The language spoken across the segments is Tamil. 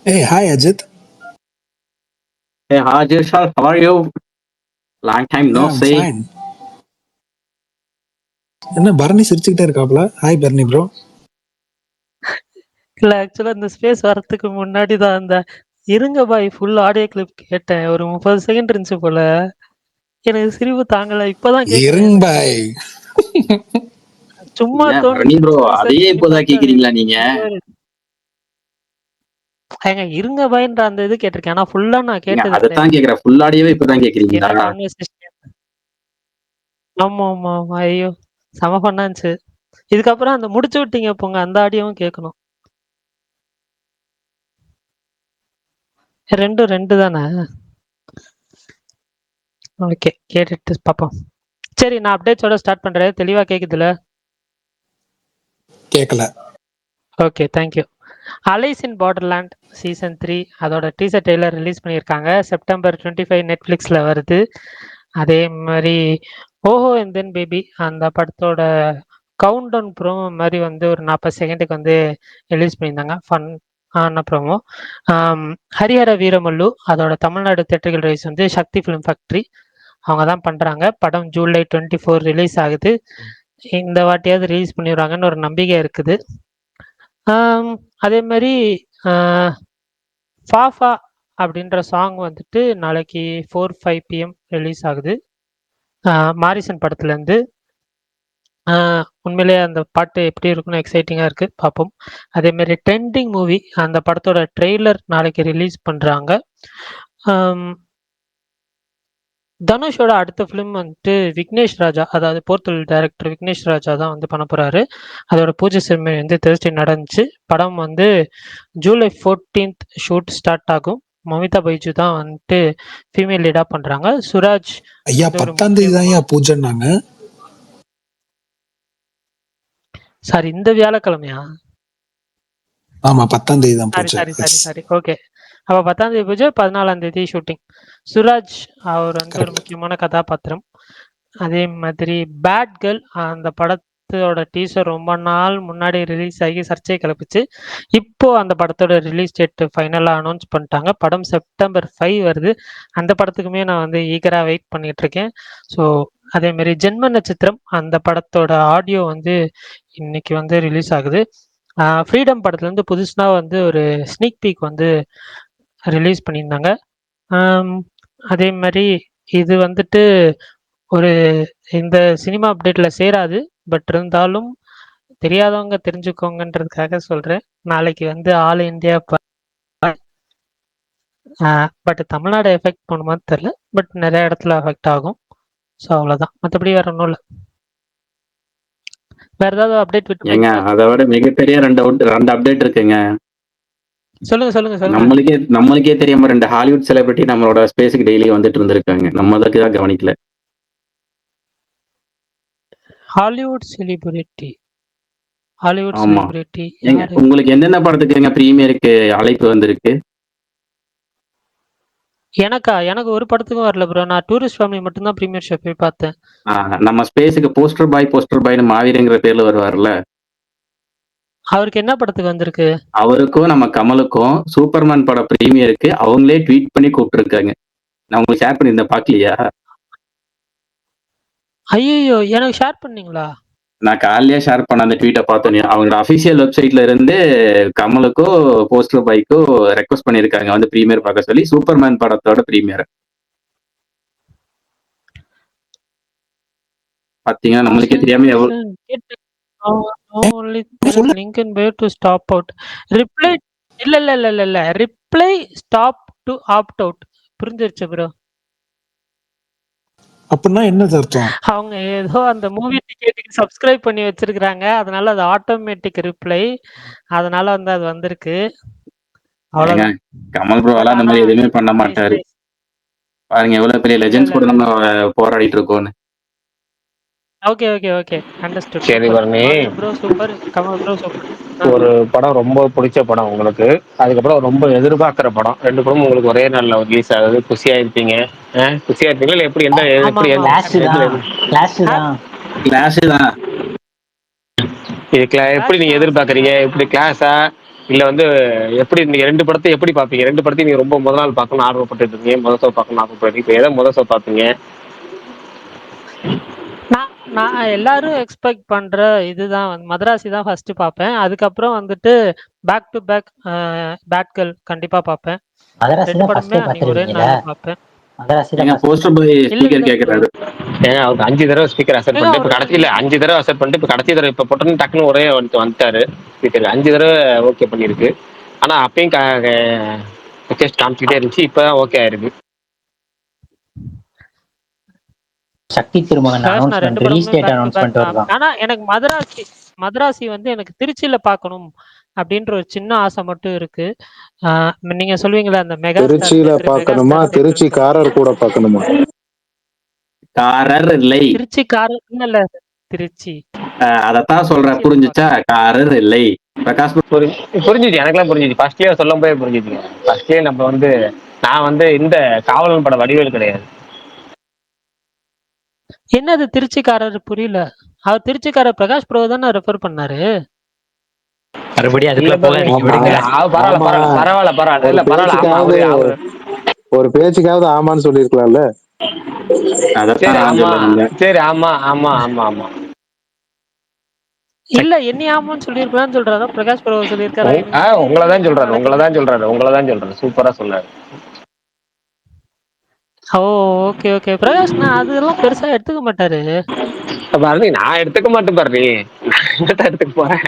Hey, hi Ajit. Hey, hi Jirshal, how are you? Long time no Yeah, I'm see. fine. என்ன பரணி சிரிச்சுக்கிட்டே இருக்காப்ல? Hi Bharani bro. இல்ல ஆக்சுவலா இந்த ஸ்பேஸ் வரதுக்கு முன்னாடி தான் அந்த இருங்க பாய் ஃபுல் ஆடியோ கிளிப் கேட்டேன். ஒரு 30 செகண்ட் இருந்துச்சு போல. எனக்கு சிரிப்பு தாங்கல. இப்பதான் கேட்குறேன் இருங் எனக்கு. பாய். சும்மா ஏன் பரணி தோணுச்சு ப்ரோ சரி சர்ச் அதையே பண்ணி இப்போதான் பார்த்தா அது கேக்குறீங்களா நீங்க? ஏங்க இருங்க பாய்ன்ற அந்த இது கேட்டிருக்கேன். ஆனா ஃபுல்லா நான் நீங்க கேட்டது அதைத்தான் கிடையாது. கேக்குறேன். ஃபுல் ஆடியோவே இப்பதான் கேக்குறீங்களா? என்ன கான்வர்சேஷன்? ஆமா ஆமா ஆமா. ஐயோ செம ஃபன்னா இருந்துச்சு. இதுக்கப்புறம் அந்த முடிச்சு விட்டீங்க போங்க அந்த ஆடியோவும் கேட்கணும். ரெண்டும் ரெண்டு தானே? ஓகே கேட்டுட்டு பார்ப்போம். சரி நான் அப்டேட்ஸோட ஸ்டார்ட் பண்றேன். தெளிவா கேக்குதுல? கேட்கல. Okay thank you. அலைஸ் இன் பார்டர்லேண்ட் சீசன் 3 அதோட டீசர் ட்ரெய்லர் ரிலீஸ் பண்ணியிருக்காங்க. செப்டம்பர் 25 நெட்ஃப்ளிக்ஸில் வருது. அதே மாதிரி ஓஹோ அண்ட் தென் பேபி அந்த படத்தோட கவுண்ட் டவுன் ப்ரோமோ மாதிரி வந்து ஒரு 40 செகண்டுக்கு வந்து ரிலீஸ் பண்ணியிருந்தாங்க. ஃபன் ஆன ப்ரோமோ. ஹரிஹர வீரமல்லு அதோட தமிழ்நாடு தேட்டர்கள் ரைஸ் வந்து சக்தி ஃபிலிம் ஃபேக்ட்ரி அவங்க தான் பண்ணுறாங்க. படம் ஜூலை 24 ரிலீஸ் ஆகுது. இந்த வாட்டியாவது ரிலீஸ் பண்ணிடுவாங்கன்னு ஒரு நம்பிக்கை இருக்குது. அதே மாதிரி ஃபாஃபா அப்படின்ற சாங் வந்துட்டு நாளைக்கு 4-5 பிஎம் ரிலீஸ் ஆகுது மாரிசன் படத்துலேருந்து. உண்மையிலேயே அந்த பாட்டு எப்படி இருக்குன்னு எக்ஸைட்டிங்காக இருக்குது, பார்ப்போம். அதேமாரி ட்ரெண்டிங் மூவி அந்த படத்தோட ட்ரெய்லர் நாளைக்கு ரிலீஸ் பண்ணுறாங்க. தனுஷோட அடுத்த ஃபிலிம் வந்துட்டு விக்னேஷ் ராஜா, அதாவது போர்த்தல் டைரக்டர் விக்னேஷ் ராஜா தான் வந்து பண்ண போகிறாரு. அதோட பூஜை செரிமனி வந்து தேர்ஸ்டே நடந்துச்சு. படம் வந்து ஜூலை 14th ஷூட் ஸ்டார்ட் ஆகும். மமிதா பைஜு தான் வந்துட்டு ஃபீமேல் லீடாக பண்ணுறாங்க. சுராஜ் ஐயா வந்து ஒரு 10ஆம் தேதி தான் ஐயா பூஜைன்னாங்க. சாரி இந்த வியாழக்கிழமையா? ஆமா 10ஆம் தேதி தான் சாரி பூஜை. Sorry sorry sorry okay. அப்போ 10ஆம் தேதி பூஜை, 14ஆம் தேதி ஷூட்டிங். சுராஜ் அவர் வந்து ஒரு முக்கியமான கதாபாத்திரம். அதே மாதிரி பேட் கேர்ள் அந்த படத்தோட டீசர் ரொம்ப நாள் முன்னாடி ரிலீஸ் ஆகி சர்ச்சை கிளப்பிச்சு. இப்போ அந்த படத்தோட ரிலீஸ் டேட் ஃபைனலாக அனௌன்ஸ் பண்ணிட்டாங்க. படம் செப்டம்பர் 5 வருது. அந்த படத்துக்குமே நான் வந்து ஈகராக வெயிட் பண்ணிட்டு இருக்கேன். ஸோ அதேமாரி ஜென்ம நட்சத்திரம் அந்த படத்தோட ஆடியோ வந்து இன்னைக்கு வந்து ரிலீஸ் ஆகுது. ஃப்ரீடம் படத்துலேருந்து புதுசாக வந்து ஒரு ஸ்னீக் பீக் வந்து ரிலீஸ் பண்ணியிருந்தாங்க. அதே மாதிரி இது வந்துட்டு ஒரு இந்த சினிமா அப்டேட்டில் சேராது. பட் இருந்தாலும் தெரியாதவங்க தெரிஞ்சுக்கோங்கன்றதுக்காக சொல்கிறேன். நாளைக்கு வந்து all India but Tamil Nadu effect பண்ணுமான்னு தெரில. பட் நிறைய இடத்துல எஃபெக்ட் ஆகும். ஸோ அவ்வளோதான், மற்றபடி வேற ஒன்றும் இல்லை. வேற ஏதாவது அப்டேட் ஏங்க விட்டு அதை விட மிகப்பெரிய ரெண்டு அப்டேட் இருக்குங்க. சொல்லுங்க சொல்லுங்க சொல்லுங்க. நம்மளுக்கே தெரியாம 2 ஹாலிவுட் செலிபிரிட்டி நம்மளோட ஸ்பேஸுக்கு டெய்லி வந்துட்டு இருந்திருக்காங்க. நம்ம அதுக்கு தான் கவனிக்கல. ஹாலிவுட் செலிபிரிட்டி ஆமா. ஏங்க உங்களுக்கு என்னென்ன படத்துக்குங்க பிரீமியருக்கு அழைப்பு வந்திருக்கு? எனக்கு ஒரு படத்துக்கும் வரல ப்ரோ. நான் டூரிஸ்ட் ஃபேமிலி மட்டும்தான் ப்ரீமியர் ஷோ போய் பார்த்தேன். நம்ம ஸ்பேஸுக்கு போஸ்டர் பாய்னு மாவீரங்கிற பேர்ல வருவார்ல, அவருக்கு என்ன படத்துக்கு வந்திருக்கு? அவருக்கும் நம்ம கமலுக்கும் சூப்பர்மேன் பட பிரீமியருக்கு அவங்களே ட்வீட் பண்ணி கூப்பிட்டுருக்காங்க. நான் உங்களுக்கு ஷேர் பண்ணியிருந்தேன், பார்க்கலையா? ஐயோ எனக்கு ஷேர் பண்ணீங்களா? நான் காலையிலேயே ஷேர் பண்ண அந்த ட்வீட்டை பார்த்தோன்னே அவங்களோட அஃபிஷியல் வெப்சைட்ல இருந்து கமலுக்கோ போஸ்டர் பாய்க்கோ ரெக்வஸ்ட் பண்ணியிருக்காங்க வந்து பிரீமியர் பார்க்க சொல்லி, சூப்பர்மேன் படத்தோட பிரீமியர். பாத்தீங்கன்னா நம்மளுக்கே தெரியாம link in by to stop out reply இல்ல reply stop to opt out. புரிஞ்சிருச்சு ப்ரோ. அப்படின்னா என்ன அர்த்தம்? அவங்க ஏதோ அந்த மூவி டிக்கெட்டுக்கு சப்ஸ்கிரைப் பண்ணி வச்சிருக்காங்க. அதனால அது ஆட்டோமேட்டிக் ரிப்ளை. அதனால வந்து அது வந்திருக்கு. அவ்வளவுதான். கமல் ப்ரோ அந்த மாதிரி எதுவுமே பண்ண மாட்டாரு. பாருங்க எவ்வளவு பெரிய லெஜெண்ட்ஸ் கூட நம்ம போராடிட்டு இருக்கோம்னு. Okay okay okay understood. சரி Bharani, bro super, Kamal bro super. ஒரு படம் ரொம்ப பிடிச்ச படம் உங்களுக்கு, அதுக்கப்புறம் ரொம்ப எதிர்பார்க்கிற படம், 2 படமும் உங்களுக்கு ஒரே நாள்ல ரிலீஸ் ஆகுது. குஷியா இருப்பீங்க? குஷியா இருப்பீங்களா இல்ல எப்படி? கிளாஸ் தான். எப்படி நீங்க எதிர்பார்க்கறீங்க? எப்படி கிளாஸா இல்ல வந்து எப்படி நீங்க 2 படத்தை எப்படி பாப்பீங்க? 2 படத்தையும் நீங்க ரொம்ப முதல் நாள் பார்க்கணும்னு ஆர்வப்பட்டுட்டு இருக்கீங்க. முதல் ஷோ பார்க்கணும்னு ஆர்வப்பட்டு இப்ப எதை முதல் ஷோ பார்ப்பீங்க? நான் நான் எல்லாரும் எக்ஸ்பெக்ட் பண்ற இதுதான் மதராசி தான் ஃபர்ஸ்ட் பார்ப்பேன். அதுக்கப்புறம் வந்துட்டு பேக் டு பேக் பேட்கேர்ள் கண்டிப்பா பார்ப்பேன். மதராசி 2 தான் படமே ஃபர்ஸ்டே அன்னைக்கு ஒரே பார்த்துருவீங்களா? நாள்ல பார்ப்பேன். மதராசி தான் எங்க first. போஸ்டர் பாய் இல்ல ஸ்பீக்கர் இல்ல ப்ரோ. கேக்குறாரு. ஏங்க அவருக்கு 5 தடவை ஸ்பீக்கர் அசெட் ஏங்க பண்ணிட்டு இப்ப ஒரு கடைசியில 5 தடவை அசெட் பண்ணிட்டு இப்ப கடைசி தடவை இப்ப பொட்டன்னு டக்குன்னு ஒரே வந்துட்டாரு ஸ்பீக்கர். 5 தடவை ஓகே பண்ணிருக்கு. ஆனா அப்பயும் ரிக்வெஸ்ட் காமிச்சிக்கிட்டே இருந்துச்சு. இப்பதான் ஓகே ஆயிருக்கு. சக்தி திருமகன் பிரகாஷ் நான் 2 அனௌன்ஸ்மெண்ட் ரிலீஸ் படமுமே date back to announcement back வருதான். ஆனா எனக்கு மதராசி வந்து எனக்கு திருச்சியில பார்க்கணும் அப்படின்ற ஒரு சின்ன ஆசை மட்டும் இருக்கு. நீங்க சொல்லுவீங்களா அந்த மெகா ஸ்டார் திருச்சியில தியேட்டர் மெகா பாக்கணுமா ஸ்டார் திருச்சிக்காரர் கூட பாக்கணுமா? காரர் இல்லை. திருச்சிக்காரர் இல்ல திருச்சி. அதத்தான் சொல்றேன், புரிஞ்சுச்சா? காரர் இல்லை. பிரகாஷ் புரிஞ்சுச்சு, எனக்கெல்லாம் புரிஞ்சுச்சு. ஃபர்ஸ்ட் இயர் சொல்லும் போதே புரிஞ்சுச்சுங்க. ஃபர்ஸ்ட் இயர் நம்ம வந்து நான் வந்து இந்த காவலன் பட வடிவேல் கிடையாது. என்னது திருச்சிக்காரர் புரியல. அவர் திருச்சிக்காரர் பிரகாஷ் ப்ரோ தானே ரெஃபர் பண்ணாரு. மறுபடியும் இல்ல அதுக்குள்ள போகாதீங்க ஆமா. விடுங்க. பரவாயில்ல இல்ல பரவாயில்ல. ஆமா அவரு ஒரு பேச்சுக்காவது ஆமான்னு சொல்லிருக்கலாம்ல. சரி அதத்தான் நான் ஆமா சொல்ல வந்தேன். சரி ஆமா ஆமா ஆமா ஆமா இல்ல என்னை ஆமான்னு சொல்லியிருக்கலாம்னு சொல்றாரா பிரகாஷ் ப்ரோ சொல்லியிருக்காரா? உங்களதான் சொல்றாரு. சூப்பரா சொன்னாரு. ஓ ஓகே ஓகே. பிரகாஷ் நான் அதெல்லாம் பெருசா எடுத்துக்க மாட்டாரு. பாரு நான் எடுத்துக்க மாட்டேன் பாரு. நான் என்னத்த எடுத்துக்க போறேன்?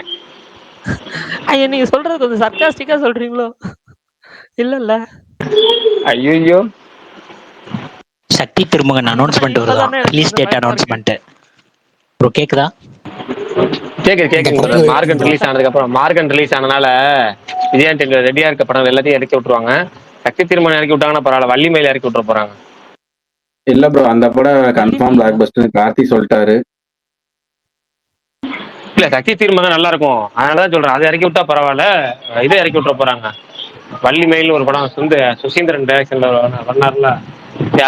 ஐயா நீங்க சொல்றது கொஞ்சம் சர்க்காஸ்டிக்கா சொல்றீங்களோ? இல்ல ஐயோ சக்தி திருமகன் அனௌன்ஸ்மெண்ட் வருதான். இப்பதானே ரிலீஸ் எனக்கு டேட் பயமா இருக்கு. அனௌன்ஸ்மெண்ட். ப்ரோ கேக்குதா? கேக்குது. மார்கன் ரிலீஸ் ஆனதுக்கு அப்புறம் மார்கன் ரிலீஸ் ஆனனால விஜயாண்டி ரெடியா இருக்க படம் எல்லாத்தையும் இறக்கி விட்டுருவாங்க. சக்தி திருமணம் இறக்கி விட்டாங்கன்னா பரவாயில்ல, வள்ளி மயில இறக்கி விட்டுற போறாங்க. இல்ல ப்ரோ, அந்த படம் கன்ஃபார்ம் பிளாக் பஸ்டர் கார்த்தி சொல்லிட்டாரு. இல்ல சக்தி தீர்மானம் நல்லா இருக்கும், அதனாலதான் சொல்றேன். அதை இறக்கி விட்டா பரவாயில்ல, இதை இறக்கி விட்டுற போறாங்க. வள்ளி மயில் ஒரு படம் சுசீந்திரன் டைரக்ஷன்ல பண்ணார்ல,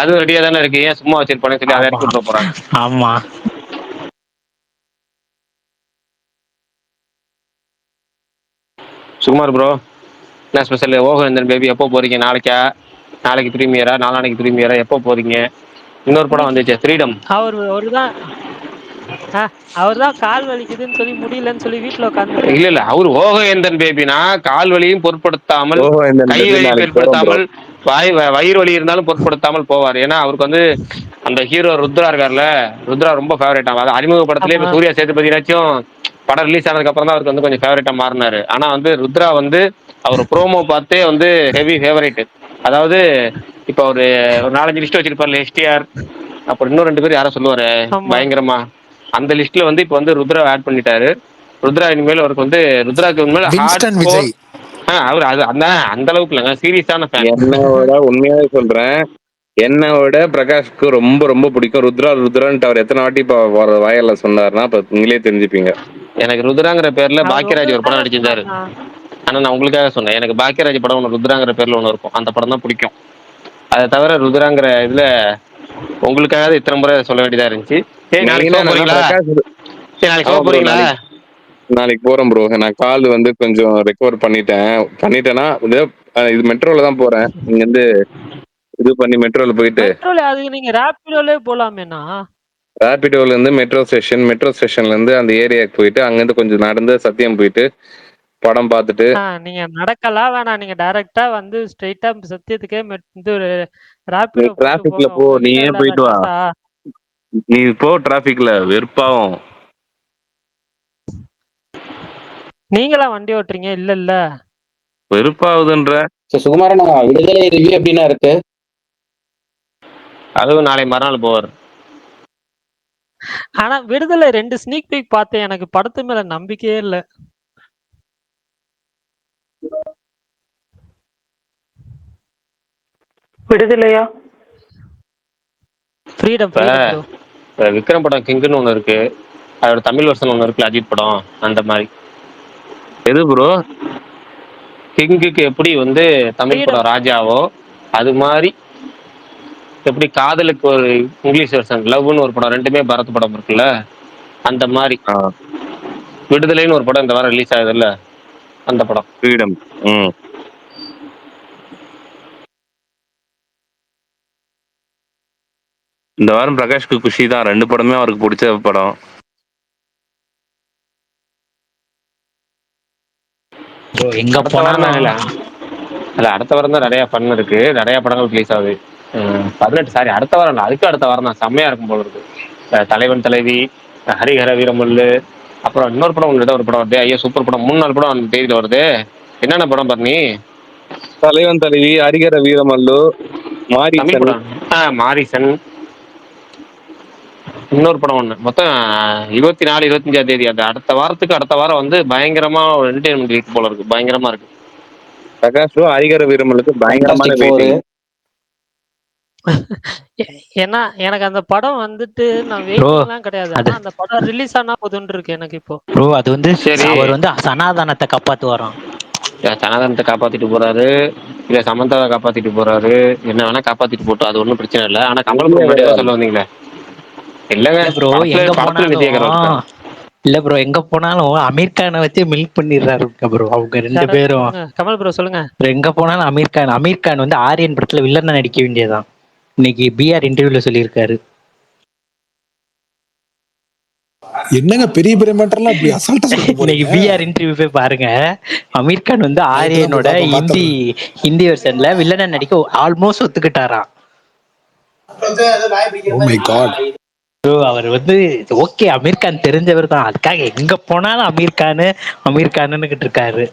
அதுவும் ரெடியா தானே இருக்கு. ஏன் சும்மா வச்சிருப்பானு சொல்லி அதை இறக்கி விட்டுற போறாங்க. ஆமா. சுகுமார் ப்ரோ என்ன ஸ்பெஷல்? ஓகேந்தன் பேபி எப்போ போறீங்க? நாளைக்கு ப்ரீமியரா? நாளானைக்கு ப்ரீமியரா? எப்போ போறீங்க? இன்னொரு படம் வந்துச்சு ஃப்ரீடம். அவர்தான் கால் வலிக்குதுன்னு சொல்லி முடியலன்னு சொல்லி வீட்டுல உட்காந்து. இல்ல அவரு ஓகேந்தன் பேபினா கால் வலியும் பொருட்படுத்தாமல், கை வலியும் பொருட்படுத்தாமல், வயிறு வலி இருந்தாலும் பொருட்படுத்தாமல் போவார். ஏன்னா அவருக்கு வந்து அந்த ஹீரோ ருத்ரா இருக்கார்ல, ருத்ரா ரொம்ப ஃபேவரட் ஆகும். அது அறிமுக படத்திலே இப்ப சூர்யா சேதுபதினாச்சும் படம் ரிலீஸ் ஆனதுக்கு அப்புறம் தான் அவருக்கு வந்து கொஞ்சம் ஃபேவரட்டா மாறினாரு. ஆனா வந்து ருத்ரா வந்து அவர் ப்ரோமோ பார்த்தே வந்து ஹெவி ஃபேவரட். அதாவது இப்ப ஒரு 4-5 லிஸ்ட் வச்சிருப்பார்ல, எஸ்டிஆர் அப்புறம் இன்னும் 2 பேர் யாரும் சொல்லுவாரு பயங்கரமா, அந்த லிஸ்ட்ல வந்து இப்ப வந்து ருத்ரா ஆட் பண்ணிட்டாரு. ருத்ரா இனிமேல் அவருக்கு வந்து ருத்ராக்கு விஜய் அவரு அது அந்த அளவுக்கு இல்லைங்க, சீரியஸான ஃபேன். என்னோட உண்மையாவே சொல்றேன், என்னோட பிரகாஷ்க்கு ரொம்ப ரொம்ப பிடிக்கும். ருத்ரான்ட்டு அவர் எத்தனை வாட்டி இப்ப வாயில சொன்னாருன்னா இப்ப நீங்களே தெரிஞ்சுப்பீங்க. எனக்கு ருத்ராங்கிற பேர்ல பாக்கியராஜ் ஒரு படம் நடிச்சிருந்தாரு. ஆனா நான் உங்களுக்காக சொன்னேன், எனக்கு பாக்கியராஜ் படம் ஒன்று ருத்ராங்கிற பேர்ல ஒன்று இருக்கும், அந்த படம் தான் பிடிக்கும். அதை தவிர ருத்ராங்கிற இதுல உங்களுக்காக இத்தனை முறை சொல்ல வேண்டியதா இருந்துச்சு. சரி நாளைக்கு போறீங்களா? நாளைக்கு போறேன் ப்ரோ. நான் கால் வந்து கொஞ்சம் ரெக்கவர் பண்ணிட்டேன்னா இது மெட்ரோல தான் போறேன். இங்க இருந்து இது பண்ணி மெட்ரோல போயிட்டு அதுக்கு நீங்க ரேபிடோலே போலாமேனா? ரேபிடோல இருந்து மெட்ரோ ஸ்டேஷன்ல இருந்து அந்த ஏரியாவுக்கு போயிட்டு அங்கிருந்து கொஞ்சம் நடந்து சத்தியம் போயிட்டு படம் பார்த்துட்டு. நீங்க நடக்கலாம் வேணாம், நீங்க டைரக்டா வந்து ஸ்ட்ரைட்டா சத்தியத்துக்கே இது ரேபிடோ டிராபிக்ல போ, நீ ஏன் போயிட்டு வா, நீ போ. டிராபிக்ல வெறுப்பாவும். நீங்களா வண்டி ஓட்டுறீங்க? இல்ல வெறுப்பாவுதுன்ற. சுகுமாரன் விடுதலை ரிவ்யூ எப்படின்னா இருக்கு? அதுவும் நாளை மறுநாள் போவார். ஆனா விடுதலை 2 ஸ்னீக் பீக் பார்த்தேன், எனக்கு படத்து மேல நம்பிக்கையே இல்ல. விடுதலையா? ஃப்ரீடம். விக்ரம் படம் கிங்குன்னு ஒண்ணு இருக்கு, அதோட தமிழ் வருஷன் ஒண்ணு இருக்குல்ல, அஜித் படம், அந்த மாதிரி. எது ப்ரோ? கிங்குக்கு எப்படி வந்து தமிழ் படம் ராஜாவோ, அது மாதிரி எப்படி காதலுக்கு ஒரு இங்கிலீஷ் வெர்ஷன் லவ்னு ஒரு படம், ரெண்டுமே பரத் படம் இருக்குல்ல, அந்த மாதிரி விடுதலைன்னு ஒரு படம் இந்த வாரம் ரிலீஸ் ஆகுது இல்ல, அந்த படம். ஃப்ரீடம். இந்த வாரம் பிரகாஷ்க்கு குஷி தான், 2 படமே அவருக்கு பிடிச்ச படம். எங்க அடுத்த வாரம் தான் போனாலும் இல்ல அடுத்த வாரம் தான் நிறைய ஃபன் இருக்கு, நிறைய படங்கள் ரிலீஸ் ஆகுது. 18 சாரி அடுத்த வாரம் இல்லை, அதுக்கு அடுத்த வாரம் தான் செம்மையா இருக்கும் போல இருக்கு. தலைவன் தலைவி, ஹரிஹர வீரமல்லு, அப்புறம் இன்னொரு படம் உங்கள்கிட்ட ஒரு படம் வருது, ஐயோ சூப்பர் படம், 3-4 படம் தேதியில வருது. என்னென்ன படம் பண்ணி? தலைவன் தலைவி, ஹரிஹர வீரமல்லு, தமிழ் படம் மாரிசன், இன்னொரு படம் ஒண்ணு. மொத்தம் 24, 25ஆம் தேதி. அந்த அடுத்த வாரம் வந்து பயங்கரமா ஒரு என்டர்டைன்மெண்ட் இருக்கு போல இருக்கு, பயங்கரமா இருக்கு. பிரகாஷ் ஹரிஹர வீரமல்லுக்கு பயங்கரமான வெயிட்டிங். ஏன்னா எனக்கு அந்த படம் வந்துட்டு நான் வெயிட்டிங்லாம் கிடையாது, ஆனா அந்த படம் ரிலீஸ் ஆனா போதுன்னு இருக்கு எனக்கு இப்போ. ப்ரோ அது வந்து சரி. அவர் வந்து சனாதனத்தை காப்பாத்து வரோம். சனாதனத்தை காப்பாத்திட்டு போறாரு, இல்ல சமந்தாவை காப்பாத்திட்டு போறாரு, என்ன வேணா காப்பாத்திட்டு போட்டோம், அது ஒண்ணும் பிரச்சனை இல்லை. ஆனா கமல் ப்ரோ முன்னாடி சொல்ல வந்தீங்களே. இல்லங்க ப்ரோ எங்க போனாலும் இல்ல ப்ரோ எங்க போனாலும் அமீர் கானை வச்சு மில்க் பண்ணிடுறாரு ப்ரோ அவங்க 2 பேரும். கமல் ப்ரோ சொல்லுங்க. எங்க போனாலும் அமீர் கான் வந்து ஆரியன் படத்துல வில்லன் நடிக்க வேண்டியதான். இன்னைக்கு பிஆர் இன்டர்வியூல சொல்லியிருக்காரு. என்னங்க பெரிய பெரிய மேட்டர்லாம் இப்படி அசால்ட்டா சொல்லிட்டு இன்னைக்கு போறீங்க. பிஆர் இன்டர்வியூ போய் பாருங்க. அமீர் கான் வந்து ஆரியனோட ஹிந்தி வெர்ஷன்ல வில்லனை நடிக்க ஆல்மோஸ்ட் ஒத்துக்கிட்டாராம். Oh my God. அவர் வந்து ஓகே அமீர் கான் தெரிஞ்சவர் தான், அதுக்காக எங்க போனாலும் அமீர் கானுன்னுகிட்டு இருக்காரு.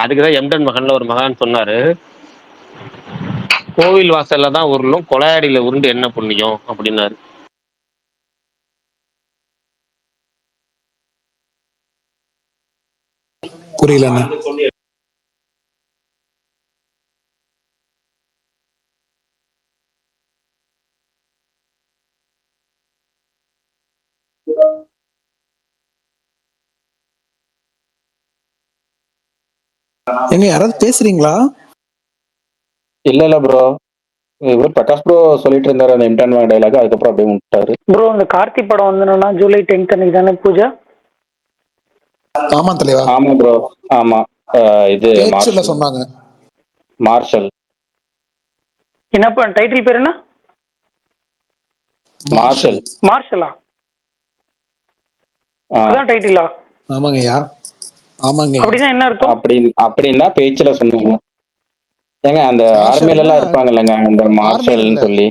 அதுக்குதான் எம்டன் மகன்ல ஒரு மகான் சொன்னாரு, கோவில் வாசல்ல தான் உருளும், கொலையாடியில உருண்டு என்ன புண்ணியம் அப்படின்னாரு. புரியலண்ணா. எங்க யாராவது பேசுறீங்களா? இல்ல ப்ரோ, இவர் பிரகாஷ் ப்ரோ சொல்லிட்டு இருந்தாரு அந்த இன்டர்ன் டைலாக், அதுக்கப்புறம் அப்படியே விட்டாரு. ப்ரோ இந்த கார்த்தி படம் வந்து ஜூலை 10 அன்னைக்கு தானே பூஜை? ஆமா தலைவா. ஆமா ப்ரோ, ஆமா. இது பேச்சுல சொன்னாங்க. மார்ஷல். என்ன டைட்டில் பேர் என்ன? மார்ஷலா? அதான் டைட்டிலா? ஆமாங்கய்யா, ஆமாங்க. அப்படின்னா என்ன அர்த்தம்? அப்படின்னா பேச்சுல சொன்னாங்க. ஏங்க அந்த ஆர்மில எல்லாம் இருப்பாங்க இல்லங்க, அந்த மார்ஷல்னு சொல்லி.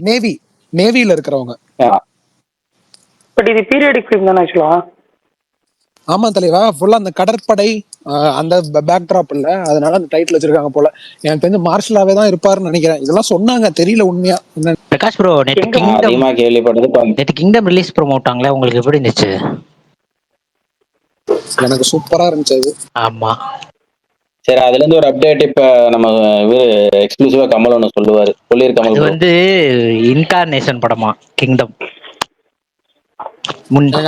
நேவில இருக்கிறவங்க. பட் இது பீரியாடிக் ஃபிலிம் தானே ஆக்சுவலா? ஆமா தலைவா, ஃபுல்லா அந்த கடற்படை அந்த பேக் டிராப் இல்ல, அதனால அந்த டைட்டில் வச்சிருக்காங்க போல. எனக்கு தெரிஞ்சு மார்ஷலாவே தான் இருப்பாருன்னு நினைக்கிறேன். இதெல்லாம் சொன்னாங்க, தெரியல உண்மையா. பிரகாஷ் ப்ரோ நேத்து கிங்டம் ரிலீஸ் ப்ரோமோட்டாங்களே, உங்களுக்கு எப்படி இருந்துச்சு? எனக்கு சூப்பரா இருந்துச்சு அது. ஆமா சரி, அதுல இருந்து ஒரு அப்டேட் இப்ப நம்ம எக்ஸ்க்ளூசிவா கமல் ஒன்னு சொல்லியிருக்காங்க. அது வந்து இன்கார்னேஷன் படமா கிங்டம்.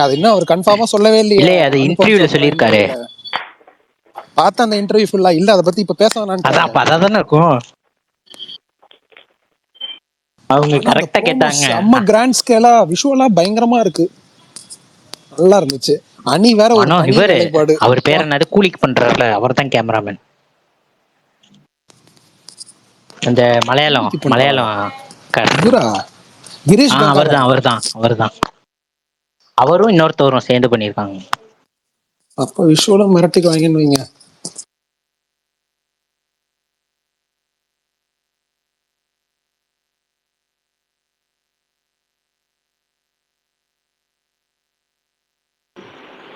அது இன்னும் அவர் கன்ஃபார்மா சொல்லவே இல்லையே. இல்ல அது இன்டர்வியூல சொல்லியிருக்காரு. பார்த்தா அந்த இன்டர்வியூ ஃபுல்லா இல்ல, அத பத்தி இப்ப பேச வேணாம். அதானே இருக்கும். அவங்க கரெக்ட்டா கேட்டாங்க. நம்ம கிராண்ட் ஸ்கேலா விஷுவலா பயங்கரமா இருக்கு, நல்லா இருந்துச்சு. அனி வேற ஒரு வேலைப்பாடு. அவர் பேர் என்னது, கூலிக் பண்றாருல, அவர்தான் கேமராமேன். அந்த மலையாளம் கிரீஷ் அவர்தான். அவரும் இன்னொருத்தவரும் சேர்ந்து பண்ணிருக்காங்க. அப்ப விஷுவலும் மிரட்டிக்கு வாங்கின்னு வைங்க.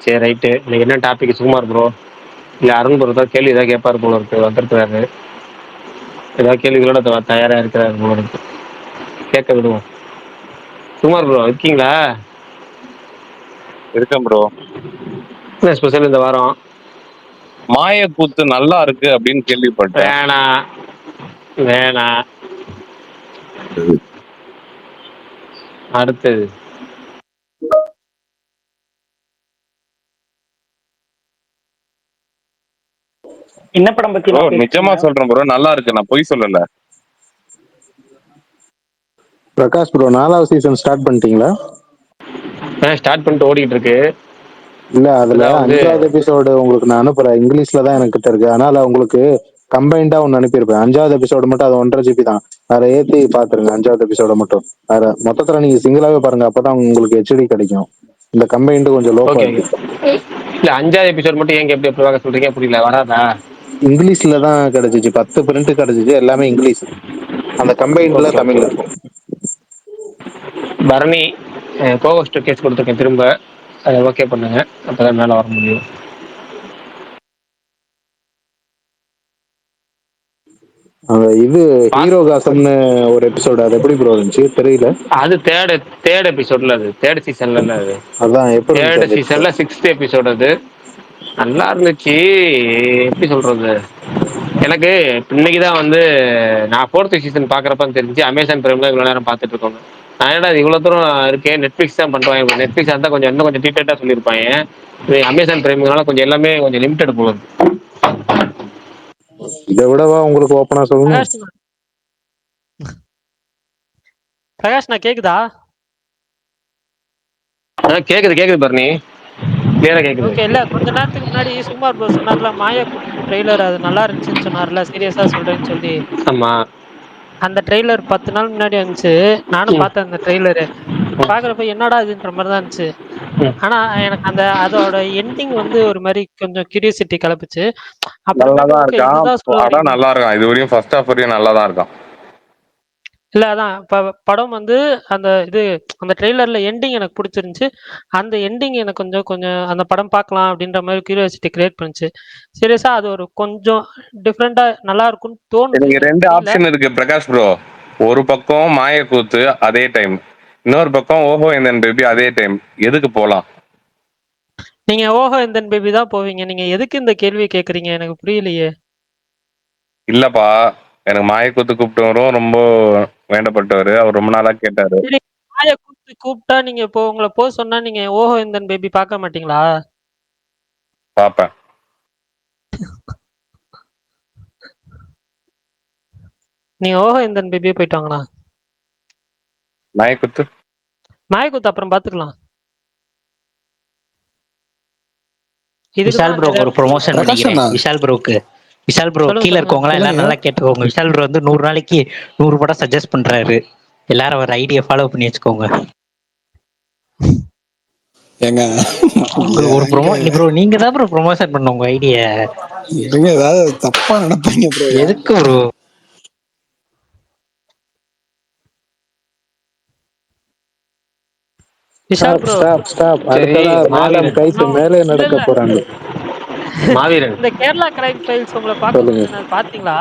சரி ரைட்டு. இன்னைக்கு என்ன டாபிக்? சுகுமார் ப்ரோ இல்ல அருண் ப்ரோ தான் கேள்வி ஏதாவது கேட்பாரு போல இருக்கு, வந்துருக்காரு. ஏதாவது கேள்விகளோட தயாரா இருக்கிறாரு போல இருக்கு, கேட்க விடுவோம். சுகுமார் ப்ரோ இருக்கீங்களா? இருக்கேன் ப்ரோ. என்ன ஸ்பெஷல் இந்த வாரம்? மாய கூத்து நல்லா இருக்கு அப்படின்னு கேள்விப்பட்டேன். வேணாம். அடுத்தது என்ன படம் பத்தி? நிஜமா சொல்றேன் ப்ரோ, நல்லா இருக்கு, நான் பொய் சொல்லல. பிரகாஷ் ப்ரோ 4வது சீசன் ஸ்டார்ட் பண்ணிட்டீங்களா? ஸ்டார்ட் பண்ணிட்டு ஓடிட்டு இருக்கு. இல்ல அதுல அதான் வந்து 5வது எபிசோடு உங்களுக்கு நான் அனுப்புறேன். இங்கிலீஷ்ல தான் எனக்கு கிட்ட இருக்கு. அதனால உங்களுக்கு கம்பைண்டா ஒன்னு அனுப்பியிருப்பேன். 5வது எபிசோடு மட்டும் அது 1.5 GB தான். அதை ஏத்தி பாத்துருங்க 5வது எபிசோட மட்டும். வேற மொத்தத்துல நீங்க சிங்கிளாவே பாருங்க, அப்பதான் உங்களுக்கு HD கிடைக்கும். இந்த கம்பைண்டு கொஞ்சம் லோ ஓகே குவாலிட்டி. இல்ல 5வது எபிசோட் மட்டும் ஏங்க எப்படி எப்படி பார்க்க சொல்றீங்க புரியல, வராதா? இங்கிலீஷ்ல தான் கிடைச்சிச்சு, 10 பிரிண்ட் கிடைச்சிச்சு, எல்லாமே இங்கிலீஷ். அந்த கம்பைண்ட்ல ஓகே ஓகே. தமிழ்ல இருக்கும். பரணி கோவஸ்ட் கேஸ் கொடுத்துருக்கேன் திரும்ப, அதை ஓகே பண்ணுங்க, அப்பதான் மேல வர முடியும். அந்த இது ஹீரோ காசம்னு ஒரு எபிசோடு, அது எப்படி ப்ரோ இருந்துச்சு தெரியல. அது தேர்ட் எபிசோட்ல, அது தேர்ட் சீசன்ல, அது அதான் எப்படி தேர்ட் இருந்துச்சு சீசன்ல 6th எபிசோட். அது நல்லா இருந்துச்சு. எப்படி சொல்றது, எனக்கு இன்னைக்குதான் வந்து நான் 4th சீசன் பாக்குறப்ப தெரிஞ்சு அமேசான் பிரைம்ல இவ்வளவு நேரம் பார்த்துட்டு இருக்கோம். நான் என்னடா இது இவ்வளவு தூரம் இருக்கேன், நெட்ஃபிளிக்ஸ் தான் பண்றாங்க, நெட்ஃபிளிக்ஸ் இருந்தா கொஞ்சம் இன்னும் கொஞ்சம் டீட்டெயிலா சொல்லியிருப்பாங்க. இது அமேசான் பிரைம்னால கொஞ்சம் எல்லாமே கொஞ்சம் லிமிடெட் போகுது. இதை விடவா உங்களுக்கு ஓப்பனா சொல்லணும். பிரகாஷ் நான் கேக்குதா? கேக்குது பரணி, கிளியரா கேக்குது. ஓகே. இல்ல கொஞ்ச நேரத்துக்கு முன்னாடி சுகுமார் ப்ரோ சொன்னார்ல, மாயா ட்ரெய்லர் அது நல்லா இருந்துச்சுன்னு சொன்னார்ல, சீரியஸா சொல்றேன்னு சொல்லி. ஆமா, அந்த ட்ரெய்லர் 10 நாள் முன்னாடி வந்துச்சு. நானும் பார்த்தேன் அந்த ட்ரெய்லரு. பாக்குறப்ப என்னடா இதுன்ற மாதிரி தான் இருந்துச்சு. ஆனா எனக்கு அதோட எண்டிங் வந்து ஒரு மாதிரி கொஞ்சம் கியூரியாசிட்டி கிளப்புச்சு. அப்புறமேட்டு நல்லாதான் ஓகே இருக்கான். இதுதான் சொல்ல படம் வரீங்க. நல்லா இருக்கான். இது வரையும் ஃபர்ஸ்ட் ஹாஃப் வரையும் நல்லா தான் இருக்கான். இல்ல அதான் படம் வந்து அந்த அந்த ட்ரெய்லர்ல எண்டிங் எனக்கு பிடிச்சிருந்துச்சு. அந்த எண்டிங் எனக்கு கொஞ்சம் கொஞ்சம் அந்த படம் பார்க்கலாம் அப்படின்ற மாதிரி கியூரியாசிட்டி கிரியேட் பண்ணுச்சு. சீரியஸா அது ஒரு கொஞ்சம் டிஃப்ரெண்டா நல்லா இருக்கும்னு தோணுது. எனக்கு எனக்கு 2 தெரியல. ஆப்ஷன் இருக்கு பிரகாஷ் ப்ரோ. ஒரு பக்கம் மாயக்கூத்து அதே டைம், இன்னொரு பக்கம் ஓஹோ எந்தன் பேபி அதே டைம். எதுக்கு போலாம்? நீங்க ஓஹோ எந்தன் பேபி தான் போவீங்க. நீங்க எதுக்கு இந்த கேள்வி கேக்குறீங்க எனக்கு புரியலையே. இல்லப்பா, எனக்கு மாயக்கூத்து கூப்பிட்டு வரும், ரொம்ப வேண்டப்பட்டவர். அவர் ரொம்ப நாளா கேட்டாரு. சரி, மாயா கூப்பிட்டா நீங்க இப்போ உங்களை போக சொன்னா நீங்க ஓஹோ எந்தன் பேபி பார்க்க மாட்டீங்களா? பாப்பேன். நீங்க ஓஹோ எந்தன் பேபியே போயிட்டு வாங்களா. மாயக்கூத்து மாயக்கூத்து அப்புறம் பாத்துக்கலாம். விஷால் ப்ரோ ஒரு ப்ரொமோஷன் பிரகாஷ் பண்ணிக்கிறேன். அண்ணா. விஷால் ப்ரோக்கு. விஷால் ப்ரோ சொல்லுங்க, கீழே சொல்லுங்க. இருக்கவங்க எல்லாம் சொல்லுங்க. நல்லா கேட்டுக்கோங்க. விஷால் ப்ரோ வந்து 100 நாளைக்கு 100 படம் சஜஸ்ட் பண்றாரு. எல்லாரும் ஒரு ஐடியா ஃபாலோ பண்ணி வச்சுக்கோங்க. ஏங்க உங்களுக்கு ஒரு ப்ரோ நீங்க தான் ப்ரோ ப்ரொமோஷன் பண்ண உங்க ஐடியா. இருங்க, ஏதாவது தப்பா நினைப்பீங்க ப்ரோ. எதுக்கு ப்ரோ? Vishal bro stop. சரி, அடுத்ததா மேடம் மாவீரன். கைத்து மேலே இல்ல நடக்க இல்ல போறாங்க. மாவீரன். இந்த கேரளா கிரைம் ஃபைல்ஸ் உங்களை பார்க்க சொல்லுங்க. சொன்னது பாத்தீங்களா?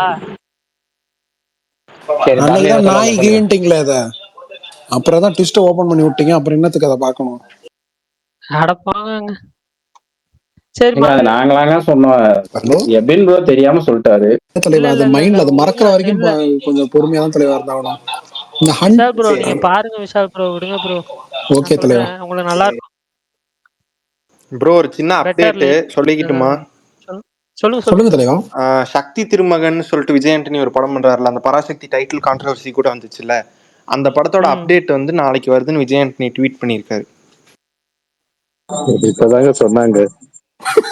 சரி, அன்னைக்கு பரணி தான் சொல்லுங்க நாய் சொல்லுங்க. கீன்ட்டிங்களே அதை, அப்புறம் தான் ட்விஸ்ட் ஓபன் பண்ணி விட்டீங்க. அப்புறம் என்னத்துக்கு அதை பார்க்கணும்? அடப்பாங்க. சரி ஏங்க, அது நாங்களாங்க சொன்னோம். ஹலோ எபின் ப்ரோ தெரியாம சொல்லிட்டாரு. இல்ல தலைவா, இல்ல அது இல்ல இல்ல மைண்ட்ல அது மறக்கிற விடுங்க. வரைக்கும் இல்ல கொஞ்சம் பொறுமையா தான் தலைவா இருந்தாகணும். இந்த விஷால் ப்ரோ ஹண்ட். நீங்க பாருங்க. விஷால் ப்ரோ விடுங்க ப்ரோ. ஓகே நான் தலைவா. சொல்றேன் உங்களுக்கு நல்லா இருக்கும். ப்ரோ ஒரு சின்ன பெட்டர் அப்டேட்டு லேட். சொல்லிக்கிட்டுமா? சொல்லுங்க சொல்லுங்க சொல்லுங்க. தலைவா. சக்தி திருமகன் சொல்லிட்டு விஜய் ஆண்டனி ஒரு படம் பண்றாருல, அந்த பராசக்தி டைட்டில் கான்ட்ரவர்சி கூட வந்துச்சுல்ல, அந்த படத்தோட ம். அப்டேட் வந்து நாளைக்கு வருதுன்னு விஜய் ஆண்டனி ட்வீட் பண்ணியிருக்காரு. இப்பதாங்க சொன்னாங்க.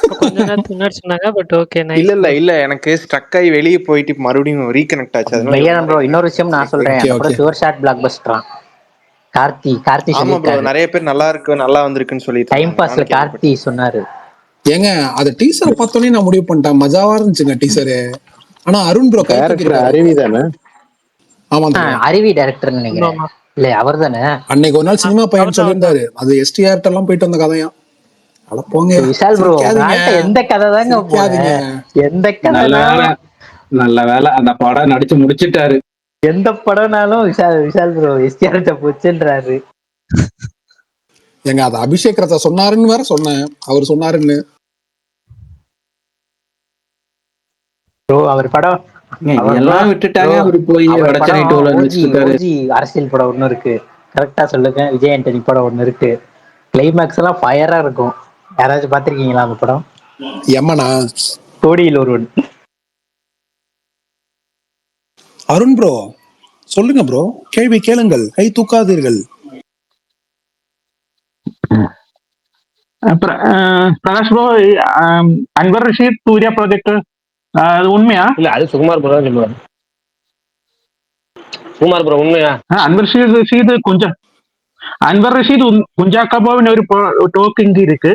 இப்போ கொஞ்ச நேரத்துக்கு முன்னாடி சொன்னாங்க. பட் ஓகே இல்ல நைஸ் இல்ல ப்ரோ. இல்ல எனக்கு ஸ்ட்ரக் ஆகி வெளியே போயிட்டு மறுபடியும் ரீகனெக்ட் ஆச்சு, அதனால இவ்வளவு பையன் ப்ரோ நேரம் இன்னொரு என்னன்னு விஷயம் நான் சொல்றேன். ஓகே அந்த ஓகே. படம் ஷுவர் ஷாட் பிளாக் பஸ்டரான். கார்த்தி ஆமா ப்ரோ, சொல்லியிருக்காரு. நிறைய பேர் நல்லா இருக்கு நல்லா வந்திருக்குன்னு சொல்லிட்டு டைம் இருந்தாங்க, பாஸ்ல நானும் கார்த்தி கேள்விப்பட்டேன். சொன்னாரு. ஏங்க அது டீசரை பார்த்தோன்னே நான் முடிவு பண்ணிட்டேன், மஜாவா இருந்துச்சுங்க டீசரு. ஆனா அருண் ப்ரோ கை டைரக்டர் தூக்கிருக்காரு. அருவி தானே? ஆமா தலைவா. அருவி டைரக்டர் ஆமா நினைக்கிறேன். ஆமா. இல்ல அவர் தானே? அன்னைக்கு ஒரு நாள் சினிமா பையன் அவர்தான் அவர்தான். சொல்லியிருந்தாரு, அது STR எல்லாம் போயிட்டு வந்த கதையா. அட போங்க, விஷால் ப்ரோ சிரிக்காதீங்க உங்கள்கிட்ட எந்த கதை தாங்க போல? சிரிக்காதீங்க. எந்த நல்ல வேலை, கதைனாலும் நல்ல வேலை அந்த படம் நடிச்சு முடிச்சிட்டாரு. எந்த படம்னாலும் விஷால் ப்ரோ எஸ்டிஆர் போச்சுன்றாரு. ஏங்க அது அபிஷேக் ரத்தா சொன்னாருன்னு வேற சொன்னேன், அவர் சொன்னாருன்னு. ப்ரோ அவர் படம் எல்லாம் விட்டுட்டாங்க, அவரு போய் அவர் வடச்சென்னை படம் டூல ஓஜி நடிச்சிட்டு இருக்காரு. ஓஜி அரசியல் படம் ஒண்ணு இருக்கு. கரெக்டா சொல்லுங்க. விஜய் ஆண்டனி படம் ஒண்ணு இருக்கு. கிளைமேக்ஸ் எல்லாம் ஃபயரா இருக்கும். யாராச்சும் பாத்திருக்கீங்களா அந்த படம்? எம்மனா? கோடியில் ஒருவன். அருண் ப்ரோ சொல்லுங்க ப்ரோ, கேள்வி கேளுங்கள், கை தூக்காதீர்கள். பிரகாஷ் ப்ரோ, அன்வர் ரஷீத் சூர்யா ப்ராஜெக்ட் அது உண்மையா? இல்ல அது சுகுமார் ப்ரோ தான் சொல்லுவார். சுகுமார் ப்ரோ உண்மையா? ரஷீத் கொஞ்சம் அன்வர் ரஷீத் குஞ்சாக்காபாவின் ஒரு டோக்கிங் இருக்கு.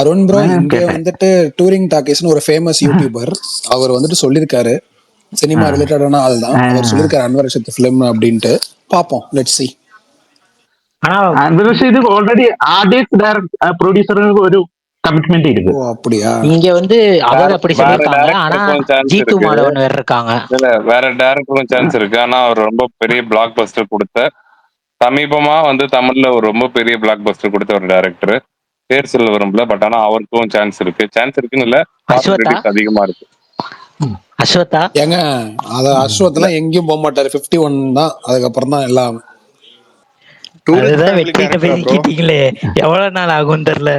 அருண் ப்ரோ, இங்க கேட்டேன். வந்துட்டு டூரிங் டாக்கீஸ்னு ஒரு ஃபேமஸ் யூடியூபர் அவர் வந்துட்டு சொல்லியிருக்காரு, சினிமா ரிலேட்டடான ஆள் தான் அவர், சொல்லியிருக்காரு அன்வர் ரஷீத் ஃபிலிம் அப்படின்ட்டு. பாப்போம், லெட்ஸ் see. ஆனா Anwar Rasheed already artist producer ஒரு கமிட்மெண்ட் இருக்கு. ஓ அப்படியா? இங்க வந்து அவர் அப்படி வேற சொல்லியிருக்காங்க. ஆனா டேரக்டருக்கும் சான்ஸ் ஜீத்து இருக்கு. மாதவன் வேற இருக்காங்க. இல்ல வேற டேரக்டருக்கும் சான்ஸ் இருக்கு. ஆனா அவர் ரொம்ப பெரிய பிளாக் பஸ்டர் கொடுத்த, சமீபமா வந்து தமிழ்ல ஒரு ரொம்ப பெரிய பிளாக் பஸ்டர் கொடுத்த ஒரு டேரக்டர். பேர் சொல்ல விரும்பல, பட் ஆனா அவருக்கும் சான்ஸ் இருக்கு. சான்ஸ் இருக்குன்னு இல்ல, அஸ்வத்தா பாசிபிலிட்டிஸ் அதிகமா இருக்கு. அஸ்வத்தா ஏங்க அது அஸ்வத்லாம் எங்கேயும் போக மாட்டாரு, 51 தான், அதுக்கப்புறம் தான் எல்லாம். டூரிஸ்ட் அதுதான் ஃபேமிலி வெற்றிட்ட கேரக்டரா ப்ரோ? பேசிக்கிட்டீங்களே, எவ்வளவு நாள் ஆகும் தெரியல.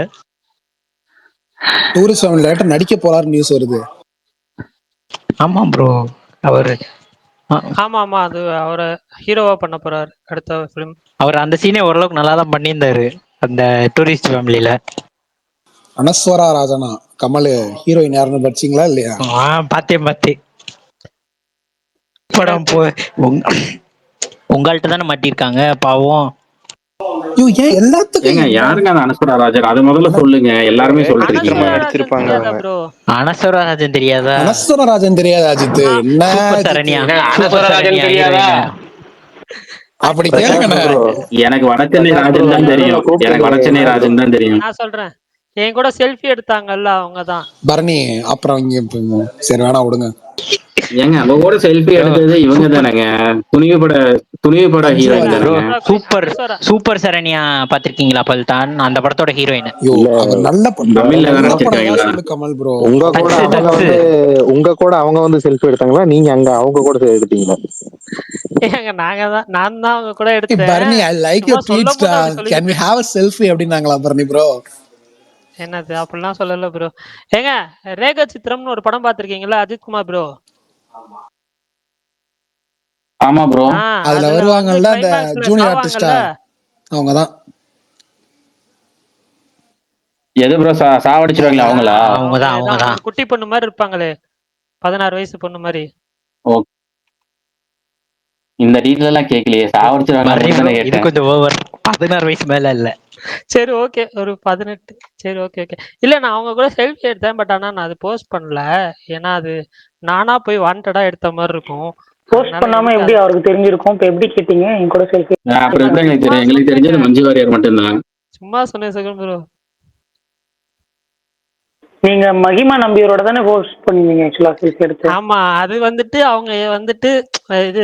டூரிஸ்ட் ஃபேமிலி டேரக்டர் நடிக்க போறாரு நியூஸ் வருது. ஆமா ப்ரோ, அவரு ஆமா ஆமா, அது அவரை ஹீரோவா பண்ண போறாரு அடுத்த ஃபிலிம். அவர் அந்த சீனே ஓரளவுக்கு நல்லா தான் பண்ணியிருந்தாரு அந்த டூரிஸ்ட் ஃபேமிலியில. அனஸ்வரா ராஜனா கமல் ஹீரோயின் யாருன்னு படிச்சீங்களா இல்லையா? பார்த்தேன். படம் உங்கள்கிட்ட தானே மாட்டிருக்காங்க பாவம். ஐயோ, ஏன் எல்லாத்துக்கும் ஏங்க யாருங்க அந்த அனஸ்வரா ராஜன்? அதை முதல்ல சொல்லுங்க, எல்லாருமே சொல்லிட்டு இருக்கீங்க. நடிச்சிருப்பாங்க அவங்க. ப்ரோ அனஸ்வரா ராஜன் தெரியாதா? அனஸ்வரா ராஜன் தெரியாது அஜித்? என்ன சூப்பர் சரண்யா, அனஸ்வரா ராஜன் தெரியாதா? அப்படி கேளுங்கண்ணே. எனக்கு வடச்சென்னை ராஜன் தான் தெரியும். எனக்கு வடச்சென்னை ராஜன் தான் தெரியும். நான் சொல்றேன், என் கூட செல்ஃபி எடுத்தாங்கல்ல அவங்க தான். பரணி அப்புறம் இங்க சரி வேணா விடுங்க. ஏங்க அவ கூட செல்ஃபி எடுத்தது இவங்க தானேங்க, துணிவு பட ஹீரோயின் தானேங்க. சூப்பர் சரண்யா பாத்திருக்கீங்களா? பல்தான் அந்த படத்தோட ஹீரோயின். நல்ல தமிழ்ல தான் நடிச்சிருக்காங்களா? கமல் ப்ரோ, உங்க கூட அவங்க வந்து செல்ஃபி எடுத்தாங்களா? நீங்க அங்க அவங்க கூட எடுத்தீங்களா? ஏங்க நான் தான் அவங்க கூட எடுத்தேன். Bharani I like your tweets டா, can we have a selfie அப்படினாங்களா பரணி ப்ரோ? என்னது அப்படிலாம் சொல்லல ப்ரோ. ஏங்க ரேகா சித்திரம்னு ஒரு படம் பாத்திருக்கீங்களா அஜித் குமார் ப்ரோ? ஆமா ப்ரோ. அதுல வருவாங்கல்ல அந்த ஜூனியர் ஆர்டிஸ்டா, அவங்க தான். எது ப்ரோ சாவடிச்சிருவாங்களா அவங்களா? அவங்க தான் குட்டி பொண்ணு மாதிரி இருப்பாங்களே, 16 வயசு பொண்ணு மாதிரி. இந்த டீடைல் எல்லாம் கேட்கலையே, சாவடிச்சிருவாங்க. இது கொஞ்சம் ஓவர், 16 வயசு மேல இல்ல. சரி ஓகே, ஒரு 18. சரி ஓகே. இல்ல நான் அவங்க கூட செல்ஃபி எடுத்தேன், பட் ஆனா நான் அது போஸ்ட் பண்ணல. ஏன்னா அது நானா போய் வாண்டடா எடுத்த மாதிரி இருக்கும். போஸ்ட் பண்ணாம எப்படி அவருக்கு தெரிஞ்சிருக்கும்? இப்ப எப்படி கேட்டீங்க என் கூட செல்ஃபி? அப்புறம் எப்படி எங்களுக்கு தெரியும்? எங்களுக்கு தெரிஞ்சது மஞ்சு வாரியர் மட்டும்தான். சும்மா சொன்னேன் சகன் ப்ரோ. நீங்க மகிமா நம்பியரோட தானே போஸ்ட் பண்ணீங்க ஆக்சுவலா செல்ஃபி எடுத்து? ஆமா, அது வந்துட்டு அவங்க வந்துட்டு இது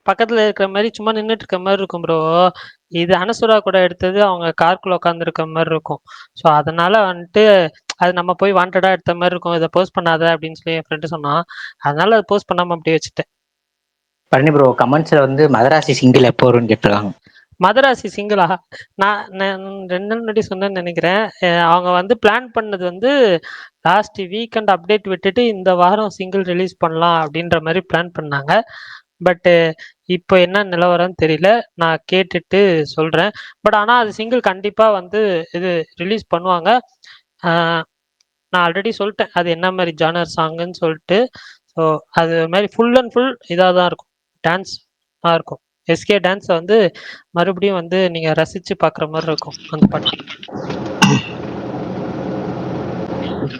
பக்கத்துல இருக்கிற மாதிரி சும்மா நின்னுட்டு இருக்க மாதிரி இருக்கும் ப்ரோ. இது அனசுரா கூட எடுத்தது அவங்க கார்க்குள்ள உட்காந்து இருக்க மாதிரி இருக்கும். ஸோ அதனால வந்துட்டு அது நம்ம போய் வாண்டடா எடுத்த மாதிரி இருக்கும். இதை போஸ்ட் பண்ணாத அப்படின்னு சொல்லி என் ஃப்ரெண்டு சொன்னான். அதனால அதை போஸ்ட் பண்ணாம அப்படியே வச்சுட்டேன். பரணி ப்ரோ கமெண்ட்ஸ்ல வந்து மதராசி சிங்கிள் எப்போ வரும்னு கேட்டிருக்காங்க. மதராசி சிங்கிளா? நான் 2 நாள் முன்னாடி சொன்னேன்னு நினைக்கிறேன். அவங்க வந்து பிளான் பண்ணது வந்து லாஸ்ட் வீக்கெண்ட் அப்டேட் விட்டுட்டு இந்த வாரம் சிங்கிள் ரிலீஸ் பண்ணலாம் அப்படின்ற மாதிரி பிளான் பண்ணாங்க. பட்டு இப்போ என்ன நிலவரம்னு தெரியல, நான் கேட்டுட்டு சொல்றேன். பட் ஆனால் அது சிங்கிள் கண்டிப்பா வந்து இது ரிலீஸ் பண்ணுவாங்க. நான் ஆல்ரெடி சொல்லிட்டேன் அது என்ன மாதிரி ஜானர் சாங்குன்னு சொல்லிட்டு. ஸோ அது மாதிரி ஃபுல் அண்ட் ஃபுல் இதாக தான் இருக்கும், டான்ஸாக இருக்கும். எஸ்கே டான்ஸ் வந்து மறுபடியும் வந்து நீங்க ரசிச்சு பாக்குற மாதிரி இருக்கும் அந்த படம்.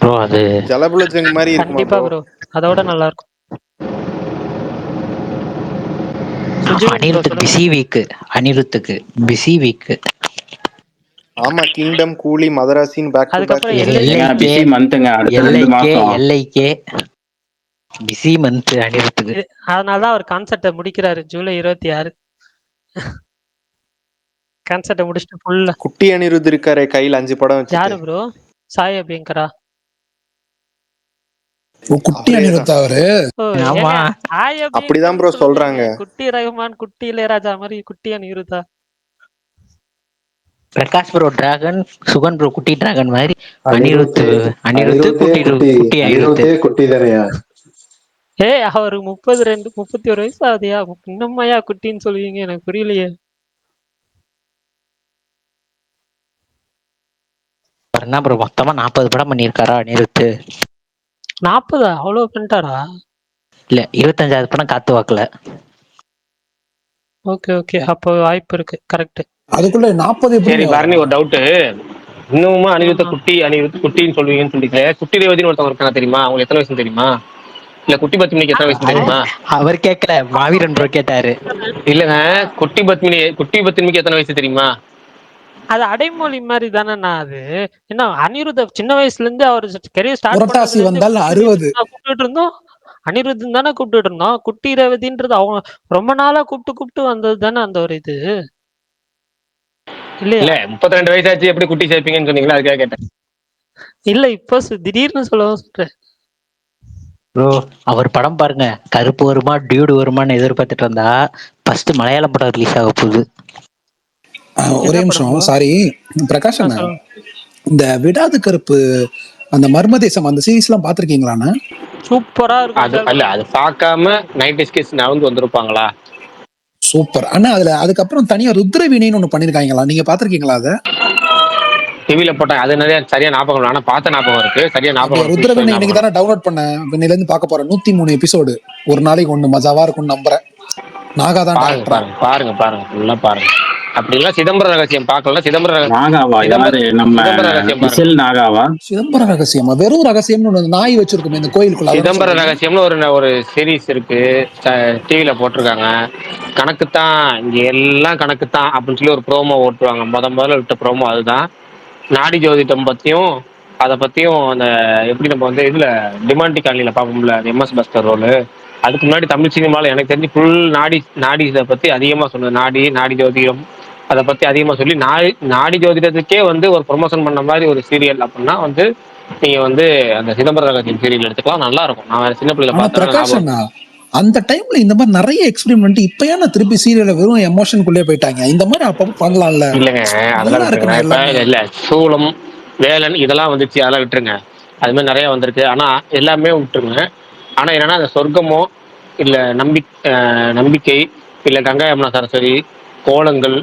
ப்ரோ அது ஜலபுலஜங் மாதிரி இருக்குமா கண்டிப்பா ப்ரோ, அதோட நல்லா இருக்கும். அனிருத்துக்கு பிஸி வீக். ஆமா, கிங்டம், கூலி, மதராசின் பேக் டு பேக். பிஸி மந்த்ங்க, அடுத்த 2 மாசம் எல்ஐகே பிஸி மந்த் அனிருத்துக்கு. அதனால தான் அவர் கான்செப்டை முடிக்கிறாரு ஜூலை 26. கான்செப்டை முடிச்சுட்டு ஃபுல்லா. குட்டி அனிருத் இருக்காரே கையில் 5 படம் வச்சு. யாரு ப்ரோ? சாய் அபியங்கரா? குட்டி அனிருத் அவரு? ஆமா அப்படிதான் ப்ரோ சொல்றாங்க. குட்டி ரஹ்மான், குட்டி இளையராஜா மாதிரி குட்டி Aniruddha? Prakash bro dragon, Sugan bro குட்டி டிராகன் மாதிரி. அனிருத் குட்டி தானையா? அவரு 31 வயசு ஆகுதியா? இன்னும்மையா குட்டின்னு சொல்லுவீங்க? எனக்கு புரியலையே. என்ன ப்ரோ மொத்தமா 40 படம் பண்ணியிருக்காரா அனிருத்து? 40 அவ்வளவு பண்ணிட்டாரா? இல்ல 25வது படம் காத்து வாக்குல. ஓகே ஓகே, அப்போ வாய்ப்பு இருக்கு. கரெக்ட். அதுக்குள்ள 40 சரி எப்படி பரணி, ஒரு டவுட். இன்னுமா அனிருத்த குட்டின்னு சொல்லுவீங்கன்னு சொல்லிட்டு, குட்டி ரேவதின்னு ஒருத்தவங்க இருக்காங்க தெரியுமா? அவங்க எத்தனை வயசு தெரியுமா? இல்ல குட்டி பத்மினிக்கு எத்தனை வயசு தெரியுமா? அவர் கேட்கல, மாவீரன் ப்ரோ கேட்டாரு. இல்லங்க, குட்டி பத்மினிக்கு எத்தனை வயசு தெரியுமா? அது அடைமொழி மாதிரி தானே அது. என்ன அனிருத்த சின்ன வயசுல இருந்து அவர் கெரியர் ஸ்டார்ட் புரட்டாசி பண்ணதுல வந்தால் இருந்து 60. கூப்பிட்டு இருந்தோம். அனிருத்தன் தானே கூப்பிட்டு இருந்தோம். குட்டி ரேவதின்றது அவங்க ரொம்ப நாளா கூப்பிட்டு வந்தது தானே அந்த ஒரு இது இல்ல இல்லையா? 32 வயசாச்சு எப்படி குட்டி சேர்ப்பீங்கன்னு சொன்னீங்களா, அதுக்காக கேட்டேன். இல்ல இப்போ திடீர்னு சொல்லவும் சொல்றேன். ப்ரோ அவர் படம் பாருங்க, கருப்பு வருமா டியூடு வருமான்னு எதிர்பார்த்துட்டு இருந்தா ஃபர்ஸ்ட் மலையாளம் படம் ரிலீஸ் ஆக போகுது. ஒரே நிமிஷம், சாரி பிரகாஷ் அண்ணா, இந்த விடாது கருப்பு அந்த மர்மதேசம் அந்த சீரீஸ் எல்லாம் பாத்திருக்கீங்களாண்ணா? சூப்பரா இருக்கும். அது அல்ல, அது பார்க்காம 90s கிட்ஸ் நவந்து வந்திருப்பாங்களா? சூப்பர் அண்ணா. அதுக்கப்புறம் தனியா ருத்ரவீணைன்னு ஒண்ணு பண்ணிருக்காங்களா, நீங்க பாத்திருக்கீங்களா? அதை டிவில போட்டேன், அது நிறைய சரியா ஞாபகம் இல்லை, ஆனா பார்த்த ஞாபகம் இருக்கு, சரியா ஞாபகம். ருத்ரவீணை இன்னைக்கு தானே டவுன்லோட் பண்ணேன், இன்னையில இருந்து பார்க்க போறேன். 103 எபிசோடு, ஒரு நாளைக்கு ஒண்ணு மஜாவா இருக்கும்னு நம்புறேன். நாகாதான் பாருங்க ஃபுல்லா பாருங்க. அப்படி எல்லாம் சிதம்பர ரகசியம் பார்க்கல. சிதம்பர ரகசியமா வெறும் ரகசியம்னு நாய் வச்சிருக்கோம் இந்த கோயிலுக்குள்ள. சிதம்பர ரகசியம்னு ஒரு சீரீஸ் இருக்கு, டிவில போட்டிருக்காங்க. கணக்கு தான், இங்க எல்லாம் கணக்கு தான் அப்படின்னு சொல்லி ஒரு ப்ரோமோ ஓட்டுவாங்க. முதல்ல விட்ட ப்ரோமோ அதுதான். நாடி ஜோதிடம் பத்தியும் அதை பத்தியும் அந்த எப்படி நம்ம வந்து இதுல டிமாண்டி காலனில பார்ப்போம்ல, MS பஸ்டர் ரோல், அதுக்கு முன்னாடி தமிழ் சினிமாவில் எனக்கு தெரிஞ்சு ஃபுல் நாடி இதை பத்தி அதிகமா சொன்னது. நாடி ஜோதிடம் அதை பத்தி அதிகமா சொல்லி நாடி ஜோதிடத்துக்கே வந்து ஒரு ப்ரொமோஷன் பண்ண மாதிரி ஒரு சீரியல் அப்படின்னா வந்து நீங்க வந்து அந்த சிதம்பர ரகசியம் சீரியல் எடுத்துக்கலாம், நல்லா இருக்கும். நான் சின்ன பிள்ளைல பார்த்தேன். அந்த டைம்ல இந்த மாதிரி நிறைய எக்ஸ்பெரிமெண்ட். இப்ப ஏன்னா திருப்பி சீரியல்ல வெறும் எமோஷனுக்குள்ளே போயிட்டாங்க. இந்த மாதிரி அப்பப்போ பண்ணலாம்ல. இல்லைங்க, அதெல்லாம் இல்ல. சூலம், வேலன் இதெல்லாம் வந்துச்சு, அதெல்லாம் விட்டுருங்க. அது மாதிரி நிறைய வந்திருக்கு, ஆனா எல்லாமே விட்டுருங்க. ஆனா என்னன்னா அந்த சொர்க்கமோ இல்ல நம்பிக்கை இல்ல கங்கா யமுனா சரஸ்வதி, கோலங்கள்,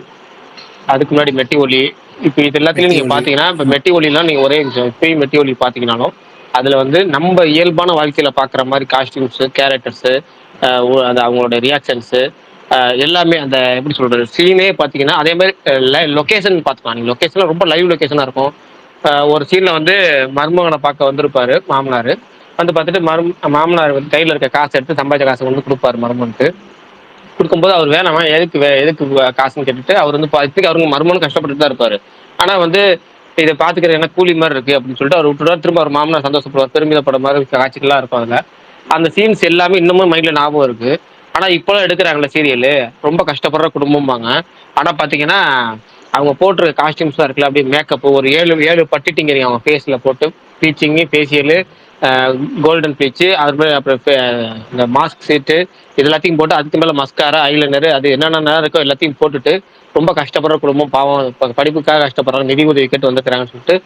அதுக்கு முன்னாடி மெட்டி ஒலி, இப்போ இது எல்லாத்துலயும் நீங்க பாத்தீங்கன்னா, இப்ப மெட்டி ஒலிலாம் நீங்க ஒரே விஷயம் இப்பயும் மெட்டி ஒலி பாத்தீங்கன்னாலும் அதுல வந்து நம்ம இயல்பான வாழ்க்கையில பாக்குற மாதிரி காஸ்டியூம்ஸ், கேரக்டர்ஸ், அந்த அவங்களோட ரியாக்ஷன்ஸ் எல்லாமே அந்த எப்படி சொல்றது சீனே பாத்தீங்கன்னா அதே மாதிரி லொகேஷன் பாத்துக்கலாம். நீங்க லொகேஷன்ல ரொம்ப லைவ் லொகேஷனா இருக்கும். ஒரு சீன்ல வந்து மருமகனை பார்க்க வந்திருப்பாரு மாமனார், வந்து பார்த்துட்டு மாமனார் வந்து கையில இருக்க காசை எடுத்து சம்பாதிச்ச காசை வந்து கொடுப்பாரு மருமனுக்கு. கொடுக்கும்போது அவர் வேணாமா, எதுக்கு காசுன்னு கேட்டுட்டு அவர் வந்து அவருக்கு மருமனும் கஷ்டப்பட்டு தான் இருப்பாரு. ஆனா வந்து இதை பாத்துக்கிற என்ன கூலி மாதிரி இருக்கு அப்படின்னு சொல்லிட்டு அவர் விட்டுடுவார். திரும்ப அவர் மாமனார் சந்தோஷப்படுவார், பெருமிதப்பட மாதிரி காட்சிகள்லாம் இருக்கும் அதுல. அந்த சீன்ஸ் எல்லாமே இன்னமும் மைண்ட்ல ஞாபகம் இருக்கு. ஆனா இப்பெல்லாம் எடுக்கிறாங்கல்ல சீரியலு, ரொம்ப கஷ்டப்படுற குடும்பம்பாங்க. ஆனா பாத்தீங்கன்னா அவங்க போட்டுருக்க காஸ்டியூம்ஸ் தான் இருக்குல்ல, அப்படியே மேக்கப் ஒரு 7 பட்டிட்டிங்க அவங்க ஃபேஸ்ல போட்டு ப்ளீச்சிங்கு, ஃபேஷியலு, கோல்டன் ப்ளீச்சு, அப்புறம் இந்த மாஸ்க் சீட்டு இது எல்லாத்தையும் போட்டு அதுக்கு மேல மஸ்காரா, ஐலைனரு, அது என்னென்ன இருக்கோ எல்லாத்தையும் போட்டுட்டு ரொம்ப கஷ்டப்படுற குடும்பம், பாவம் படிப்புக்காக கஷ்டப்படுறாங்க, நிதி உதவி கேட்டு வந்துக்கிறாங்கன்னு சொல்லிட்டு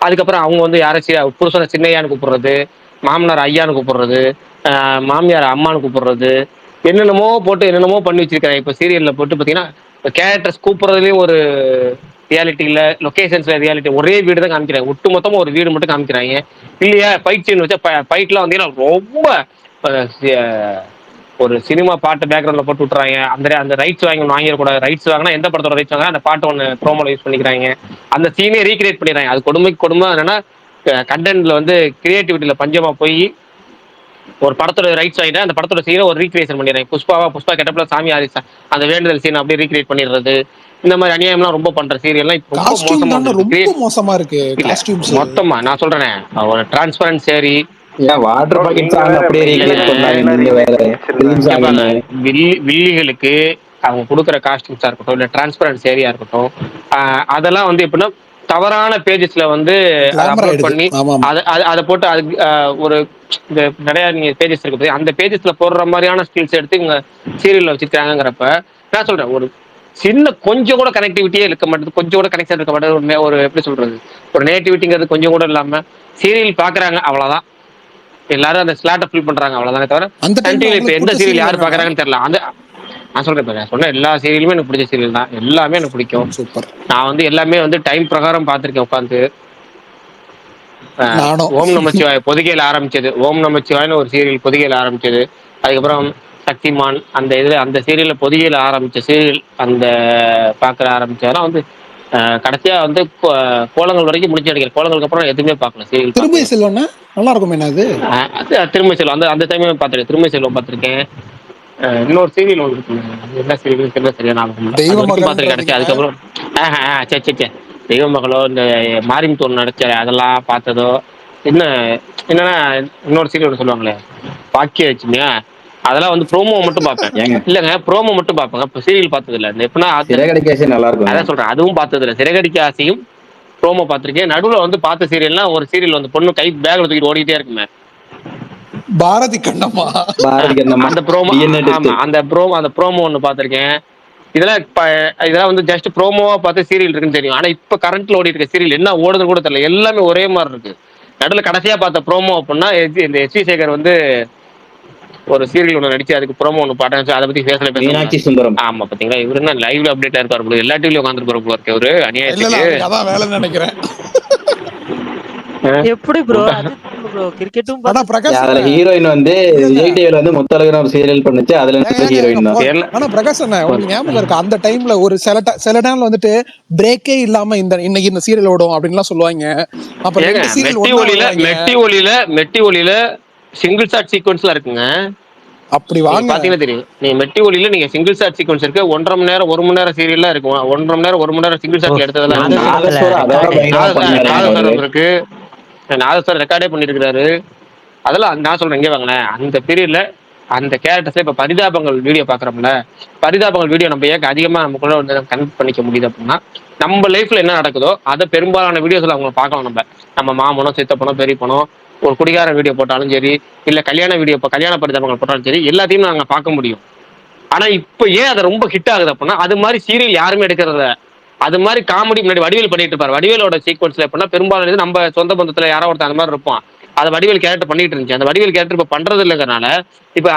அதுக்கப்புறம் அவங்க வந்து யாராச்சும் புருஷனை சின்னையான்னு கூப்பிடுறது, மாமனார் ஐயான்னு கூப்பிடுறது, மாமியார் அம்மான்னு கூப்பிடுறது, என்னென்னமோ போட்டு என்னென்னமோ பண்ணி வச்சிருக்காங்க. இப்போ சீரியல்ல போட்டு பார்த்தீங்கன்னா கேரக்டர்ஸ் கூப்பிடுறதுலேயும் ஒரு ரியாலிட்டி இல்லை, லொகேஷன்ஸ்ல ரியாலிட்டி, ஒரே வீடு தான் காமிக்கிறாங்க, ஒட்டு மொத்தமாக ஒரு வீடு மட்டும் காமிக்கிறாங்க. இல்லையா ஃபைட் சீன் வச்சா ஃபைட்லாம் வந்தீங்கன்னா ரொம்ப ஒரு சினிமா பாட்டு பேக்ரவுண்ட்ல போட்டு விட்டுறாங்க. அந்த ரைட்ஸ் வாங்கிடக்கூடாது. ரைட்ஸ் வாங்கினா எந்த படத்தோட ரைட்ஸ் வாங்கினா அந்த பாட்டு ஒன்று ப்ரோமோல யூஸ் பண்ணிக்கிறாங்க. அந்த சீனே ரீக்ரியேட் பண்ணிடுறாங்க. அது கொடுமை என்னன்னா கண்டென்ட்ல வந்து கிரியேட்டிவிட்டியில பஞ்சமா போய் ஒரு படத்தோட ரைட்ஸ் வாங்கிட்டு அந்த படத்தோட சீனை ஒரு ரீக்ரியேஷன் பண்ணிடுறாங்க. புஷ்பா கெட்டப்ல சாமி ஆரிசா அந்த வேண்டுதல் சீன் அப்படியே ரீக்ரியேட் பண்ணிடுறது. இந்த மாதிரி அநியாயம்லாம் ரொம்ப பண்ற சீரியல்லாம் ரொம்ப மோசமா இருக்கு. மொத்தமா நான் சொல்றேன், ஒரு டிரான்ஸ்பரன்ட் சேரி வில்லிகளுக்கு அவங்க கொடுக்குற காஸ்டியூம்ஸா இருக்கட்டும், இல்ல டிரான்ஸ்பரன்ட் சேரியா இருக்கட்டும், அதெல்லாம் வந்து எப்படின்னா தவறான பேஜஸ்ல வந்து அப்லோட் பண்ணி அதை போட்டு அதுக்கு ஒரு நிறைய நீங்க பேஜஸ் இருக்கு, அந்த பேஜஸ்ல போடுற மாதிரியான ஸ்கில்ஸ் எடுத்து இவங்க சீரியல்ல வச்சிருக்காங்கிறப்ப நான் சொல்றேன், ஒரு சின்ன கொஞ்சம் கூட கனெக்டிவிட்டியே இருக்க மாட்டேது, கொஞ்சம் கூட கனெக்ஷன் இருக்க மாட்டேது. ஒரு எப்படி சொல்றது, ஒரு நேட்டிவிட்டிங்கிறது கொஞ்சம் கூட இல்லாம சீரியல் பாக்குறாங்க அவ்வளவுதான். எல்லாரும் அந்த ஸ்லாட்டை ஃபில் பண்றாங்க அவ்வளவுதானே தவிர சன் டிவில இப்ப எந்த சீரியல் யாரு பாக்குறாங்கன்னு தெரியல. அந்த நான் சொல்றேன், சொன்ன எல்லா சீரியலுமே எனக்கு பிடிச்ச சீரியல் தான், எல்லாமே எனக்கு பிடிக்கும். நான் வந்து எல்லாமே வந்து டைம் பிரகாரம் பார்த்துருக்கேன் உட்காந்து. நானும் ஓம் நமச்சிவாய் பொதிகையில் ஆரம்பிச்சது. ஓம் நமச்சிவாய்னு ஒரு சீரியல் பொதிகையில் ஆரம்பிச்சது. அதுக்கப்புறம் சக்திமான் அந்த இதுல அந்த சீரியல்ல பொதிகையில் ஆரம்பிச்ச சீரியல் அந்த பார்க்க ஆரம்பிச்சதெல்லாம் வந்து கடைசியா வந்து கோலங்கள் வரைக்கும் முடிச்சு அடிக்கிற. கோலங்களுக்கு அப்புறம் எதுவுமே பார்க்கல சீரியல். திரும்ப செல்வம்னா நல்லா இருக்கும் என்னது திரும்ப செல்வம் அந்த அந்த டைம் பார்த்துருக்கேன். திரும்ப செல்வம் பார்த்துருக்கேன். இன்னொரு சீரியல் ஒன்று இருக்கு, என்ன சீரியல் தெரியல, சரியா ஞாபகம் இல்லை. அது வரைக்கும் பார்த்துருக்கேன் கடைசி. அதுக்கப்புறம் சரி தெய்வ மகளோ இந்த மாரிமுத்தூர் நடிச்ச அதெல்லாம் பார்த்ததோ. என்னன்னா இன்னொரு சீரியல் சொல்லுவாங்களே பாக்கிய வச்சுமையா, அதெல்லாம் வந்து ப்ரோமோ மட்டும் பார்ப்பேன். இல்லங்க ப்ரோமோ மட்டும் பார்ப்பேங்க. இப்போ சீரியல் பார்த்தது இல்லை. இந்த எப்படின்னா நல்லா இருக்கும், அதான் சொல்றேன். அதுவும் பார்த்தது இல்லை. சிறகடிக்க ஆசையும் ப்ரோமோ பார்த்திருக்கேன். நடுவில் வந்து பார்த்த சீரியல்னா ஒரு சீரியல் வந்து பொண்ணு கை பேக்ல தூக்கிட்டு ஓடிட்டே இருக்குமே, பாரதி கண்ணம்மா. அந்த ப்ரோமோ. ஆமா அந்த ப்ரோமோ ஒன்று பார்த்திருக்கேன். இதெல்லாம் வந்து ஜஸ்ட் ப்ரோமோவா பார்த்து சீரியல் இருக்குன்னு தெரியும். ஆனா இப்ப கரண்ட்ல ஓடி இருக்க சீரியல் என்ன ஓடுதுன்னு கூட தெரியல. எல்லாமே ஒரே மாதிரி இருக்கு. நடுவில் கடைசியா பார்த்த ப்ரோமோ அப்படின்னா இந்த எஸ்.வி. சேகர் வந்து ஒரு சீரியல் ஒன்று நடிச்சு அதுக்கு ப்ரோமோ ஒன்று பாட்டேன். அதை பத்தி பேசல. மீனாட்சி சுந்தரம். ஆமா பாத்தீங்களா, இவரு என்ன லைவ்ல அப்டேட்டா இருப்பாரு. எல்லா டிவிலையும் உட்காந்துருப்பாரு இருக்கு. அவரு அநியாயத்துக்கு அதான் வேலை நினைக்கிறேன். எப்படி ப்ரோ அது ப்ரோ கிரிக்கெட்டும் அதுல ஹீரோயின் வந்து விஜய் டிவில வந்து முத்தழகன் ஒரு சீரியல் பண்ணுச்சு. அதுல ஹீரோயின் தான். ஆனா பிரகாஷ் அண்ணா உங்களுக்கு ஞாபகம் இருக்கு அந்த டைம்ல ஒரு சில டைம்ல வந்துட்டு பிரேக்கே இல்லாம இன்னைக்கு இந்த சீரியல் ஓடும் அப்படின்லாம் சொல்லுவாங்க. மெட்டி ஒலியில சிங்கிள் ஷாட் சீக்வன்ஸ்ல இருக்குங்க. அப்படி வாங்க பாத்தீங்கன்னா தெரியும். நீங்க மெட்டி ஒலியில நீங்க சிங்கிள் ஷாட் சீக்வன்ஸ் இருக்கு. 1.5 மணி நேரம் 1 மணி நேரம் சீரியல்லாம் இருக்கும். 1.5 மணி நேரம் 1 மணி நேரம் சிங்கிள் ஷாட்ல எடுத்ததெல்லாம் இருக்கு. நாதஸ்வரம் ரெக்கார்டே பண்ணிருக்காரு. அதெல்லாம் நான் சொல்றேன் இங்கே வாங்கினேன். அந்த பீரியட்ல அந்த கேரக்டர்ஸ் இப்ப பரிதாபங்கள் வீடியோ பாக்குறோம்ல, பரிதாபங்கள் வீடியோ நம்ம ஏன் அதிகமா நமக்குள்ள வந்து கனெக்ட் பண்ணிக்க முடியுது அப்படின்னா, நம்ம லைஃப்ல என்ன நடக்குதோ அதை பெரும்பாலான வீடியோஸ்ல அவங்க பார்க்கலாம். நம்ம மாமனோ சித்தப்பனோ பெரியப்பனோ ஒரு குடிகார வீடியோ போட்டாலும் சரி, இல்ல கல்யாண வீடியோ கல்யாண பரிதாபங்கள் போட்டாலும் சரி, எல்லாத்தையும் நாங்க பார்க்க முடியும். ஆனா இப்ப ஏன் அதை ரொம்ப ஹிட் ஆகுது அப்படின்னா, அது மாதிரி சீரியல் யாருமே எடுக்கிறத. அது மாதிரி காமெடி முன்னாடி வடிவேல் பண்ணிட்டு இருப்பாரு. வடிவேலோட சீக்வன்ஸ்ல எப்படின்னா பெரும்பாலும் நம்ம சொந்த பந்தத்துல யாரோ ஒருத்தர் அந்த மாதிரி இருப்பான். அதை வடிவேல் கேரக்டர் பண்ணிட்டு இருந்துச்சு. அந்த வடிவேல் கேரக்டர் இப்ப பண்றது இல்லைங்கிறனால இப்ப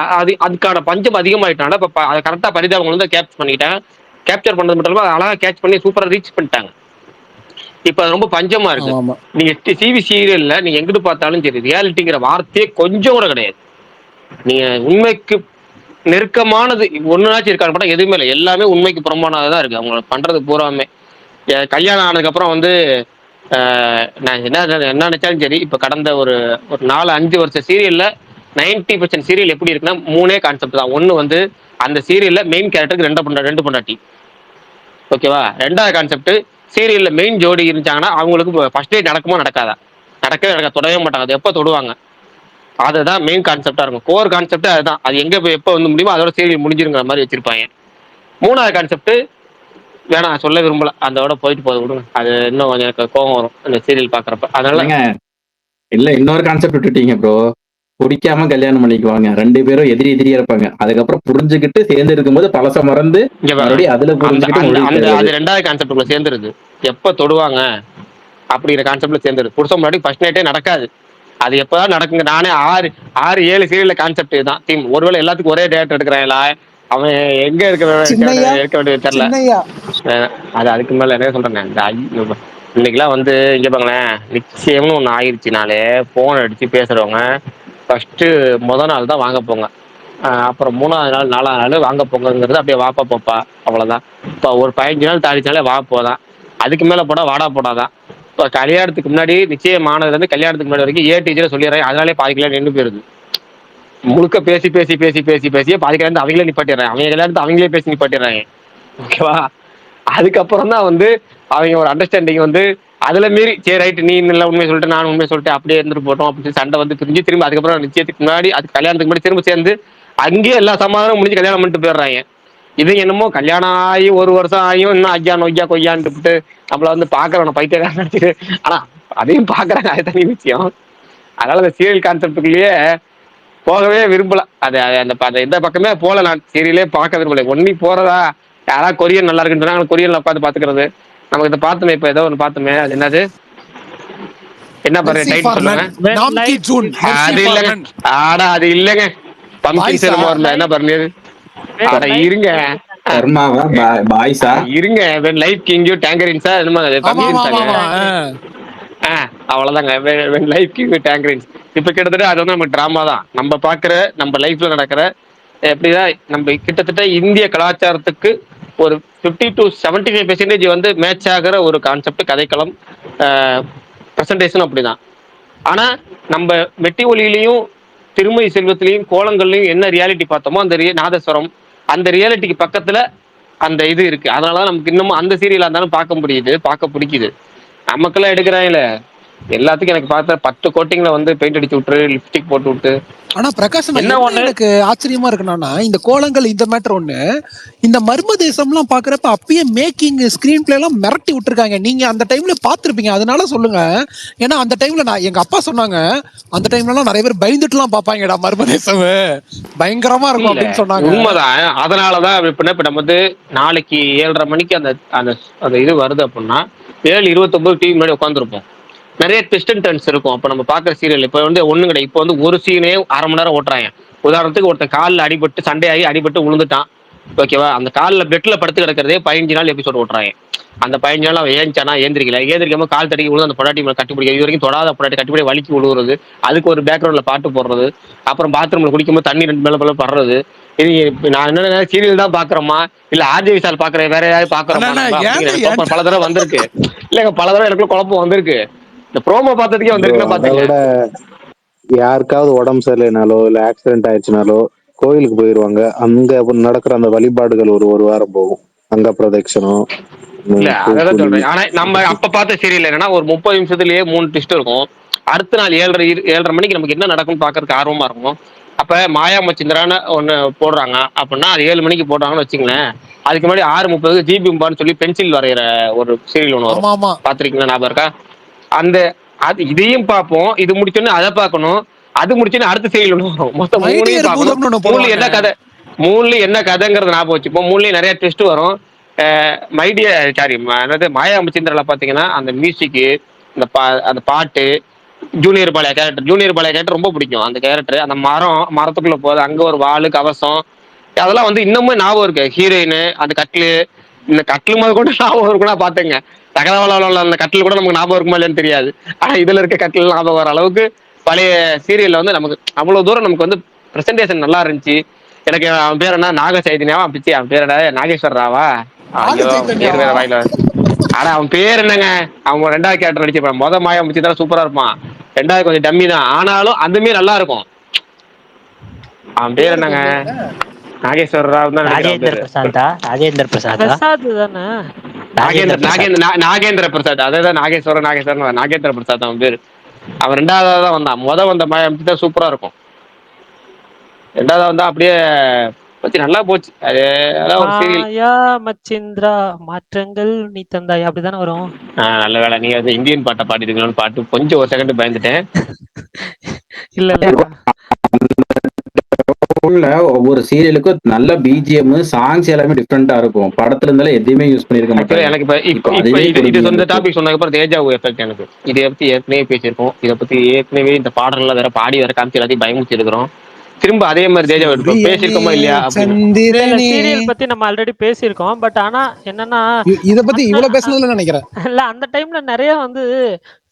அதுக்கான பஞ்சம் அதிகமாயிட்டனால இப்ப அதை கரெக்டா பரிதாபங்கள் வந்து கேப்சர் பண்ணது மட்டும் இல்லாம அழகா கேட்ச் பண்ணி சூப்பரா ரீச் பண்ணிட்டாங்க. இப்ப அது ரொம்ப பஞ்சமா இருக்கு. நீங்க டிவி சீரியல்ல நீங்க எங்கிட்டு பார்த்தாலும் சரி, ரியாலிட்டிங்கிற வார்த்தையே கொஞ்சம் கூட கிடையாது. நீங்க உண்மைக்கு நெருக்கமானது ஒண்ணுனாச்சும் இருக்கான்னு பார்த்தா எதுவுமே இல்லை. எல்லாமே உண்மைக்கு புறம்பானதான் இருக்கு அவங்க பண்றது பூராமே. கல்யாணம் ஆனதுக்கு அப்புறம் வந்து நான் என்ன நினைச்சாலும் சரி, இப்ப கடந்த ஒரு 4-5 வருஷ சீரியல்ல 90% சீரியல் எப்படி இருக்குன்னா 3 கான்செப்ட் தான். ஒண்ணு வந்து அந்த சீரியல்ல மெயின் கேரக்டருக்கு 2 பொண்டாட்டி. ஓகேவா? 2வது கான்செப்ட் சீரியல்ல மெயின் ஜோடி இருந்தாங்கன்னா அவங்களுக்கு ஃபர்ஸ்ட் டே நடக்குமா நடக்காதா? நடக்கவே தொடவே மாட்டாங்க. அது எப்போ தொடுவாங்க, அதுதான் மெயின் கான்செப்டா இருக்கும். கோர் கான்செப்ட் அதுதான். அது எங்க எப்போ வந்து முடியுமோ அதோட சீரியல் முடிஞ்சிருங்கிற மாதிரி வச்சிருப்பாங்க. 3வது கான்செப்ட் வேணாம் சொல்ல விரும்பல, அதோட போயிட்டு போது விடுங்க. அது இன்னும் கொஞ்சம் எனக்கு கோபம் வரும் அந்த சீரியல் பாக்குறப்ப. அதனால இல்ல இன்னொரு கான்செப்ட் விட்டுட்டீங்க ப்ரோ. பிடிக்காம கல்யாணம் பண்ணிக்குவாங்க. 2 பேரும் எதிரியா இருப்பாங்க. அதுக்கப்புறம் புரிஞ்சுக்கிட்டு சேர்ந்து இருக்கும்போது பழச மறந்து அதுல புரிஞ்சுக்கிட்டு அது 2வது கான்செப்டுக்குள்ள சேர்ந்துருது. எப்ப தொடுவாங்க அப்படிங்கிற கான்செப்ட்ல சேர்ந்துருது. புருஷன் முன்னாடி ஃபர்ஸ்ட் நைட்டே நடக்காது. அது எப்பதான் நடக்குங்க. நானே 6-7 சீரியல்ல கான்செப்ட் தான் தீம். ஒருவேளை எல்லாத்துக்கும் ஒரே டேரக்டர் எடுக்கிறாங்களா, அவன் எங்க இருக்க வேண்டியது தெரியல. அது அதுக்கு மேல என்ன சொல்றேன், இன்னைக்கெல்லாம் வந்து இங்க பாங்களேன், நிச்சயம்னு ஒண்ணு ஆயிடுச்சுனாலே போன் அடிச்சு பேசுறவங்க ஃபர்ஸ்ட் நாள் தான் வாங்க போங்க, அப்புறம் 3வது நாள் 4வது நாள் வாங்க போங்கிறது அப்படியே வாப்பா போப்பா அவ்வளவுதான். இப்போ ஒரு 15 நாள் தாடிச்சாலே வா போதான். அதுக்கு மேல போடா வாடா போடாதான். இப்போ கல்யாணத்துக்கு முன்னாடி நிச்சயமானதுல இருந்து கல்யாணத்துக்கு முன்னாடி வரைக்கும் டீச்சர் சொல்லிடுறேன். அதனாலே பாதி கல்யாணம் நின்று போயிருது. முழுக்க பேசி பேசி பேசி பேசி பேசியே பாதி கல்யாணத்தை அவங்களே நிப்பாட்டிடுறாங்க. அவங்க கல்யாணத்தை அவங்களே பேசி நிப்பாட்டிடுறாங்க. ஓகேவா? அதுக்கப்புறம் தான் வந்து அவங்க ஒரு அண்டர்ஸ்டாண்டிங் வந்து அதுல மீறி சரி ரைட்டு நீ இல்லை உண்மையை சொல்லிட்டு நான் உண்மையை சொல்லிட்டு அப்படியே இருந்துட்டு போட்டோம் அப்படின்னு சண்டை வந்து பிரிஞ்சு திரும்ப அதுக்கப்புறம் நிச்சயத்துக்கு முன்னாடி அது கல்யாணத்துக்கு முன்னாடி திரும்ப சேர்ந்து அங்கேயே எல்லா சமாதானம் முடிஞ்சு கல்யாணம் பண்ணிட்டு போயிடுறாங்க. இது என்னமோ கல்யாணம் ஆகி 1 வருஷம் ஆகியும் இன்னும் ஐயா நொய்யா கொய்யான்ட்டு நம்மள வந்து பாக்குறவன பைத்தியக்காரன் நினைச்சிட்டு, ஆனா அதையும் பாக்குறாங்க. அது தனி விஷயம். அதனால அந்த சீரியல் கான்செப்டுக்குள்ளேயே போகவே விரும்பல. அது அந்த இந்த பக்கமே போல. நான் சீரியலே பார்க்க விரும்பல. ஒன்னி போறதா யாராவது கொரியன் நல்லா இருக்குன்னு சொன்னா கொரியன்ல உட்காந்து பாத்துக்கிறது. நமக்கு இதை பார்த்துமே இப்ப ஏதோ ஒன்று பார்த்துமே. அது என்னது, என்ன பாரு டைட்டில் சொல்லுங்க. அது இல்லைங்க. ஆடா அது இல்லைங்க. பம்கின் சினிமால என்ன பாருங்க. அட இருங்க இருங்க. லைஃப் கிங் யூ டேங்கரின்ஸா என்னமா பம்கின் சாங். அவ்வளவுதாங்க. Life give tangerines. இப்ப கிட்டத்தட்ட அது வந்து நம்ம டிராமா தான். நம்ம பாக்குற நம்ம லைஃப்ல நடக்கிற எப்படின்னா நம்ம கிட்டத்தட்ட இந்திய கலாச்சாரத்துக்கு ஒரு 50 to 75% வந்து மேட்ச் ஆகிற ஒரு கான்செப்ட் கதைக்களம் பிரசன்டேஷன் அப்படிதான். ஆனா நம்ம வெட்டி ஒலியிலையும் திருமதி செல்வத்திலையும் கோலங்கள்லையும் என்ன ரியாலிட்டி பார்த்தோமோ அந்த நாதஸ்வரம் அந்த ரியாலிட்டிக்கு பக்கத்துல அந்த இது இருக்கு. அதனாலதான் நமக்கு இன்னமும் அந்த சீரியலா இருந்தாலும் பார்க்க முடியுது, பார்க்க பிடிக்குது. நமக்கெல்லாம் எடுக்கிறாங்களே எல்லாத்துக்கும் எனக்கு பார்த்த 10 கோட்டிங்ல வந்து பெயிண்ட் அடிச்சு விட்டு லிப்ஸ்டிக் போட்டு விட்டு. ஆனா பிரகாஷ் என்ன ஒண்ணு எனக்கு ஆச்சரியமா இருக்குன்னா இந்த கோலங்கள் இந்த மேட்டர் ஒண்ணு இந்த மர்ம தேசம்லாம் பாக்குறப்ப அப்பயே மேக்கிங் ஸ்கிரீன் பிளே எல்லாம் மிரட்டி விட்டுருக்காங்க. நீங்க அந்த டைம்ல பாத்துருப்பீங்க, அதனால சொல்லுங்க. ஏன்னா அந்த டைம்ல நான் எங்க அப்பா சொன்னாங்க அந்த டைம்ல எல்லாம் நிறைய பேர் பயந்துட்டு எல்லாம் பாப்பாங்கடா மர்ம தேசம் பயங்கரமா இருக்கும் அப்படின்னு சொன்னாங்க. உண்மைதான். அதனாலதான் இப்ப நம்ம வந்து நாளைக்கு 7:30 மணிக்கு அந்த அந்த இது வருது அப்படின்னா 7:29 டிவி முன்னாடி உட்காந்துருப்போம். நிறைய ட்விஸ்ட் அண்ட் டர்ன்ஸ் இருக்கும். அப்ப நம்ம பாக்குற சீரியல் இப்ப வந்து ஒண்ணு கிடையாது. இப்ப வந்து ஒரு சீனே 1/2 மணி நேரம் ஓட்டுறாங்க. உதாரணத்துக்கு ஒருத்தன் காலில் அடிபட்டு சண்டையாகி அடிபட்டு விழுந்துட்டான், ஓகேவா? அந்த காலில் பெட்ல படுத்து கிடக்கிறதே 15 நாள் எபிசோட் ஓட்டுறாங்க. அந்த 15 நாள் அவன் ஏஞ்சானா ஏந்திரிக்காம கால் தட்டி விழுந்து அந்த பொடாட்டி மேல கட்டி பிடிக்க இது வரைக்கும் தொடாத பொடாட்டி கட்டிப்படி வலிக்கு விழுவுறது, அதுக்கு ஒரு பேக்ரவுண்ட்ல பாட்டு போடுறது, அப்புறம் பாத்ரூம்ல குடிக்கும்போது தண்ணி 2 மேல படுறது. இது நான் என்ன சீரியல் தான் பாக்குறோமா இல்ல ஆர்ஜே விசால் பாக்குறேன் வேற ஏதாவது பாக்குறோமா பல தடவை வந்திருக்கு. இல்லங்க பல தடவை எனக்குள்ள குழப்பம் வந்திருக்கு. இந்த ப்ரோமோ பார்த்ததுக்கே வந்திருக்கு. அதோட யாருக்காவது உடம்பு சரியில்லைனாலோ இல்ல ஆக்சிடென்ட் ஆயிடுச்சுனாலோ கோயிலுக்கு போயிருவாங்க. அங்க நடக்கிற அந்த வழிபாடுகள் ஒரு வாரம் போகும். அங்க பிரதட்சணம். இல்ல அதான் சொல்றேன். ஆனா நம்ம அப்ப பார்த்த சீரியல் என்னன்னா ஒரு 30 நிமிஷத்துலயே 3 ட்விஸ்ட் இருக்கும். அடுத்த நாள் 7:30 மணிக்கு நமக்கு என்ன நடக்கும்னு பாக்குறதுக்கு ஆர்வமா இருக்கும். அப்ப மாயா மச்சிந்திரான்னு ஒண்ணு போடுறாங்க அப்படின்னா அது 7 மணிக்கு போடுறாங்கன்னு வச்சுங்களேன். அதுக்கு முன்னாடி 6:30 ஜிபிம்பான்னு சொல்லி பென்சில் வரைகிற ஒரு சீரியல் ஒன்று வரும். பாத்திருக்கீங்களா? ஞாபகம் இருக்கா? அந்த அது இதையும் பார்ப்போம். இது முடிச்சோன்னு அதை பார்க்கணும். அது முடிச்சோன்னு அடுத்த சீரியல் ஒன்று வரும். மொத்தம் 3 பார்க்கணும். 3 என்ன கதை 3 என்ன கதைங்கிறத ஞாபகம் வச்சுப்போம். 3 நிறைய ட்விஸ்ட் வரும். அதாவது மாயா மச்சிந்திரால பாத்தீங்கன்னா அந்த மியூசிக்கு அந்த பாட்டு ஜூனியர் பாளைய கேரக்டர் ரொம்ப பிடிக்கும். அந்த கேரக்டர் அந்த மரத்துக்குள்ள போகுது, அங்க ஒரு வாளு கவசம் அதெல்லாம் வந்து இன்னமும் ஞாபகம் இருக்கு. ஹீரோயின் அந்த கட்லு இந்த கட்லு மாதிரி கூட ஞாபகம் இருக்குன்னா பாத்துங்க. தகவலாளர் அந்த கட்டில் கூட நமக்கு ஞாபகம் இருக்குமா இல்லைன்னு தெரியாது. ஆனா இதுல இருக்க கட்டில் ஞாபகம் வர அளவுக்கு பழைய சீரியல்ல வந்து நமக்கு அவ்வளவு தூரம் நமக்கு வந்து பிரசன்டேஷன் நல்லா இருந்துச்சு. எனக்கு அவன் பேர் என்ன நாக சைதன்யாவா பிச்சி அவன் பேர் என்ன நாகேஸ்வர் ராவா? ஐயோ பேர் வேற வாயில. ஆனா அவன் பேர் என்னங்க? அவன் 2வது கேரக்டர் நடிச்சிருப்பான். மாயா முடிச்சு தான் சூப்பரா இருப்பான். 2வது கொஞ்சம் டம்மி தான். ஆனாலும் அதுமே நல்லா இருக்கும். அவன் பேர் என்னங்க? நாகேஸ்வர் ராவ் தான். ராஜேந்திர பிரசாதா? ராஜேந்திர பிரசாத் தானே? நாகேந்திர பிரசாத். அதேதான் நாகேஸ்வரன் நாகேந்திர பிரசாத் அவன் பேரு. அவன் 2வது தான் வந்தான். வந்த மாயா முடிச்சு தான் சூப்பரா இருக்கும். 2வது வந்தா அப்படியே நல்லா போச்சு. மச்சிந்திரா மாற்றங்கள் நீ தந்தாய் அப்படிதானே வரும். நல்ல வேலை நீங்க வந்து இந்தியன் பாட்டை பாடிட்டு பாட்டு கொஞ்சம் ஒரு செகண்ட் பயந்துட்டேன். இல்ல ஒவ்வொரு சீரியலுக்கும் நல்ல பிஜிஎம் சாங்ஸ் எல்லாமே டிஃபரெண்டா இருக்கும். படத்துல இருந்தாலும் எதையுமே யூஸ் பண்ணிருக்க மாட்டாங்க. எனக்கு இது சொந்த டாபிக் சொன்னதுக்கு அப்புறம் தேஜாவு எஃபெக்ட் எனக்கு இதை பத்தி ஏற்கனவே பேசியிருக்கோம். இதை பத்தி ஏற்கனவே இந்த பாடல்கள் வேற பாடி வேற காமிச்சு எல்லாத்தையும் பயமுறுத்தி இருக்கிறோம். திரும்ப அதே மாதிரி தேஜா பேசிருக்கோமா இல்லையா? சீரியல் பத்தி நம்ம ஆல்ரெடி பேசியிருக்கோம். பட் ஆனா என்னன்னா இத பத்தி இவ்வளவு பேசணும்னு நினைக்கிறேன். இல்ல அந்த டைம்ல நிறைய வந்து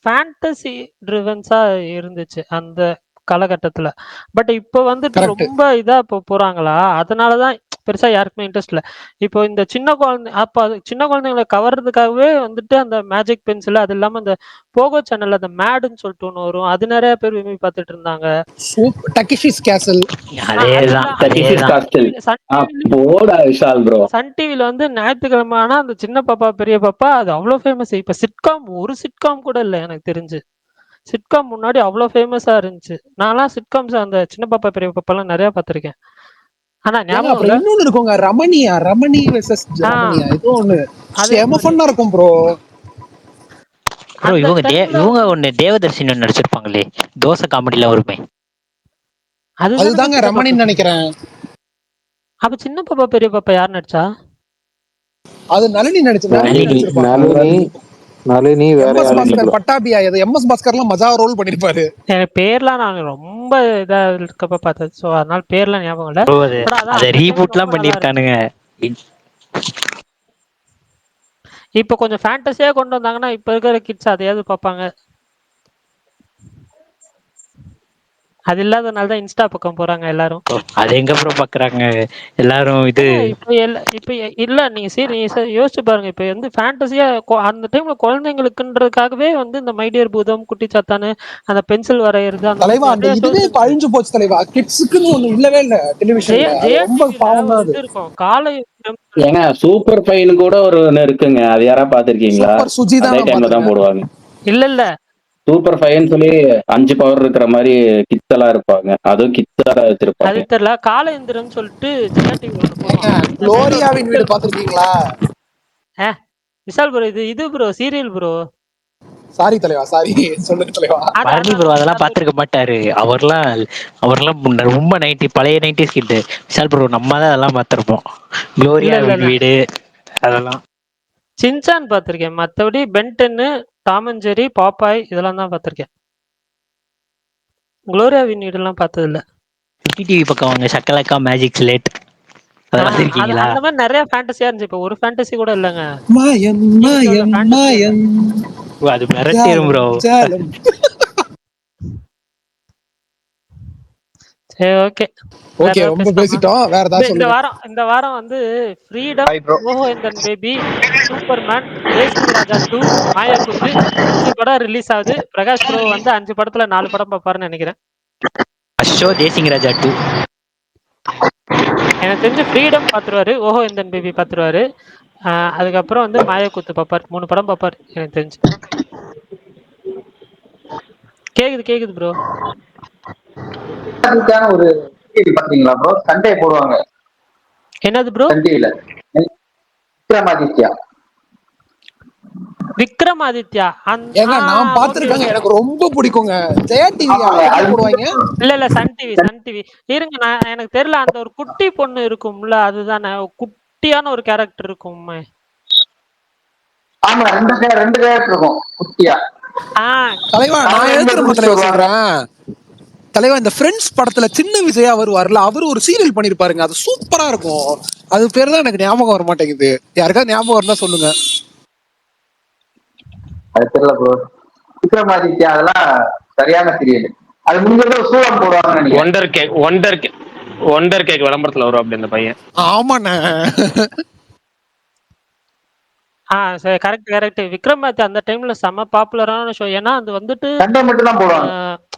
ஃபேண்டசி ட்ரிவன்ஸா இருந்துச்சு அந்த காலகட்டத்துல. பட் இப்போ வந்துட்டு ரொம்ப இதா போறாங்களா, அதனாலதான் பெருசா யாருக்குமே இன்ட்ரெஸ்ட் இல்ல. இப்போ இந்த சின்ன குழந்தைங்களை கவர்றதுக்காகவே வந்துட்டு அந்த மேஜிக் பென்சில், அது இல்லாம அந்த போகோ சேனல்ல அந்த மேடுன்னு சொல்லிட்டு ஒண்ணு வரும், அது நிறைய பேர் விரும்பி பார்த்துட்டு இருந்தாங்க. சன் டிவில வந்து ஞாயிற்றுக்கிழமை ஆனா அந்த சின்ன பாப்பா பெரிய பாப்பா அது அவ்வளவு ஃபேமஸ். இப்ப சிட்காம் ஒரு சிட்காம் கூட இல்ல எனக்கு தெரிஞ்சு. சிட்காம் முன்னாடி அவ்வளவு ஃபேமஸா இருந்துச்சு. நான்லாம் சிட்காம்ஸ் அந்த சின்ன பாப்பா பெரிய பாப்பா எல்லாம் நிறைய பார்த்திருக்கேன். ஆனா ஞாபகம் இன்னொன்னு இருக்குங்க, ரமணி வெர்சஸ் ரமணியா ஏதோ ஒண்ணு செம ஃபன்னா இருக்கும் ப்ரோ. இவங்க ஒண்ணு தேவதர்ஷினி நடிச்சிருப்பாங்களே தோசை காமெடில வருமே, அதுதாங்க ரமணின்னு நினைக்கிறேன். அப்ப சின்ன பாப்பா பெரிய பாப்பா யார் நடிச்சா? அது நளினி நளினி வேற பட்டாபியா எம்எஸ் பாஸ்கர்லாம் மஜா ரோல் பண்ணிருப்பாரு. எனக்கு பேர்லாம் நான் ரொம்ப இதா இருக்கப்ப பார்த்தது, சோ அதனால பேர்லாம் ஞாபகம் இல்ல. அத ரீபூட்லாம் பண்ணிருக்கானுங்க. இப்ப கொஞ்சம் ஃபேண்டஸியா கொண்டு வந்தாங்கன்னா இப்ப இருக்கிற கிட்ஸ் அதையாவது பார்ப்பாங்க. அது இல்லாதனால தான் இன்ஸ்டா பக்கம் போறாங்க எல்லாரும். அது எங்க ப்ரோ பாக்குறாங்க எல்லாரும் இது இப்ப இல்ல நீங்க யோசிச்சு பாருங்க. இப்ப வந்து ஃபேண்டசியா அந்த டைம்ல குழந்தைங்களுக்குன்றதுக்காகவே வந்து இந்த மைடியர் பூதம், குட்டி சாத்தானு, அந்த பென்சில் வரையறது, அந்த தலைவா அந்த நிறைய இதுவே இப்ப அழிஞ்சு போச்சு தலைவா. கிட்ஸுக்குன்னு ஒண்ணு இல்லவே இல்ல டெலிவிஷன்ல. ஜெயா ரொம்ப டிவில பாவம் தான் ஒரு அது. இது இருக்கும் காலை ஏங்க சூப்பர் ஃபைன் கூட ஒண்ணு இருக்குங்க. அது யாரா பாத்திருக்கீங்களா? சூப்பர் சுஜி தான் அதே நான் டைம்ல தான் பாத்திருக்கேன். போடுவாங்க. இல்ல சூப்பர் ஃபைன் சொல்லி 5 பவர் இருக்கிற மாதிரி கிட்ஸ் எல்லாம் இருப்பாங்க. அதுவும் கிட்ஸ் அது வச்சிருப்பாங்க. தெரியல. காலை எந்திரம் சொல்லிட்டு ஜெயா டிவி ஒண்ணு போடுவாங்க. குளோரியாவின் வீடு பாத்திருக்கீங்களா? விஷால் ப்ரோ இது ப்ரோ சீரியல் ப்ரோ. சாரி தலைவா, சாரி சொல்லுங்க தலைவா. பரணி ப்ரோ அதெல்லாம் பாத்துருக்க மாட்டாரு. அவர்லாம் ரொம்ப பழைய 90s கிட்டு. விஷால் ப்ரோ நம்ம தான் அதெல்லாம் பார்த்திருப்போம். குளோரியா வீடு அதெல்லாம். சின்சான் பாத்திருக்கேன். மத்தபடி பென்டென்னு, டாம் அண்ட் ஜெரி, பாப்பாய் இதெல்லாம் தான் பாத்திருக்கேன். குளோரியா வீடெல்லாம் பார்த்தது இல்ல. டிவி பக்கம் வாங்க சக்கலக்கா மேஜிக் ஸ்லேட் அதெல்லாம் இருக்கீங்களா? அந்த மாதிரி நிறைய ஃபேண்டசியா இருந்துச்சு. இப்ப ஒரு ஃபேண்டசி கூட இல்லங்க. மாயம் மாயம் மாயம் அது மிரட்டிரும் ப்ரோ. சரி ஓகே ஓகே ரொம்ப பேசிட்டோம். வேற ஏதாவது சொல்லுங்க. இந்த வாரம் வந்து ஃப்ரீடம், ஓஹோ எந்தன் பேபி, சூப்பர்மேன், தேசிங் ராஜா 2, மாயாகுத்து 5 படம் ரிலீஸ் ஆகுது. பிரகாஷ் ப்ரோ வந்து 5 படத்துல 4 படம் பார்ப்பாருன்னு நினைக்கிறேன். அஷோ தேசிங் ராஜா 2 எனக்கு தெரிஞ்சு ஃப்ரீடம் பாத்துருவாரு, ஓஹோ எந்தன் பேபி பாத்துருவாரு, அதுக்கப்புறம் வந்து மாயாகுத்து பாப்பார். 3 படம் பாப்பார் எனக்கு தெரிஞ்சு. கேக்குது ப்ரோ. ஒரு பாத்தீங்களா ப்ரோ? சண்டே போடுவாங்க. என்னது ப்ரோ? சண்டேல விக்ரமாதித்யா ஏங்க நான் பாத்துருக்கேங்க. எனக்கு ரொம்ப பிடிக்குங்க. ஜெயா டிவி போடுவாங்க. இல்ல சன் டிவி இருங்க. எனக்கு தெரியல. அந்த ஒரு குட்டி பொண்ணு இருக்கும்ல அதுதானே குட்டியான ஒரு கேரக்டர் இருக்கும். ஆமா ரெண்டு கேரக்டர் இருக்கும் குட்டியா. தலைவா நான் எழுத்துறேன் தலைவா சொல்றேன். தலைவா இந்த ஃப்ரெண்ட்ஸ் படத்துல சின்ன விஜயா வருவார்ல, அவரு ஒரு சீரியல் பண்ணிருப்பாருங்க. அது சூப்பரா இருக்கும். அது பேர் தான் எனக்கு ஞாபகம் வர மாட்டேங்குது. யாருக்காவது ஞாபகம் இருந்தா சொல்லுங்க. அது தெரியல ப்ரோ. விக்ரமாதித்யா அதெல்லாம் சரியான சீரியல். அது முன்னாடி சூழம் போடுவாங்க. ஒண்டர் கேக் விளம்பரத்துல வரும் அப்படி அந்த பையன். ஆமாண்ணே. சரி கரெக்ட். விக்ரமாதித்யா அந்த டைம்ல செம பாப்புலரான ஷோ. ஏன்னா அது வந்துட்டு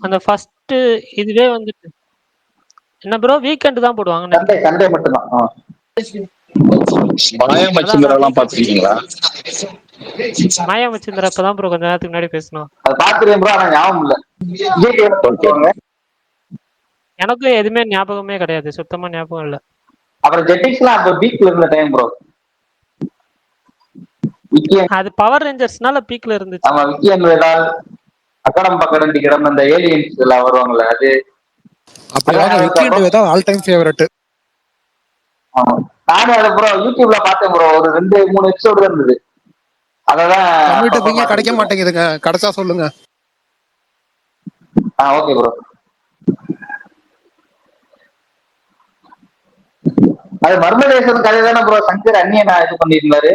அந்த ஃபர்ஸ்ட் இதுவே வந்துட்டு என்ன ப்ரோ வீக்கெண்ட் தான் போடுவாங்க. சண்டே மட்டும் தான். மாயாமச்சிந்திரலாம் பாத்துருக்கீங்களா? மாயாமச்சிந்திரா இப்பதான் ப்ரோ கொஞ்ச நேரத்துக்கு முன்னாடி பேசணும். அது பாத்துறேன் ப்ரோ. ஆனா ஞாபகம் இல்ல. எனக்கும் எதுவுமே ஞாபகமே கிடையாது. சுத்தமா ஞாபகம் இல்ல. அப்புறம் ஜெட்டிக்ஸ்லாம் அப்ப பீக்ல இருந்த டைம் ப்ரோ. அது பவர் ரேஞ்சர்ஸ்னால பீக்ல இருந்துச்சு. ஆமா விக்கியம் வேதால் அக்கடம் பக்கடம் டிக்கடம் அந்த ஏலியன்ஸ் எல்லாம் வருவாங்கல்ல அது. அப்படியே விக்கியம் வேதால் ஆல் டைம் ஃபேவரட். ஆமா நானே அதை ப்ரோ யூடியூப்ல பார்த்தேன் ப்ரோ. ஒரு 2-3 எபிசோடு தான் இருந்தது. அததான் தமிழ்ல கிடைக்க மாட்டேங்குதுங்க. கிடைச்சா சொல்லுங்க. Okay bro. அது மர்மதேசன் கதை தானே ப்ரோ? சங்கர் அன்னியன் இது பண்ணிருந்தாரு.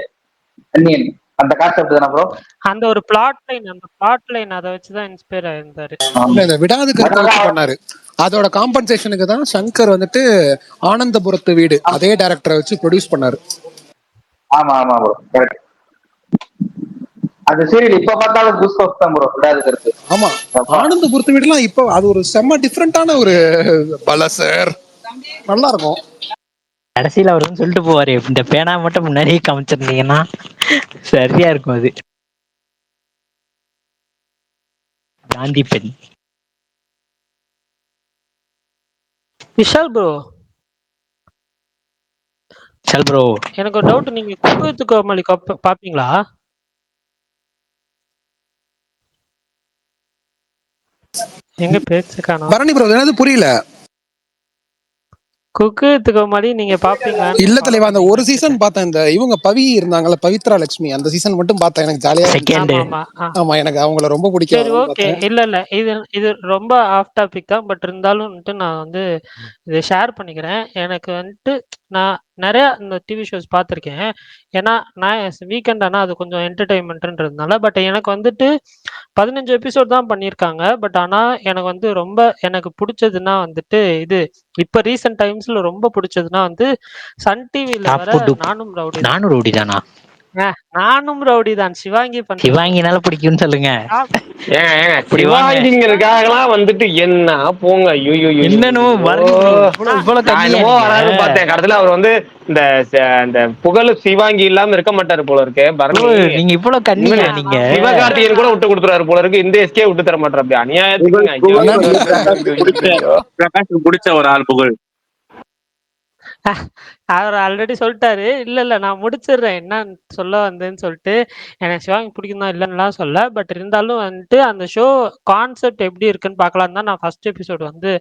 அன்னியன் அந்த கான்செப்ட் தானே ப்ரோ? அந்த ஒரு பிளாட் லைன் அதை வச்சுதான் இன்ஸ்பயர் ஆயிருந்தாரு. இந்த விடாது கருத்தை வச்சு பண்ணாரு. அதோட காம்பன்சேஷனுக்கு தான் சங்கர் வந்துட்டு ஆனந்தபுரத்து வீடு அதே டைரக்டரை வச்சு ப்ரொடியூஸ் பண்ணாரு. ஆமா ப்ரோ கரெக்ட். அந்த சீரியல் இப்ப பார்த்தாலும் கூஸ்பம்ப்ஸ் தான் ப்ரோ விடாது கருத்து. ஆமா ஆனந்தபுரத்து வீடுலாம் இப்போ அது ஒரு செம்ம டிஃபரெண்டான ஒரு பலசர் நல்லா இருக்கும். கடைசியில அவருன்னு சொல்லிட்டு போவாரு, இந்த பேனா மட்டும் முன்னாடியே காமிச்சிருந்தீங்கன்னா சரியா இருக்கும். அது காந்தி பெண். விஷால் ப்ரோ எனக்கு ஒரு டவுட். நீங்க குக்கு கோமாளி பாப்பீங்களா? எங்க பேச்சு காணோம். பரணி ப்ரோ என்னது புரியல. குக்கு கோமாளி நீங்க பாப்பீங்களா? இல்ல தலைவா அந்த ஒரு சீசன் பார்த்தேன். இந்த இவங்க பவி இருந்தாங்கல்ல பவித்ரா லட்சுமி அந்த சீசன் மட்டும் பார்த்தேன். எனக்கு ஜாலியா. ஆமா எனக்கு அவங்கள ரொம்ப பிடிக்கும். சரி ஓகே. இல்ல இது ரொம்ப ஆஃப் டாபிக் தான். பட் இருந்தாலும் நான் வந்து இதை ஷேர் பண்ணிக்கிறேன். எனக்கு வந்துட்டு நான் நிறைய இந்த டிவி ஷோஸ் பார்த்துருக்கேன். ஏன்னா நான் வீக்கெண்ட் ஆனால் அது கொஞ்சம் என்டர்டைன்மெண்ட்டுன்றதுனால. பட் எனக்கு வந்துட்டு 15 எபிசோட் தான் பண்ணியிருக்காங்க. பட் ஆனால் எனக்கு வந்து ரொம்ப எனக்கு பிடிச்சதுன்னா வந்துட்டு இது இப்போ ரீசெண்ட் டைம்ஸில் ரொம்ப பிடிச்சதுன்னா வந்து சன் டிவியில் வர நானும் ரவுடி தான். நானும் ரவுடி தானா? நானும் ரவுடி தான் சிவாங்கி பண்ண. சிவாங்கினால பிடிக்கும்னு சொல்லுங்க. சிவாங்கிங்கிறதுக்காகலாம் வந்துட்டு என்ன போங்க. என்னன்னு பார்த்தேன் கடைசியில அவர் வந்து இந்த புகழ் சிவாங்கி இல்லாம இருக்க மாட்டாரு போல இருக்கு. நீங்க இவ்வளவு கண்ணியா நீங்க சிவகார்த்திகேயன் கூட விட்டு கொடுத்துறாரு போல இருக்கு. இந்த எஸ்கே விட்டு தர மாட்டாரு. அப்படி பிரகாஷ் பிடிச்ச ஒரு ஆள் புகழ். அவர் ஆல்ரெடி சொல்லிட்டாரு. இல்ல நான் முடிச்சிடுறேன் என்ன சொல்ல வந்தேன்னு சொல்லிட்டு. எனக்கு சிவாங்கி பிடிக்கும் தான் இல்லைன்னுலாம் சொல்ல. பட் இருந்தாலும் வந்துட்டு அந்த ஷோ கான்செப்ட் எப்படி இருக்குன்னு பார்க்கலாம் தான் நான் ஃபர்ஸ்ட் எபிசோடு வந்து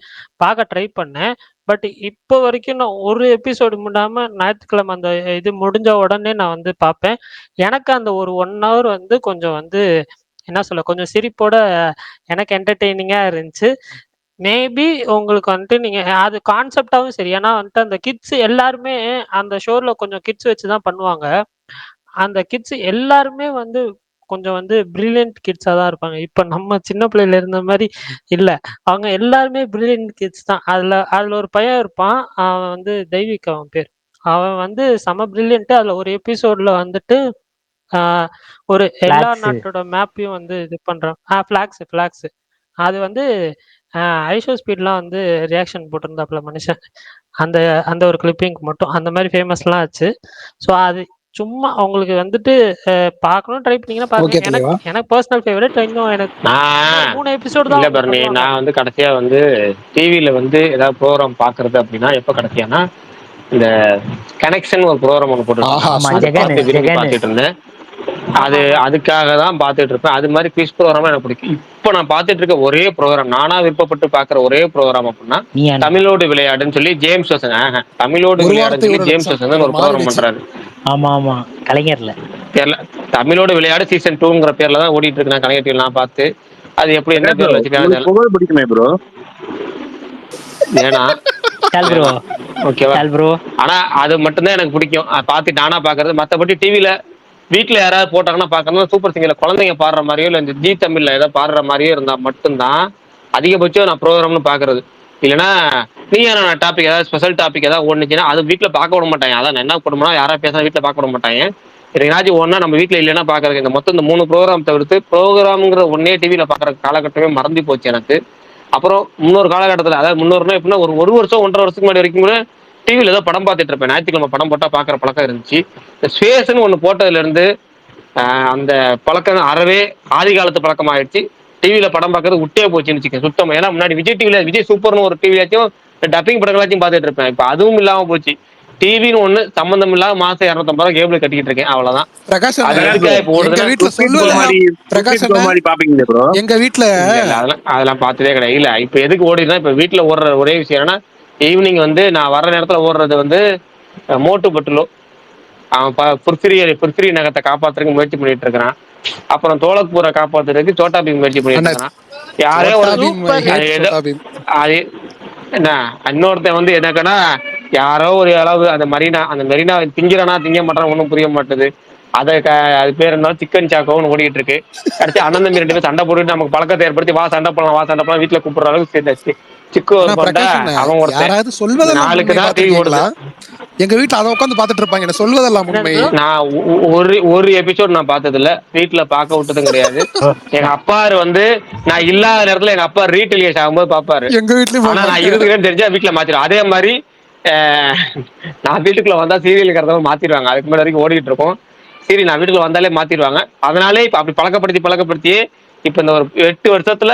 பார்க்க ட்ரை பண்ணேன். பட் இப்போ வரைக்கும் நான் ஒரு எபிசோடு முடாம ஞாயிற்றுக்கிழமை அந்த இது முடிஞ்ச உடனே நான் வந்து பார்ப்பேன். எனக்கு அந்த ஒரு 1 hour வந்து கொஞ்சம் வந்து என்ன சொல்ல கொஞ்சம் சிரிப்போட எனக்கு என்டர்டெய்னிங்காக இருந்துச்சு. மேபி உங்களுக்கு வந்துட்டு நீங்க அது கான்செப்டாவும் சரி. ஏன்னா வந்துட்டு அந்த கிட்ஸ் எல்லாருமே அந்த ஷோல கொஞ்சம் கிட்ஸ் வச்சு தான் பண்ணுவாங்க. அந்த கிட்ஸ் எல்லாருமே வந்து கொஞ்சம் வந்து பிரில்லியன்ட் கிட்ஸா தான் இருப்பாங்க. இப்ப நம்ம சின்ன பிள்ளையில இருந்த மாதிரி இல்ல. அவங்க எல்லாருமே பிரில்லியன்ட் கிட்ஸ் தான். அதுல ஒரு பையன் இருப்பான். அவன் வந்து தெய்வீக் அவன் பேர். அவன் வந்து செம பிரில்லியன்ட். அதுல ஒரு எபிசோட்ல வந்துட்டு ஒரு எல்லா நாட்டோட மேப்பையும் வந்து இது பண்றான். ஃபிளாக்ஸ் அது வந்து ஐஷோ ஸ்பீட்லாம் வந்து ரியாக்ஷன் போட்டிருந்தாப்புல மனுஷன். அந்த அந்த ஒரு கிளிப்பிங் மட்டும் அந்த மாதிரி ஃபேமஸ்லாம் ஆச்சு. ஸோ அது சும்மா உங்களுக்கு வந்துட்டு பார்க்கணும் ட்ரை பண்ணீங்கன்னா பாருங்க. எனக்கு பர்சனல் ஃபேவரட். இன்னும் எனக்கு 3 எபிசோடு தான். பரணி நான் வந்து கடைசியா வந்து டிவியில வந்து ஏதாவது ப்ரோக்ராம் பாக்குறது அப்படின்னா எப்ப கடைசியானா இந்த கனெக்ஷன் ஒரு ப்ரோக்ராம் ஒன்று போட்டு விரும்பி பார்த்துட்டு இருந்தேன். அதுக்காக தான் பார்த்துட்டு இருப்பேன். அது மாதிரி குவிஸ் ப்ரோக்ராம் எனக்கு பிடிக்கும். இப்போ நான் பார்த்துட்டு இருக்க ஒரே ப்ரோக்ராம் நானா விருப்பப்பட்டு பாக்குற ஒரே ப்ரோக்ராம் அப்படின்னா தமிழோடு விளையாடுன்னு சொல்லி ஜேம்ஸ் வசங்க தமிழோடு விளையாடுன்னு சொல்லி ஜேம்ஸ் வசங்க ஒரு ப்ரோக்ராம் பண்றாரு. ஆமா கலைஞர்ல பேர்ல தமிழோடு விளையாடு சீசன் 2ங்கிற பேர்ல தான் ஓடிட்டு இருக்கு. நான் கலைஞர் டிவில நான் பார்த்து அது எப்படி என்ன பேர்ல வச்சுக்காங்க பிடிக்குமே ப்ரோ. ஏன்னா ஓகேவா ப்ரோ. ஆனா அது மட்டும்தான் எனக்கு பிடிக்கும். பார்த்து நானா பாக்குறது. மற்றபடி டிவில வீட்டுல யாராவது போட்டாங்கன்னா பாக்கணும். சூப்பர் சிங்கர்ல குழந்தைங்க பாடுற மாதிரியோ இல்ல இந்த ஜி தமிழ்ல ஏதாவது பாடுற மாதிரியோ இருந்தா மட்டும்தான் அதிகபட்சம் நான் ப்ரோக்ராம்னு பாக்குறது. இல்லைன்னா நான் டாபிக் ஏதாவது ஸ்பெஷல் டாபிக் ஏதாவது ஓடுச்சுன்னா அது வீட்டுல பார்க்க விட மாட்டாங்க. அதான் என்ன குடும்பம்னா யாராவது பேச வீட்டுல பார்க்க விட மாட்டாங்க. எங்கேயாச்சும் ஒன்னா நம்ம வீட்டுல இல்லைன்னா பாக்குறது. இந்த மொத்தம் இந்த 3 ப்ரோக்ராம் தவிர்த்து ப்ரோக்ராம்ங்கிற ஒன்னே டிவியில பாக்குற காலகட்டமே மறந்து போச்சு எனக்கு. அப்புறம் முன்னொரு காலகட்டத்தில் அதாவது முன்னோருனா எப்படின்னா ஒரு வருஷம் 1.5 வருஷத்துக்கு முன்னாடி வரைக்கும் கூட டிவியில ஏதோ படம் பார்த்துட்டு இருப்பேன். ஞாயிற்றுக்கிழமை படம் போட்டா பாக்குற பழக்கம் இருந்துச்சு. இந்த ஸ்பேஸ்ன்னு ஒண்ணு போட்டதுல இருந்து அந்த பழக்கம் அறவே ஆதி காலத்து பழக்கம் ஆயிடுச்சு. டிவியில படம் பார்க்கறது விட்டே போச்சுன்னு வச்சுக்கேன் சுத்தமா. ஏன்னா முன்னாடி விஜய் டிவில விஜய் சூப்பர்னு ஒரு டிவியாச்சும் டப்பிங் படங்களாச்சும் பார்த்துட்டு இருப்பேன். இப்ப அதுவும் இல்லாம போச்சு. டிவின்னு ஒண்ணு சம்பந்தம் இல்லாம மாசம் 250 கேபிள் கட்டிக்கிட்டு இருக்கேன். அவ்வளவுதான். எங்க வீட்டுல அதெல்லாம் பார்த்ததே கிடையாது. இல்ல இப்ப எதுக்கு ஓடினா இப்ப வீட்டுல ஓடுற ஒரே விஷயம் என்னன்னா ஈவினிங் வந்து நான் வர்ற நேரத்துல ஓடுறது வந்து மோட்டு பட்டுலோ அவன் புர்ஃபிரி நகத்தை காப்பாத்துறதுக்கு முயற்சி பண்ணிட்டு இருக்கிறான். அப்புறம் தோலக்பூரை காப்பாத்துறதுக்கு சோட்டா பீம் முயற்சி பண்ணிட்டு இருக்கிறான். யாரே ஒரு என்ன இன்னொருத்தன் வந்து என்னக்கன்னா யாரோ ஒரு அளவு அந்த மெரினா திங்கிறானா திங்க மாட்டான் ஒன்றும் புரிய மாட்டேது. அது பேர் என்ன சிக்கன் சாக்கோன்னு ஓடிட்டு இருக்கு. கடைசி அண்ணன் தம்பி 2 பேரும் சண்டை போட்டு நமக்கு பழக்கத்தை ஏற்படுத்தி வா சண்டை போடலாம் வீட்டுல கூப்பிடுற அளவுக்கு சிக்கு அவன் ஒருத்தன் நாளுக்கு தான் டிவி ஓடுது. எங்க வீட்டுல அதை உட்காந்து பாத்துட்டு இருப்பாங்க. சொல்வதெல்லாம் உண்மை. நான் ஒரு எபிசோட் நான் பார்த்தது இல்ல. வீட்டுல பார்க்க விட்டதும் கிடையாது. எங்க அப்பா வந்து நான் இல்லாத நேரத்துல எங்க அப்பா ரீடெலிகேட் ஆகும்போது பாப்பாரு. எங்க வீட்லயும் ஆனா நான் இருக்கிறேன்னு தெரிஞ்சா வீட்டுல மாத்திரும். அதே மாதிரி நான் வீட்டுக்குள்ள வந்தா சீரியல் இருக்கிறதவங்க மாத்திடுவாங்க. அதுக்கு முன்னாடி வரைக்கும் ஓடிட்டு இருக்கோம் சீரியல். நான் வீட்டுக்குள்ள வந்தாலே மாத்திடுவாங்க. அதனாலே இப்ப அப்படி பழக்கப்படுத்தியே இப்ப இந்த ஒரு 8 வருஷத்துல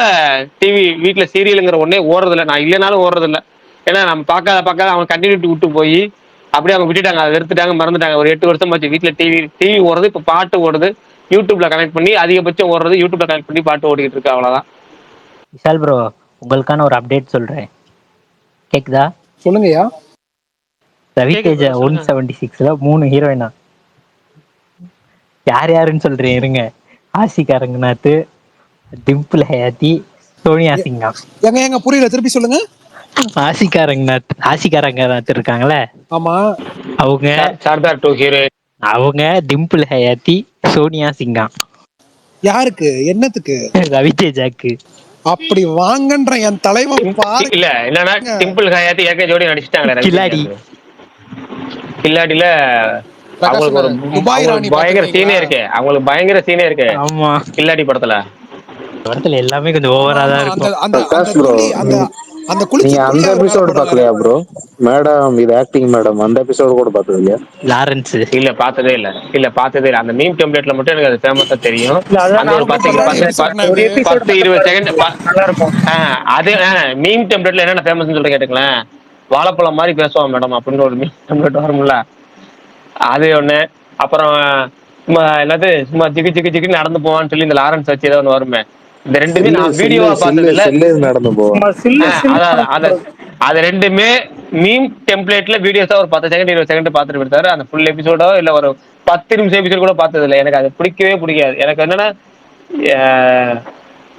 டிவி வீட்டுல சீரியலுங்கிற ஒன்னே ஓடுறதில்ல. நான் இல்லைனாலும் ஓடுறதில்ல. ஏன்னா நம்ம பார்க்காத அவங்க கண்டினியூட்டி விட்டு போய் அப்படியே அவங்க விட்டுட்டாங்க. அதை வெறுத்துட்டாங்க மறந்துட்டாங்க. ஒரு 8 வருஷம் ஆச்சு வீட்டுல டிவி ஓடுறது. இப்ப பாட்டு ஓடுது. யூடியூப்ல கனெக்ட் பண்ணி அதிகபட்சம் ஓடுறது. யூடியூப்ல கனெக்ட் பண்ணி பாட்டு ஓடிட்டு இருக்கு. அவ்வளவுதான். விஷால் ப்ரோ உங்களுக்கான ஒரு அப்டேட் சொல்றேன். கேக்குதா? சொல்லுங்கய்யா. ரவிதேஜா 176ல 3 ஹீரோயினா. யாருன்னு சொல்றேன் இருங்க. ஆஷிகா ரங்கநாத், டிம்பிள் ஹயாத்தி, சோனியா சிங்கா. எங்க புரியல திருப்பி சொல்லுங்க. ஆசிக்காரங்க இருக்காங்களே ஆமா. அவங்க சர்தார் 2 ஹீரோயின். அவங்க டிம்பிள் ஹயாத்தி, சோனியா சிங்கா. யாருக்கு என்னத்துக்கு? ரவிதேஜாக்கு. அப்படி வாங்கன்ற என் தலைவன் பாருங்க. இல்ல என்னன்னா டிம்பிள் ஹயாத்தி ஏற்கனவே ஜோடி நடிச்சிட்டாங்களே கில்லாடி. கில்லாடியில அவங்களுக்கு ஒரு துபாய் ராணி பயங்கர சீனே இருக்கு. அவங்களுக்கு பயங்கர சீனே இருக்கு ஆமா, கில்லாடி படத்துல எல்லாமே கொஞ்சம் ஓவரா தான் இருக்கும். பிரகாஷ் ப்ரோ, அந்த நீங்க அந்த குளிச்சு எபிசோடு பாக்கலையா ப்ரோ? மேடம் இது ஆக்டிங் மேடம், அந்த எபிசோடு கூட பார்த்தது இல்லையா? லாரன்ஸ் இல்ல பார்த்ததே இல்ல. அந்த மீம் டெம்ப்ளேட்ல மட்டும் எனக்கு அது ஃபேமஸா தெரியும். அந்த ஒரு 10-20 செகண்ட் நல்லா இருக்கும். அது மீம் டெம்ப்ளேட்ல என்னென்ன ஃபேமஸ்னு சொல்லிட்டு கேட்டுங்களேன். வாழைப்பழம் மாதிரி பேசுவான் மேடம் அப்படின்னு ஒரு மீம் டெம்ப்ளேட் வரும்ல, அது ஒண்ணு. அப்புறம் சும்மா என்னது சும்மா ஜிக்கு நடந்து போவான்னு சொல்லி இந்த லாரன்ஸ் வச்சு ஏதோ ஒன்று வருமே. இந்த ரெண்டுமே நான் வீடியோவா பார்த்தது இல்ல. நடந்து போவோம். அது ரெண்டுமே மீம் டெம்ப்ளேட்ல வீடியோஸா ஒரு 10 செகண்ட் 20 செகண்ட் பார்த்துட்டு போயிருந்தாரு. அந்த ஃபுல் எபிசோடோ இல்ல ஒரு 10 நிமிஷம் எபிசோட் கூட பார்த்தது இல்லை. எனக்கு அது பிடிக்காது. எனக்கு என்னன்னா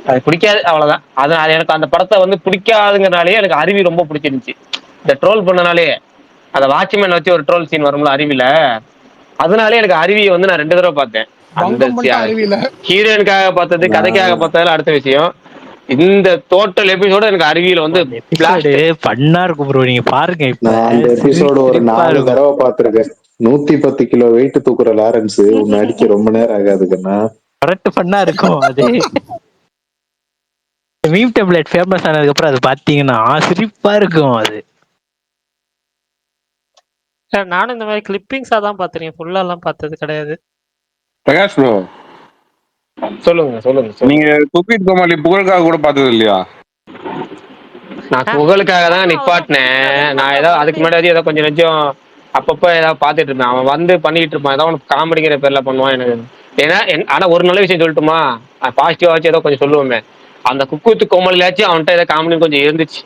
அது பிடிக்காது, அவ்வளவுதான். அது எனக்கு அந்த படத்தை வந்து பிடிக்காதுங்கிறனாலே எனக்கு அருவி ரொம்ப பிடிச்சிருந்துச்சு. இந்த ட்ரோல் பண்ணனாலே அந்த வாட்ச்மேன் வச்சு ஒரு ட்ரோல் சீன் வரும்ல அருவில, அதனாலே எனக்கு அருவியை வந்து நான் 2 தடவை பார்த்தேன். அந்த ஹீரோயினுக்காக பார்த்தது, கதைக்காக பார்த்ததுல அடுத்த விஷயம். இந்த டோட்டல் எபிசோட எனக்கு அருவியில வந்து பண்ணா இருக்கும் ப்ரோ. நீங்க பாருங்க, நான் அந்த எபிசோடு ஒரு 4 தடவை பார்த்திருக்கேன். 110 கிலோ வெயிட் தூக்குற லாரன்ஸ் உன்னை அடிக்க ரொம்ப நேரம் ஆகாதுக்குன்னா கரெக்ட் பண்ணா இருக்கும். அது மீம் டெம்ப்ளேட் ஃபேமஸ் ஆனதுக்கு அப்புறம் அது பாத்தீங்கன்னா சிரிப்பா இருக்கும். அது நானும் இந்த மாதிரி கிளிப்பிங்ஸா தான் பாத்துறேன், ஃபுல்லா எல்லாம் பார்த்தது கிடையாது. பிரகாஷ் ப்ரோ, சொல்லுங்க. நீங்க குக்வித் கோமாளி புகழுக்காக கூட பார்த்தது இல்லையா? நான் புகழுக்காக தான் நிப்பாட்டினேன். நான் ஏதோ அதுக்கு முன்னாடி ஏதோ கொஞ்சம் அப்பப்போ ஏதாவது பார்த்துட்டு இருப்பேன். அவன் வந்து பண்ணிட்டு இருப்பான், ஏதோ ஒன்று காமெடிங்கிற பேர்ல பண்ணுவான். எனக்கு ஏன்னா ஆனா ஒரு நல்ல விஷயம் சொல்லட்டுமா, பாசிட்டிவா வச்சு ஏதோ கொஞ்சம் சொல்லுவோமே. அந்த குக்வித் கோமாளியாச்சும் அவன்கிட்ட ஏதோ காமெடி கொஞ்சம் இருந்துச்சு.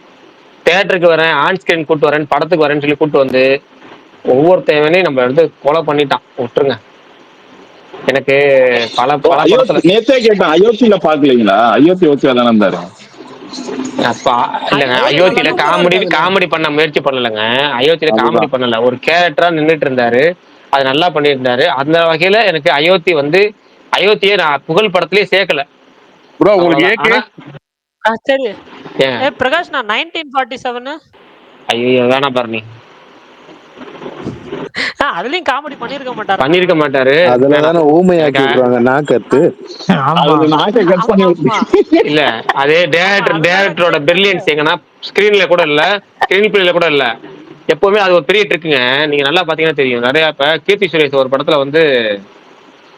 தேட்டருக்கு வரேன், ஆன் ஸ்கிரீன் கூட்டு வரேன், படத்துக்கு வரேன்னு சொல்லி கூட்டு வந்து ஒவ்வொருத்தவனையும் நம்ம வந்து கொலை பண்ணிட்டான். விட்டுருங்க. எனக்கு பல படத்துல நேத்தே கேட்டேன், அயோத்தியில பாக்கலீங்களா? அயோத்தி ஓகே தானே இருந்தாரு. இல்லங்க, அயோத்தியில காமெடி பண்ண முயற்சி பண்ணலங்க. அயோத்தியில காமெடி பண்ணல, ஒரு கேரக்டரா நின்றுட்டு இருந்தாரு. அது நல்லா பண்ணியிருந்தாரு. அந்த வகையில எனக்கு அயோத்தியை நான் புகழ் படத்திலேயே சேர்க்கல ப்ரோ. உங்களுக்கு சரி பிரகாஷ், நான் 1947 ஐயோ வேணாம் பாரு, நீ அதுலயும் காமெடி பண்ணிருக்க மாட்டாரு. அதுலதானே ஊமையாக்கி விட்டுருவாங்க நாக்கத்து. இல்ல அதே டைரக்டரோட பிரில்லியன்ஸ் எங்கன்னா ஸ்கிரீன்ல கூட இல்ல, ஸ்கிரீன் பிளேல கூட இல்ல. எப்பவுமே அது ஒரு பெரிய ட்ரிக்குங்க. நீங்க நல்லா பாத்தீங்கன்னா தெரியும். நிறைய இப்ப கீர்த்தி சுரேஷ் ஒரு படத்துல வந்து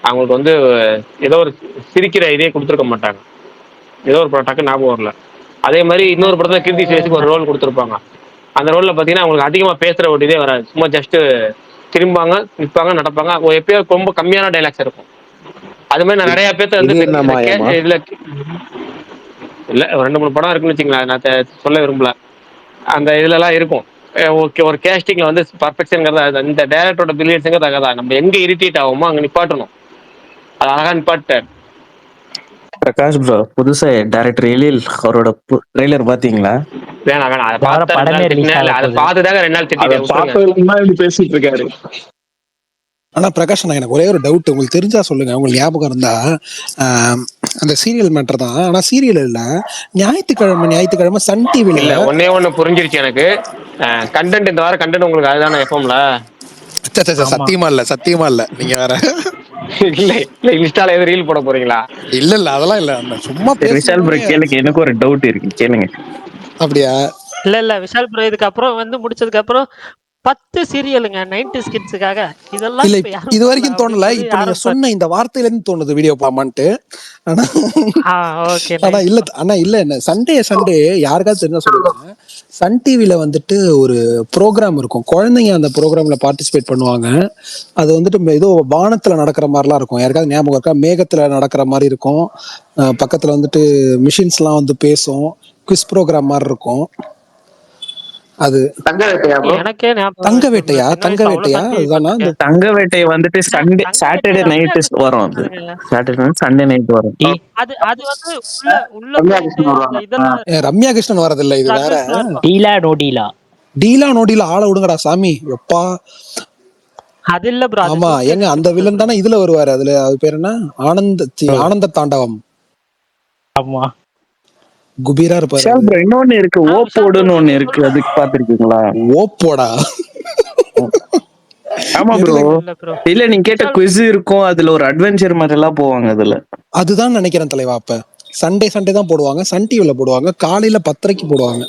அவங்களுக்கு வந்து ஏதோ ஒரு சிரிக்கிற இதே கொடுத்துருக்க மாட்டாங்க. ஏதோ ஒரு டக்கு ஞாபகம் வரல. அதே மாதிரி இன்னொரு படத்துல கீர்த்தி சுரேஷுக்கு ஒரு ரோல் கொடுத்துருப்பாங்க. அந்த ரோல்ல பாத்தீங்கன்னா அவங்களுக்கு அதிகமா பேசுற ஒரு இதே வராது. சும்மா ஜஸ்ட் திரும்பாங்க, நிற்பாங்க, நடப்பாங்க. எப்பயோ ரொம்ப கம்மியான டைலாக்ஸ் இருக்கும். அது மாதிரி நான் நிறைய பேர்த்த வந்து இதுல இல்ல 2-3 படம் இருக்குன்னு வச்சுங்களேன், நான் சொல்ல விரும்பல. அந்த இதுல எல்லாம் இருக்கும். ஓகே, ஒரு கேஸ்டிங்ல வந்து பர்ஃபெக்ஷன்ங்கிறது இந்த டைரக்டரோட பிரில்லியன்ஸ்ங்கிறது அங்கதான். நம்ம எங்க இரிட்டேட் ஆகுமோ அங்க நிப்பாட்டணும். அது அழகா நிப்பாட்டார். பிரகாஷ் ப்ரோ, புதுசா டைரக்டர் எழில் அவரோட ட்ரெய்லர் பாத்தீங்களா? வேணாம் அதை பார்த்துதாங்க 2 நாள் திட்டிட்டு பேசிட்டு இருக்காரு. ஆனா பிரகாஷ், நான் எனக்கு ஒரே ஒரு டவுட், உங்களுக்கு தெரிஞ்சா சொல்லுங்க. உங்களுக்கு ஞாபகம் இருந்தா, அந்த சீரியல் மேட்டர் தான். ஆனா சீரியல் இல்ல, ஞாயிற்றுக்கிழமை சன் டிவில இல்ல. ஒண்ணு புரிஞ்சிருச்சு எனக்கு. கண்டென்ட் இந்த வாரம் கண்டென்ட் உங்களுக்கு அதுதானே எஃப்எம்ல. சத்தியமா இல்ல நீங்க வேற. இல்ல இன்ஸ்டால ஏதோ ரீல் போட போறீங்களா? இல்ல அதெல்லாம் இல்ல, சும்மா விஷால் ப்ரோ கேளுங்க, எனக்கு ஒரு டவுட் இருக்கு, கேளுங்க. அப்படியா? இல்ல விஷால் ப்ரோ, இதுக்கு அப்புறம் வந்து முடிச்சதுக்கு அப்புறம் 10 சீரியலுங்க 90s கிட்ஸுக்காக. இதெல்லாம் இல்ல இது வரைக்கும் தோணல. இப்ப நீங்க சொன்ன இந்த வார்த்தையில இருந்து தோணுது வீடியோ பாமான்ட்டு. ஆனா இல்ல என்ன சண்டே யாருக்காவது தெரிஞ்சா சொல்லுங்க. சன் டிவில வந்துட்டு ஒரு ப்ரோக்ராம் இருக்கும், குழந்தைங்க அந்த ப்ரோக்ராம்ல பார்ட்டிசிபேட் பண்ணுவாங்க. அது வந்துட்டு ஏதோ வானத்துல நடக்கிற மாதிரிலாம் இருக்கும். யாருக்காவது ஞாபகம் இருக்கா? மேகத்துல நடக்கிற மாதிரி இருக்கும். பக்கத்துல வந்துட்டு மிஷின்ஸ் எல்லாம் வந்து பேசும். குவிஸ் ப்ரோக்ராம் மாதிரி இருக்கும். அது தங்க வேட்டையா ப்ரோ? எனக்கே ஞாபகம் தங்க இருக்கு bro. வேட்டையா சின்ன தங்க வயசுல அவ்வளவு வேட்டையா சன் டிவி அதுதானா அந்த பார்த்திருக்கேன். தங்க வேட்டை வந்துட்டு சண்டே தங்க வேட்டை சாட்டர்டே ரம்யா நைட்டு கிருஷ்ணன் வரும். அது பாருங்க. சாட்டர்டே சண்டே நைட் வரும். அது அது வந்து உள்ள உள்ள ரம்யா போயிட்டு கிருஷ்ணன் அந்த வருவாங்க. இதெல்லாம் இருக்கும், ரம்யா கிருஷ்ணன் வரதில்ல இது வேற. ஸ்ட்ரகிள்ஸ்லாம் இருக்கும். டீலா நோ டீலா. டீலா நோடில ஆள விடுங்கடா சாமி எப்பா. அது இல்ல ப்ரோ, அது ஆமா சூப்பர் ஏங்க ஹிட் அந்த bro. வில்லன் தானே இதுல வருவாரு. அதுல அது பேர் என்ன, ஆனந்த தாண்டவம். ஆமா குபீரா இருப்பாரு. விஷால் ப்ரோ இன்னொன்னு இருக்கு, விஷால் bro, ஓப்போடுன்னு ஒண்ணு நீங்க இருக்கு, சொல்ற அதுக்கு பாத்திருக்கீங்களா? ஓப்போடா. ஆமா ப்ரோ. இல்ல ப்ரோ. இல்ல நீங்க கேட்ட குவிஸ் இருக்கும், அதுல ஒரு அட்வென்ச்சர் மாதிரி எல்லாம் போவாங்க அதுல. அதுதான் நினைக்கிறேன் தலைவா. அப்ப சண்டே தான் போடுவாங்க, சன் டிவில போடுவாங்க, காலையில 10:30க்கு போடுவாங்க.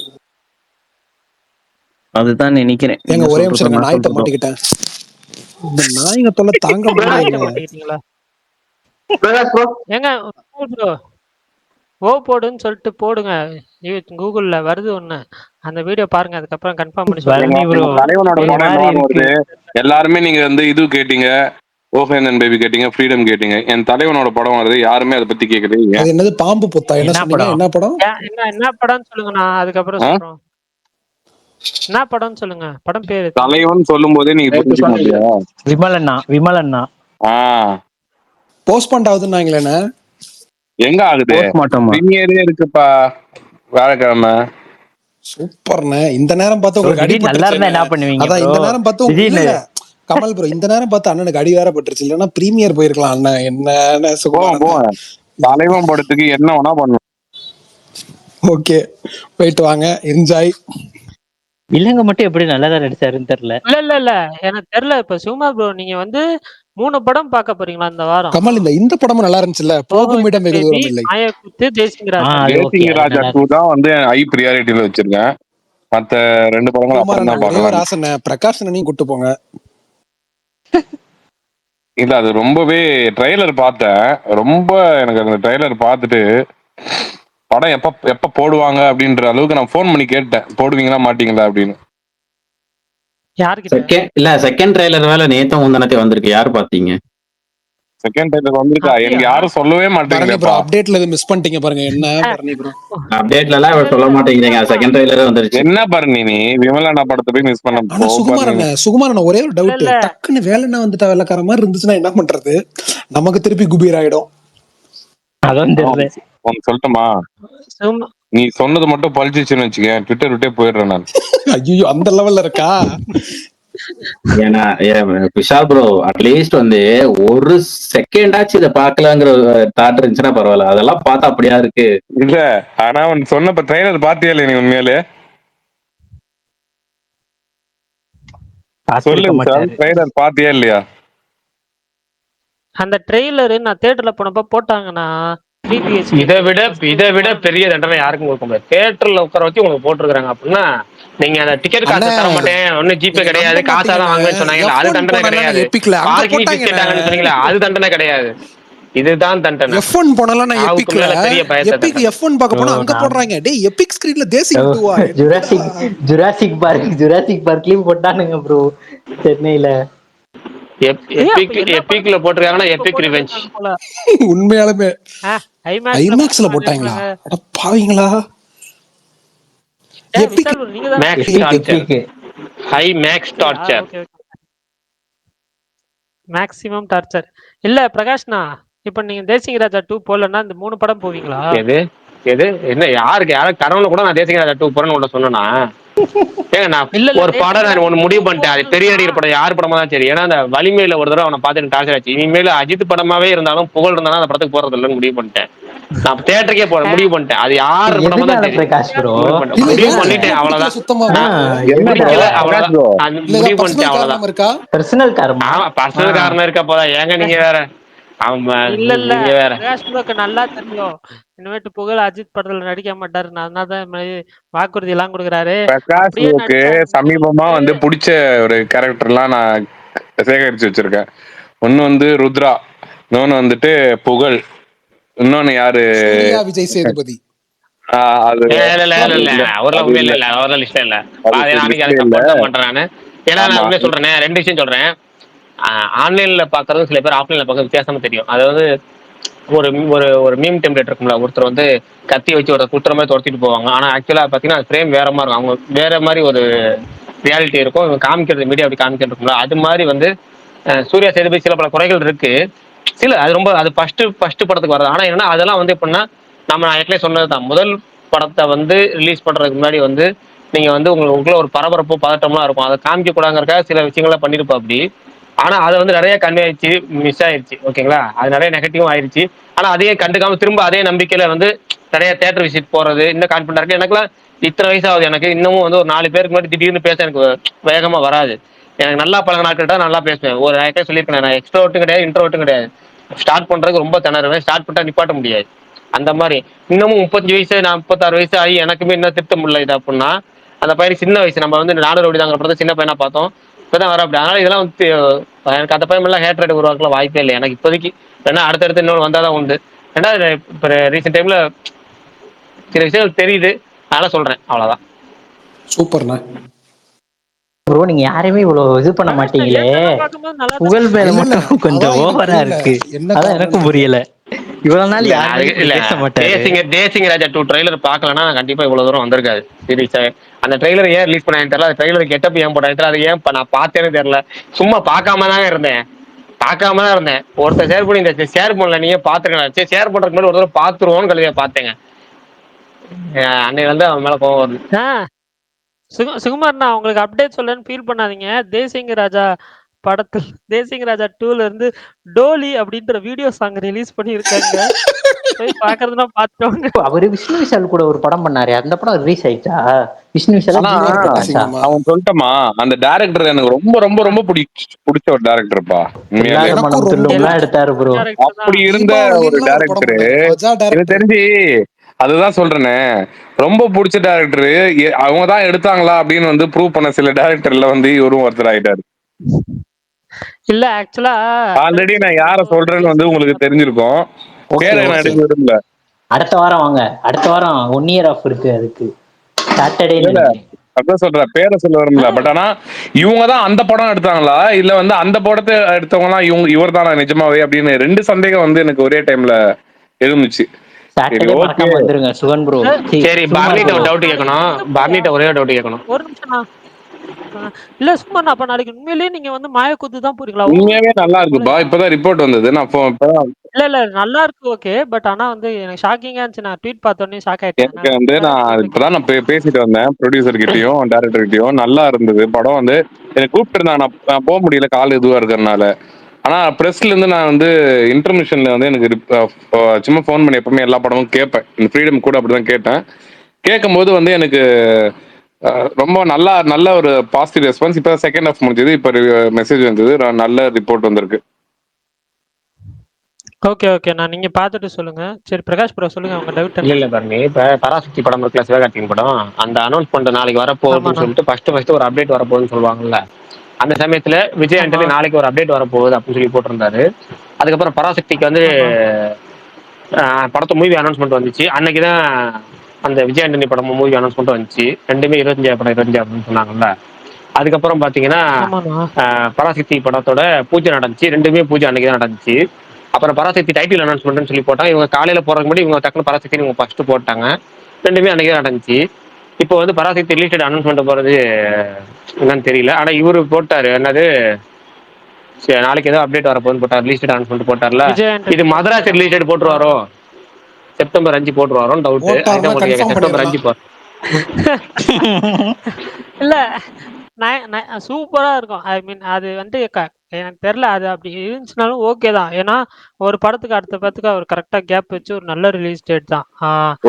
அதுதான் நினைக்கிறேன். ஏங்க நீங்க ஒரே நிமிஷம் சொல்றது இருங்க, நான் நாய்கிட்ட சொல்றதும். மாட்டிக்கிட்டேன். இந்த நாய்ங்க தொல்லை தாங்க நாய்கிட்ட முடியல. மாட்டிக்கிட்டீங்களா? பிரகாஷ் ப்ரோ ஏங்க ப்ரோ, ஓ போடுன்னு சொல்லிட்டு போடுங்க, கூகுள்ல வருது ஒண்ணு, அந்த வீடியோ பாருங்க, அதுக்கப்புறம் கன்ஃபார்ம் பண்ணி சொல்லுங்க. பரணி ப்ரோ தலைவனோட ஒரு படம் மாதிரி என்னவான்னு இருக்கு. வருது. எல்லாருமே நீங்க வந்து இது கேட்டீங்க, ஓஹேனன் பேபி கேட்டீங்க, ஃப்ரீடம் கேட்டீங்க. என் தலைவனோட படம் வருது, யாருமே அதை பத்தி கேக்குறது இல்லையா? அது என்னது பாம்பு பொத்தா? என்ன என்ன சொன்னீங்க? படம்? என்ன படம்? என்ன படம்னு சொல்லுங்க, நான் அதுக்கப்புறம் சொல்றோம். என்ன படம்னு சொல்லுங்க, படம் பேரு. தலைவன் சொல்லும் போதே நீங்க புரிஞ்சுக்க மாட்டியா? விமலண்ணா போஸ்ட்பாண்ட் ஆகுதுன்னாங்களேண்ணே. எங்க ஆகுது? போஸ்ட்மார்ட்டமா? பிரீமியரே இருக்குப்பா வியாழக்கிழமை. சூப்பர்ண்ணே. இந்த நேரம் பார்த்து ப்ரோ உங்களுக்கு திடீர்னு நல்லா இருந்தா அடிபட்டுருச்சு. என்ன பண்ணுவீங்க அதான் ப்ரோ? இந்த நேரம் பார்த்து இல்ல திடீர்னு இல்ல கமல் ப்ரோ, இந்த நேரம் பார்த்து அண்ணனுக்கு அடி வேற பட்டுருச்சு. இல்லைன்னா பிரீமியர் போயிருக்கலாம் அண்ணன். என்ன சுகுமார் போவேன் தலைவன் படத்துக்கு என்ன வேணா பண்ணுவேன். ஓகே போயிட்டு வாங்க, என்ஜாய். இல்லங்க மட்டும் எப்படி நல்லதா நடிச்சாருன்னு தெரியல. இல்ல எனக்கு தெரியல. இப்ப சும்மா ப்ரோ, நீங்க வந்து 3 படம் பார்க்க போறீங்களா இந்த வாரம்? கமல் இந்த படமும் நல்லா இருந்துச்சுல்ல, போகும் இடம் வெகு தூரம் இல்லை. மாயக்குத்து, தேசிங்கராஜா. தேசிங்கராஜா 2 தான் வந்து ஹை பிரியாரிட்டியில வச்சிருக்கேன். மத்த 2 படங்கள் அப்புறம் தான் ஒரே ஒரு பார்க்கலாம். ஆசை, பிரகாஷ் அண்ணனையும் கூட்டு போங்க. இல்ல அது ரொம்பவே ட்ரெய்லர் பார்த்தேன். ரொம்ப எனக்கு அந்த ட்ரெய்லர் பார்த்துட்டு படம் எப்ப போடுவாங்க அப்படின்ற அளவுக்கு நான் ஃபோன் பண்ணி கேட்டேன், போடுவீங்களா மாட்டீங்களா அப்படின்னு. செகண்ட் ட்ரைலர் வேலை நேத்தும் முந்தானத்தே வந்திருக்கு, யாரு பாத்தீங்க? செகண்ட் ட்ரெய்லர் வந்திருக்கா? எனக்கு யாரும் சொல்லவே மாட்டேங்கிறப்பா. அப்டேட்ல எதுவும் மிஸ் பண்ணிட்டீங்க பாருங்க. என்ன பரணி ப்ரோ, அப்டேட்ல எல்லாம் இவர் சொல்ல மாட்டேங்கிறீங்க, செகண்ட் ட்ரைலரே வந்துருச்சு. என்ன பரணி நீ விமலண்ணா படத்தை போய் மிஸ் பண்ண? ஆனா சுகுமாரன் ஒரே ஒரு டவுட், டக்குன்னு வேலைன்னா வந்துட்டா வெள்ளக்கார மாதிரி இருந்துச்சுன்னா என்ன பண்றது? நமக்கு திருப்பி குபீர் ஆயிடும். அதான் தெரியல. சொல்லட்டுமா, நீ சொன்னது மட்டும் பழிச்சிச்சுன்னு வச்சுக்க, ட்விட்டர் விட்டே போயிடுறேன் நான். ஐயோ அந்த லெவல்ல இருக்கா? ஏன்னா விஷால் ப்ரோ அட்லீஸ்ட் வந்து ஒரு செகண்டாச்சு இதை பாக்கலாங்கிற தாட் இருந்துச்சுன்னா பரவாயில்ல, அதெல்லாம் பார்த்தா அப்படியா இருக்கு. இல்ல ஆனா அவன் சொன்ன ட்ரெய்லர் பாத்தியா இல்லையா நீ? உண்மையாலே சொல்லு விஷால், ட்ரெய்லர் பாத்தியா இல்லையா? அந்த ட்ரெய்லர் நான் தியேட்டர்ல போனப்ப போட்டாங்கன்னா, இதை விட பெரிய தண்டனை யாருக்கும் கொடுக்க முடியாது. தியேட்டர்ல உட்கார வச்சு உங்களுக்கு போட்டிருக்காங்க அப்படின்னா, நீங்க அந்த டிக்கெட் காசு தர மாட்டேன், ஒன்னும் ஜிபே கிடையாது, காசாதான் வாங்குவேன்னு சொன்னாங்களா, அது தண்டனை கிடையாது. பார்க்கிங் ஃபீஸ் கேட்டாங்கன்னு சொன்னீங்களா, அது தண்டனை கிடையாது. இதுதான் தண்டனை. F1 போனல நான் எபிக்ல பெரிய பயத்தை எபிக் F1 பார்க்க போனா அங்க போடுறாங்க. டேய் எபிக் ஸ்கிரீன்ல தேசிங் 2வா? ஜுராசிக் பார்க்லயும் போட்டானுங்க ப்ரோ சென்னையில. எபிக்ல போட்டிருக்காங்கன்னா எபிக் ரிவெஞ்ச். உண்மையாலுமே ஐமேக்ஸ்ல போட்டாங்களா? அட பாவீங்களா? Epic IMAX torture, maximum torture. இல்ல பிரகாஷ்னா, இப்ப நீங்க தேசிங்கராஜா 2 போலன்னா இந்த 3 படம் போவீங்களா? எது என்ன யாருக்கு கனவுல கூட நான் தேசிங்கராஜா 2 போறேன்னு உள்ள சொன்னா? ஏங்க நான் ஒரு படம் நான் ஒண்ணு முடிவு பண்ணிட்டேன், அது பெரிய நடிகர் படம், யார் படமா தான் சரி. ஏன்னா அந்த வலிமையில ஒரு தடவை அவனை பார்த்து டார்ச்சர் ஆச்சு. இனிமேல் அஜித் படமாவே இருந்தாலும் புகழ் இருந்தாலும் அந்த படத்துக்கு போறது இல்லைன்னு முடிவு பண்ணிட்டேன். நான் தியேட்டருக்கே போறேன் முடிவு பண்ணிட்டேன். அது யார் படமா தான் சரி முடிவு பண்ணிட்டேன், அவ்வளவுதான். முடிவு பண்ணிட்டேன், அவ்வளவுதான். பர்சனல் காரணம் இருக்க போதா? ஏங்க நீங்க வேற. இல்ல பிரகாஷ் ப்ரோக்கு நல்லா தெரியும், இனிமேட்டு புகழ் அஜித் படத்துல நடிக்க மாட்டாரு, அதனாலதான் வாக்குறுதி எல்லாம் கொடுக்குறாரு. பிரகாஷ் ப்ரோக்கு சமீபமா வந்து பிடிச்ச ஒரு கேரக்டர்லாம் நான் சேகரிச்சு வச்சிருக்கேன். ஒன்னு வந்து ருத்ரா, இன்னொன்னு வந்துட்டு புகழ், இன்னொன்னு யாரு, விஜய் சேதுபதி. சொல்றேன் ரெண்டு விஷயம் சொல்றேன். ஆன்லைன்ல பாக்குறது சில பேர் ஆஃப்லைன்ல பாக்குறது வித்தியாசமா தெரியும். அதாவது ஒரு ஒரு ஒரு மீம் டெம்ப்ளேட் இருக்கும்ல, ஒருத்தர் வந்து கத்தி வச்சு ஒரு குத்துற மாதிரி துரத்திட்டு போவாங்க. ஆனா ஆக்சுவலா பாத்தீங்கன்னா ஃப்ரேம் வேற மாதிரி இருக்கும். அவங்க வேற மாதிரி ஒரு ரியாலிட்டி இருக்கும். இவங்க காமிக்கிறது மீடியா அப்படி காமிக்கிறது இருக்கும்ல, அது மாதிரி வந்து சூர்யா சேதுபதி சில பல குறைகள் இருக்கு. சில அது ரொம்ப அது ஃபர்ஸ்ட் படத்துக்கு வருது. ஆனா என்னன்னா அதெல்லாம் வந்து எப்படின்னா நான் ஏற்கனவே சொன்னதுதான், முதல் படத்தை வந்து ரிலீஸ் பண்றதுக்கு முன்னாடி வந்து நீங்க வந்து உங்களுக்குள்ள ஒரு பரபரப்பு பதட்டம்லாம் இருக்கும். அதை காமிக்க கூடாங்கிறதுக்காக சில விஷயங்கள்லாம் பண்ணிருப்பா அப்படி. ஆனா அதை வந்து நிறைய கன்வே ஆயிடுச்சு, மிஸ் ஆயிடுச்சு. ஓகேங்களா, அது நிறைய நெகட்டிவும் ஆயிடுச்சு. ஆனா அதையும் கண்டுக்காம திரும்ப அதே நம்பிக்கையில வந்து நிறைய தியேட்டர் விசிட் போறது, இன்னும் கான்ஃபிடண்டா இருக்கு. எனக்குலாம் இத்தனை வயசு ஆகுது, எனக்கு இன்னமும் வந்து ஒரு 4 பேருக்கு முன்னாடி திடீர்னு பேச எனக்கு வேகமா வராது. எனக்கு நல்லா பழகின நாட்கள் தான் நல்லா பேசுவேன். ஒரு ஆக்டே சொல்லியிருக்கேன், நான் எக்ஸ்ட்ரோவர்ட்டும் கிடையாது இன்ட்ரோவர்ட்டும் கிடையாது. ஸ்டார்ட் பண்றதுக்கு ரொம்ப திணறுவேன், ஸ்டார்ட் பண்ணிட்டா நிப்பாட்ட முடியாது. அந்த மாதிரி இன்னமும் 35 வயசு, நான் 36 வயசு ஆகி எனக்குமே இன்னும் திருத்த முடியல இது அப்படின்னா, அந்த பையன் சின்ன வயசு. நம்ம வந்து நானூறு அப்படிதாங்கிற படத்தை சின்ன பையனா பார்த்தோம், இப்பதான் வர அப்படி. அதனால இதெல்லாம் வந்து எனக்கு அந்த பையன் எல்லாம் ஹேட்ரேட் உருவாக்கலாம் வாய்ப்பே இல்லை எனக்கு இப்போதைக்கு. ஏன்னா அடுத்தடுத்து இன்னொன்று வந்தாதான் உண்டு. ஏன்னா இப்போ ரீசெண்ட் டைம்ல சில விஷயங்கள் தெரியுது, அதனால சொல்றேன், அவ்வளவுதான். சூப்பர்ண்ணா. ப்ரோ நீங்க யாரையுமே இவ்வளவு இது பண்ண மாட்டீங்களே, புகழ் மேல மட்டும் கொஞ்சம் ஓவரா இருக்கு. அதான் எனக்கும் புரியல, இவ்வளவு நாள் யாருமே இல்ல பேச மாட்டாரு. தேசிங் ராஜா 2 ட்ரெய்லர் பார்க்கலன்னா கண்டிப்பா இவ்வளவு தூரம் வந்திருக்காது சீரியஸா. அந்த ட்ரெய்லர் ஏன் ரிலீஸ் பண்ணாங்க தெரியல, அந்த ட்ரெய்லர் கெட்டப் ஏன் போட்டாங்க தெரியல, அது ஏன் நான் பார்த்தேன்னு தெரியல. சும்மா பார்க்காம தாங்க இருந்தேன், ஒருத்தர் ஷேர் பண்ணி இந்த ஷேர் பண்ணல, நீங்க பாத்துருக்கேன். சரி ஷேர் பண்றதுக்கு முன்னாடி ஒரு தடவை பாத்துருவோம்னு கழுவியா பார்த்தேங்க. அன்னைக்கு வந்து அவன் மேல கோவம் வருது. சுகுமார்ண்ணா, உங்களுக்கு அப்டேட் சொல்லன்னு ஃபீல் பண்ணாதீங்க. தேசிங் ராஜா படத்தில் தேசிங் ராஜா 2ல இருந்து டோலி அப்படின்ற வீடியோ சாங் ரிலீஸ் பண்ணியிருக்காங்க. போய் பாக்குறதுனா பாத்துட்டோங்க. அவரு விஷ்ணு விஷால் கூட ஒரு படம் பண்ணாரு, அந்த படம் ரிலீஸ் ஆயிடுச்சா? விஷ்ணு விஷால் அவன் சொல்லிட்டமா, அந்த டைரக்டர் எனக்கு ரொம்ப ரொம்ப ரொம்ப பிடிச்ச ஒரு டைரக்டர்ப்பா. எடுத்தாரு ப்ரோ. அப்படி இருந்த ஒரு டைரக்டர் எனக்கு தெரிஞ்சு, அதுதான் சொல்றேனே, ரொம்ப பிடிச்ச டைரக்டர் அவங்க தான் எடுத்தாங்களா அப்படின்னு வந்து ப்ரூவ் பண்ண சில டைரக்டர்ல வந்து இவரும் ஒருத்தர் ஆயிட்டாரு. இல்ல ஆக்சுவலா ஆல்ரெடி நான் யார சொல்றேன்னு வந்து உங்களுக்கு தெரிஞ்சிருக்கும். பேரை நான் எடுக்க விரும்பல. அடுத்த வாரம் வாங்க, அடுத்த வாரம் 1 year ஆஃப் இருக்கு அதுக்கு, சாட்டர்டே. அதான் சொல்றேன், பேரை சொல்ல விரும்பல. பட் ஆனா இவங்க தான் அந்த படம் எடுத்தாங்களா இல்ல வந்து அந்த படத்தை எடுத்தவங்க தான் இவர் தானா நிஜமாவே அப்படின்னு 2 சந்தேகம் வந்து எனக்கு ஒரே டைம்ல இருந்துச்சு. சாட்டர்டே மறக்காம வந்துருங்க சுகன் ப்ரோ. சரி, பார்னிட்ட ஒரு டவுட் கேட்கணும். பார்னிட்ட ஒரே டவுட் கேட்கணும். ஒரு நிமிஷம். இல்ல சும்மா அப்ப நாளைக்கு உண்மையிலேயே நீங்க வந்து மாயக்கூத்து தான் போறீங்களா? உண்மையாவே நல்லா இருக்குப்பா, இப்பதான் ரிப்போர்ட் வந்தது. நான் இல்ல நல்லா இருக்கு, ஓகே. பட் ஆனா வந்து எனக்கு ஷாக்கிங்கா இருந்துச்சு, நான் ட்வீட் பார்த்த உடனே ஷாக் ஆயிட்டேன். எனக்கு வந்து நான் இப்பதான் பேசிட்டு வந்தேன் ப்ரொடியூசர் கிட்டயும் டைரக்டர் கிட்டயும். நல்லா இருந்தது படம். வந்து எனக்கு கூப்பிட்டு இருந்தாங்க, நான் போக முடியல கால் இதுவா இருக்கிறதுனால. ஆனா பிரஸ்ல இருந்து நான் வந்து இன்டர்மிஷன்ல வந்து எனக்கு சும்மா போன் பண்ணி எப்பவுமே எல்லா படமும் கேட்பேன். இந்த ஃப்ரீடம் கூட அப்படிதான் கேட்டேன். கேட்கும் போது வந்து எனக்கு ரொம்ப நல்ல ஒரு பாசிட்டிவ் ரெஸ்பான்ஸ். இப்போ செகண்ட் ஹாஃப் முடிஞ்சது, இப்போ மெசேஜ் வந்தது, நல்ல ரிப்போர்ட் வந்திருக்கு. ஓகே நான் நீங்க பாத்துட்டு சொல்லுங்க. சரி பிரகாஷ் ப்ரோ சொல்லுங்க உங்க டவுட். இல்ல பாருங்க, இப்ப பராசக்தி படம் இருக்குல்ல, சிவகார்த்திகேயன் படம், அந்த அனௌன்ஸ்மெண்ட் நாளைக்கு வரப்போகுதுன்னு சொல்லிட்டு ஃபர்ஸ்ட் ஒரு அப்டேட் வரப்போகுதுன்னு சொல்லுவாங்கல்ல, அந்த சமயத்துல விஜய் ஆண்டனி நாளைக்கு ஒரு அப்டேட் வரப்போகுது அப்படின்னு சொல்லி போட்டிருந்தாரு. அதுக்கப்புறம் பராசக்திக்கு வந்து படத்தை மூவி அனௌன்ஸ்மெண்ட் வந்துச்சு. அன்னைக்குதான் அந்த விஜய் ஆண்டனி படம் மூவி அனௌன்ஸ்மெண்ட் வந்துச்சு. ரெண்டுமே 25 படம் 25 அப்படின்னு சொன்னாங்கல்ல. அதுக்கப்புறம் பாத்தீங்கன்னா பராசக்தி படத்தோட பூஜை நடந்துச்சு. ரெண்டுமே பூஜை அன்னைக்கு தான் நடந்துச்சு. அப்புறம் பராசக்தி டைட்டில் அனௌன்ஸ்மெண்ட்னு சொல்லி போட்டாங்க. இவங்க காலையில போறதுக்கு முன்னாடி இவங்க டக்குனு பராசக்தி இவங்க ஃபர்ஸ்ட் போட்டாங்க. ரெண்டுமே அன்னைக்கு தான் நடந்துச்சு. இப்போ வந்து பராசக்தி ரிலேட்டட் அனௌன்ஸ்மெண்ட் போறது என்னன்னு தெரியல. ஆனா இவரு போட்டாரு, என்னது நாளைக்கு ஏதோ அப்டேட் வரப்போகுதுன்னு போட்டார், ரிலீஸ்டட் அனௌன்ஸ்மெண்ட் போட்டார்ல. இது மதராஸ் ரிலீஸ்டட் போட்டுருவாரோ, செப்டம்பர் 5 போட்டுருவாரோன்னு டவுட். செப்டம்பர் 5 போ இல்ல சூப்பரா இருக்கும். ஐ மீன் அது வந்து எனக்கு தெரியல, அது அப்படி இருந்துச்சுனாலும் ஓகே தான். ஏன்னா ஒரு படத்துக்கு அடுத்த படத்துக்கு அவர் கரெக்டா கேப் வச்சு ஒரு நல்ல ரிலீஸ் டேட் தான்.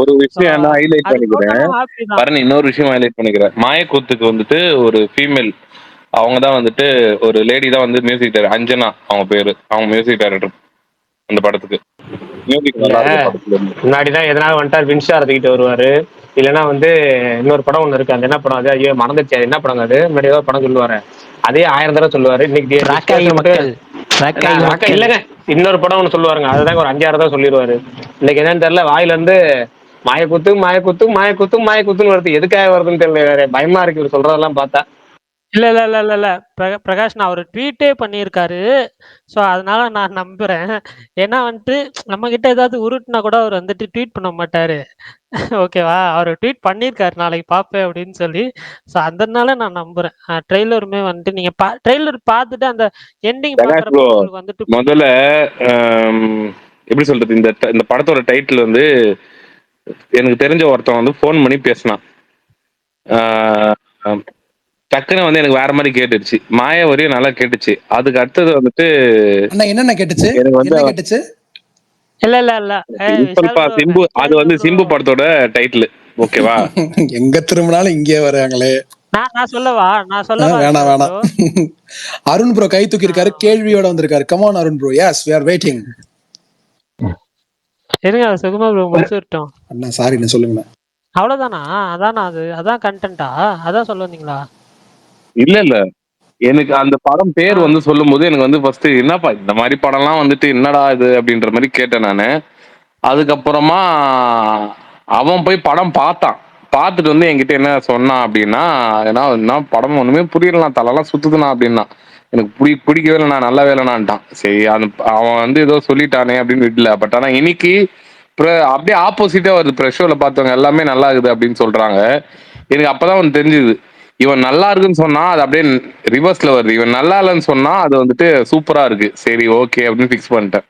ஒரு விஷயம் நான் ஹைலைட் பண்ணிக்கிறேன், இன்னொரு விஷயம் ஹைலைட் பண்ணிக்கிறேன். மாயக்கூத்துக்கு வந்துட்டு ஒரு ஃபீமேல், அவங்க தான் வந்துட்டு ஒரு லேடி தான் வந்து மியூசிக் டைரக்டர், அஞ்சனா அவங்க பேரு, அவங்க மியூசிக் டைரக்டர் அந்த படத்துக்கு. முன்னாடிதான் எதனால வந்துட்டார், வின்ஸ்டார் தூக்கிட்டு வருவாரு. இல்லைன்னா வந்து இன்னொரு படம் ஒண்ணு இருக்கு, அந்த என்ன படம் அது, ஐயோ மறந்துச்சு, அது என்ன படம், அது முன்னாடி ஏதோ படம் சொல்லுவாரு, அதே 1000 தடவை சொல்லுவாரு. இன்னைக்கு இல்லங்க இன்னொரு படம் ஒண்ணு சொல்லுவாருங்க, அதுதான் ஒரு 5-6 தடவை சொல்லிடுவாரு. இன்னைக்கு என்னன்னு தெரியல, வாயில இருந்து மாயக்கூத்து மாயக்கூத்து மாயக்கூத்து மாயக்கூத்துன்னு வருது. எதுக்காக வருதுன்னு தெரியல, பயமா இருக்கு சொல்றதெல்லாம் பார்த்தா. இல்ல. பிரகாஷ் நான் ஒரு ட்வீட்டே பண்ணியிருக்காரு. ஸோ அதனால நான் நம்புறேன். ஏன்னா வந்துட்டு நம்ம கிட்ட ஏதாவது உருட்டுனா கூட அவர் வந்துட்டு ட்வீட் பண்ண மாட்டாரு. ஓகேவா? அவர் ட்வீட் பண்ணியிருக்காரு நாளைக்கு பார்ப்பேன் அப்படின்னு சொல்லி. ஸோ அதனால நான் நம்புறேன். ட்ரெய்லருமே வந்துட்டு நீங்க ட்ரெய்லர் பார்த்துட்டு அந்த எண்டிங் பிரகாஷ் ப்ரோ பார்க்குறப்ப உங்களுக்கு வந்துட்டு முதல்ல எப்படி சொல்றது, இந்த இந்த படத்தோட டைட்டில் வந்து எனக்கு தெரிஞ்ச ஒருத்தன் வந்து ஃபோன் பண்ணி பேசினான். டக்குன்னு வந்து எனக்கு வேற மாதிரி கேட்டுச்சு. மாயாவரியும் நல்லா கேட்டுச்சு. அதுக்கு அடுத்தது வந்துட்டு என்னென்ன கேட்டுச்சு? எனக்கு வந்து என்ன கேட்டுச்சு? இல்ல. சிம்பு, அது வந்து சிம்பு படத்தோட டைட்டில். ஓகேவா? எங்க திரும்பினாலும் இங்கே வராங்களே. நான் சொல்லவா? வேணாம். அருண் ப்ரோ கை தூக்கி இருக்காரு, கேள்வியோட வந்திருக்காரு. Come on Arun bro. Yes, we are waiting. இருங்க சுகுமா ப்ரோ முடிச்சுட்டோம். அண்ணா சாரி, நான் சொல்லுங்க. அவ்வளவுதானா? அதான் கண்டென்ட்டா? அதான் சொல்ல வந்தீங்களா? இல்ல எனக்கு அந்த படம் பேர் வந்து சொல்லும் போது எனக்கு வந்து ஃபர்ஸ்ட் என்னப்பா இந்த மாதிரி படம்லாம் வந்துட்டு என்னடா இது அப்படின்ற மாதிரி கேட்டேன் நானு. அதுக்கப்புறமா அவன் போய் படம் பார்த்துட்டு வந்து என்கிட்ட என்ன சொன்னான் அப்படின்னா, என்ன படம் ஒண்ணுமே புரியலாம், தலைலாம் சுத்துதுனா அப்படின்னா. எனக்கு பிடிக்கவே இல்லை, நான் நல்ல வேலைனான்ட்டான். சரி, அவன் வந்து ஏதோ சொல்லிட்டானே அப்படின்னு விடல. பட் ஆனா இன்னைக்கு அப்படியே ஆப்போசிட்டா வருது. ப்ரெஷோல பார்த்தவங்க எல்லாமே நல்லா இருக்குது அப்படின்னு சொல்றாங்க. எனக்கு அப்பதான் ஒன்று தெரிஞ்சுது, இவன் நல்லா இருக்குன்னு சொன்னா அது அப்படியே ரிவர்ஸ்ல வருது. இவன் நல்லா இல்லைன்னு சொன்னா அது வந்துட்டு சூப்பரா இருக்கு. சரி ஓகே அப்படின்னு ஃபிக்ஸ் பண்ணிட்டேன்.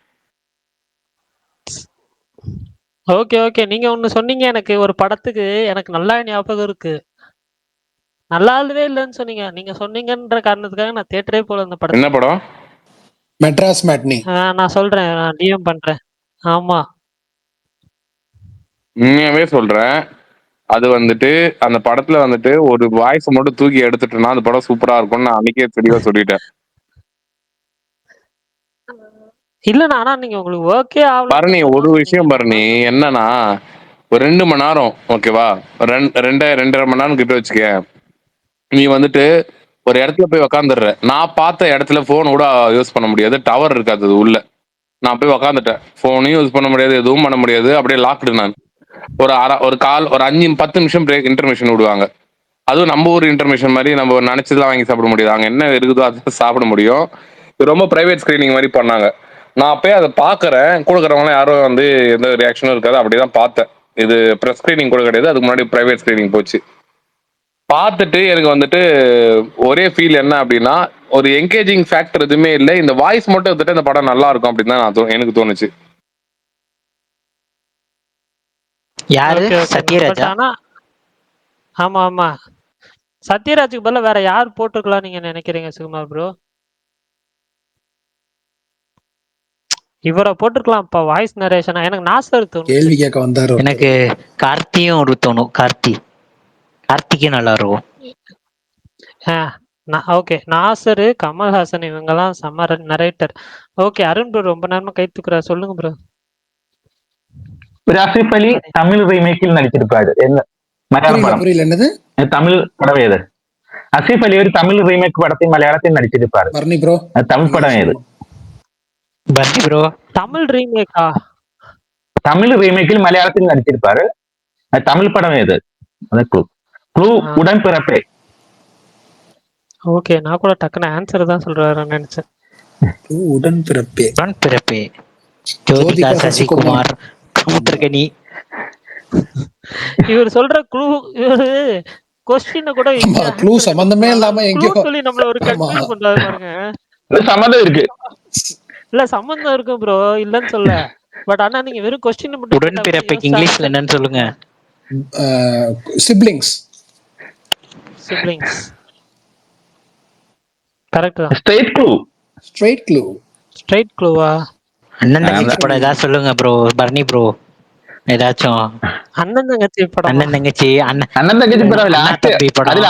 ஓகே. நீங்க ஒண்ணு சொன்னீங்க, எனக்கு ஒரு படத்துக்கு எனக்கு நல்லா ஞாபகம் இருக்கு. நல்லா இல்லவே இல்லைன்னு சொன்னீங்க. நீங்க சொன்னீங்கன்ற காரணத்துக்காக நான் தியேட்டரே போல அந்த படம். என்ன படம்? மெட்ராஸ் மேட்னி. நான் சொல்றேன், நான் டிஎம் பண்றேன். ஆமா, உண்மையாவே சொல்றேன். அது வந்துட்டு அந்த படத்துல வந்துட்டு ஒரு வாய்ஸ் மட்டும் தூக்கி எடுத்துட்டோம்னா அந்த படம் சூப்பரா இருக்கும்னு நான் அன்னைக்கே தெளிவா சொல்லிட்டேன். இல்லண்ணா. ஆனா நீங்க உங்களுக்கு ஓகே ஆகல. பரணி, ஒரு விஷயம் பரணி, என்னன்னா ஒரு 2 மணி நேரம் ஓகேவா, 2.5 மணி நேரம் கிட்ட வச்சுக்க. நீ வந்துட்டு ஒரு இடத்துல போய் உக்காந்துடுற. நான் பார்த்த இடத்துல போன் கூட யூஸ் பண்ண முடியாது, டவர் இருக்காது உள்ள. நான் போய் உக்காந்துட்டேன், போனையும் யூஸ் பண்ண முடியாது, எதுவும் பண்ண முடியாது, அப்படியே லாக்டு. நான் ஒரு கால் ஒரு 5-10 நிமிஷம் பிரேக் இன்டர்மிஷன் விடுவாங்க. அதுவும் நம்ம ஊர் இன்டர்மிஷன் மாதிரி நம்ம நினைச்சதுலாம் வாங்கி சாப்பிட முடியாது. அங்க என்ன இருக்குதோ அதை சாப்பிட முடியும். இது ரொம்ப பிரைவேட் ஸ்கிரீனிங் மாதிரி பண்ணாங்க. நான் போய் அதை பாக்குறேன், கொடுக்குறவங்களாம் யாரும் வந்து எந்த ரியாக்ஷனும் இருக்காது, அப்படிதான் பார்த்தேன். இது ப்ரெஸ் ஸ்கிரீனிங் கூட கிடையாது, அதுக்கு முன்னாடி பிரைவேட் ஸ்கிரீனிங் போச்சு. பார்த்துட்டு எனக்கு வந்துட்டு ஒரே ஃபீல் என்ன அப்படின்னா, ஒரு என்கேஜிங் ஃபேக்டர் எதுவுமே இல்லை. இந்த வாய்ஸ் மட்டும் எடுத்துட்டு இந்த படம் நல்லா இருக்கும் அப்படின்னு தான் எனக்கு தோணுச்சு. யாரு? சத்யராஜா? ஆமா. சத்யராஜுக்கு பதிலா வேற யார் போட்டுக்கலாம் நீங்க நினைக்கிறீங்க சுகுமார் ப்ரோ? இவரை போட்டுருக்கலாம் வாய்ஸ் நரேஷனா. எனக்கு நாசர் தோணும். கேள்வி கேட்க வந்தாரு. எனக்கு கார்த்தியும் ஒரு தோணும். கார்த்திகே நல்லா இருக்கும். ஓகே, நாசரு, கமல்ஹாசன் இவங்கெல்லாம் செம்ம நரேட்டர். ஓகே, அருண் ப்ரோ ரொம்ப நேரமா கை தூக்குறாரு, சொல்லுங்க ப்ரோ. ஒரு ஆசிஃப் அலி தமிழ் ரீமேக்கில் நடிச்சிருப்பாரு. மலையாள படம். புரியல, என்னது? தமிழ் படம் ஏது? ஆசிஃப் அலி ஒரு தமிழ் ரீமேக் படத்தை மலையாளத்தில் நடிச்சிருப்பாரு. பரணி ப்ரோ, தமிழ் படம் ஏது? பரணி ப்ரோ, தமிழ் ரீமேக்கா? தமிழ் ரீமேக்கில் மலையாளத்தில் நடிச்சிருப்பாரு. தமிழ் படம் ஏது? க்ளூ உடன்பிறப்பே. ஓகே, நான் கூட டக்குன்னு ஆன்சர் தான் சொல்றாரு நினைச்சேன். உடன்பிறப்பே. ஜோதிகா, சசிகுமார், சமுத்திரகனி. இவர் சொல்ற க்ளூ, இவரு கொஸ்டின் கூட க்ளூ சம்பந்தமே இல்லாம எங்கயோ சொல்லி நம்மள ஒரு கன்ஃபியூஸ் பண்றாரு பாருங்க. சம்பந்தம் இருக்கு. இல்ல சம்பந்தம் இருக்கு ப்ரோ, இல்லன்னு சொல்ல. பட் ஆனா நீங்க வெறும் கொஸ்டின் மட்டும் உடன்பிறப்புக்கு இங்கிலீஷ்ல என்னன்னு சொல்லுங்க. சிப்லிங்ஸ். கரெக்ட் தான். ஸ்ட்ரைட் க்ளூவா? அண்ணன் தங்கச்சி படம் ஏதாவது சொல்லுங்க ப்ரோ. பரணி ப்ரோ ஏதாச்சும். அண்ணன் தங்கச்சி படம். அண்ணன் தங்கச்சி படம் இல்ல, தம்பி படம். அதுல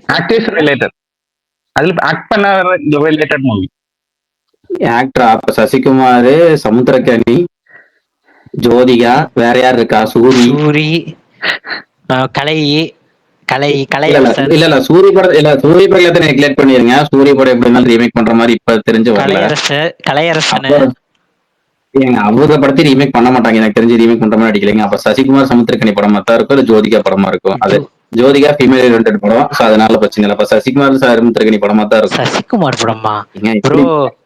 ஆக்டர்ஸ் ரிலேட்டட். அதுல ஆக்ட் பண்ண ரிலேட்டட் மூவி. ஆக்டரா? அப்ப சசிகுமார், சமுத்திரகனி, ஜோதிகா, வேற யார் இருக்கா? சூரி, இல்ல சூரிய படத்தை நெக்லெக்ட் பண்ணிருங்க. சூரிய படம் எப்படி இருந்தாலும் ரீமேக் பண்ற மாதிரி இப்ப தெரிஞ்சு வரல. கலையரசன் அவங்க படத்தை ரீமேக் பண்ண மாட்டாங்க எனக்கு தெரிஞ்சு. ரீமேக் பண்ற மாதிரி அடிக்கலைங்க. அப்ப சசிகுமார், சமுத்திரகனி படமா தான் இருக்கும், ஜோதிகா படமா இருக்கும். அது ஜோதிகா ஃபீமேல் ஓரியன்டட் படம். So அதனால பிரச்சனை இல்லை. இப்ப சசிகுமார் சார் திருக்கணி படமா தான் இருக்கும். சசிகுமார் படமா ஏங்க, ப்ரோ?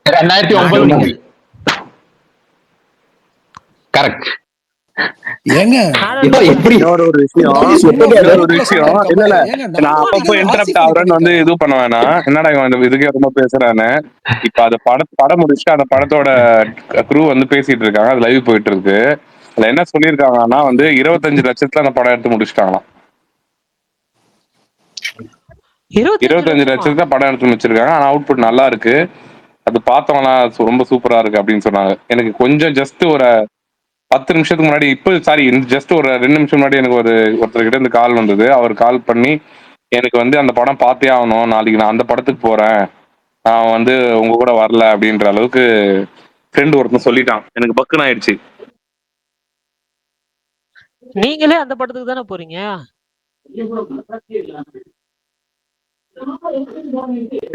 இப்படி 2009 மூவி. கரெக்ட். ஏங்க இப்போ எப்படி இன்னொரு விஷயம் இல்ல இல்ல, நான் அப்பப்போ இன்டரப்ட் ஆகுறேன்னு வந்து இது பண்ண வேணாம். என்னடா இவன் இந்த இதுக்கே ரொம்ப பேசுறானு. இப்ப அந்த படம் முடிச்சுட்டு அந்த படத்தோட க்ரூ வந்து பேசிட்டு இருக்காங்க. அது லைவ் போயிட்டு இருக்கு. அதுல என்ன சொல்லியிருக்காங்கன்னா வந்து 25 லட்சத்துல அந்த படம் எடுத்து முடிச்சிட்டாங்களாம். 25 லட்சத்துல படம் எடுத்து முடிச்சிருக்காங்க. ஆனா அவுட்புட் நல்லா இருக்கு. அது பார்த்தவங்களாம் ரொம்ப சூப்பரா இருக்கு அப்படின்னு சொன்னாங்க. எனக்கு கொஞ்சம் ஜஸ்ட் ஒரு 10 நிமிஷத்துக்கு முன்னாடி, இப்போ சாரி ஜஸ்ட் ஒரு 2 நிமிஷம் முன்னாடி எனக்கு ஒருத்தர்கிட்ட இருந்து கால் வந்தது. அவர் கால் பண்ணி எனக்கு வந்து அந்த படம் பார்த்தே ஆகணும், நாளைக்கு நான் அந்த படத்துக்கு போறேன், நான் வந்து உங்க கூட வரல அப்படின்ற அளவுக்கு ஃப்ரெண்ட் ஒருத்தன் சொல்லிட்டான். எனக்கு பக்குன்னு ஆயிடுச்சு. நீங்களே அந்த படத்துக்கு தானே போறீங்க?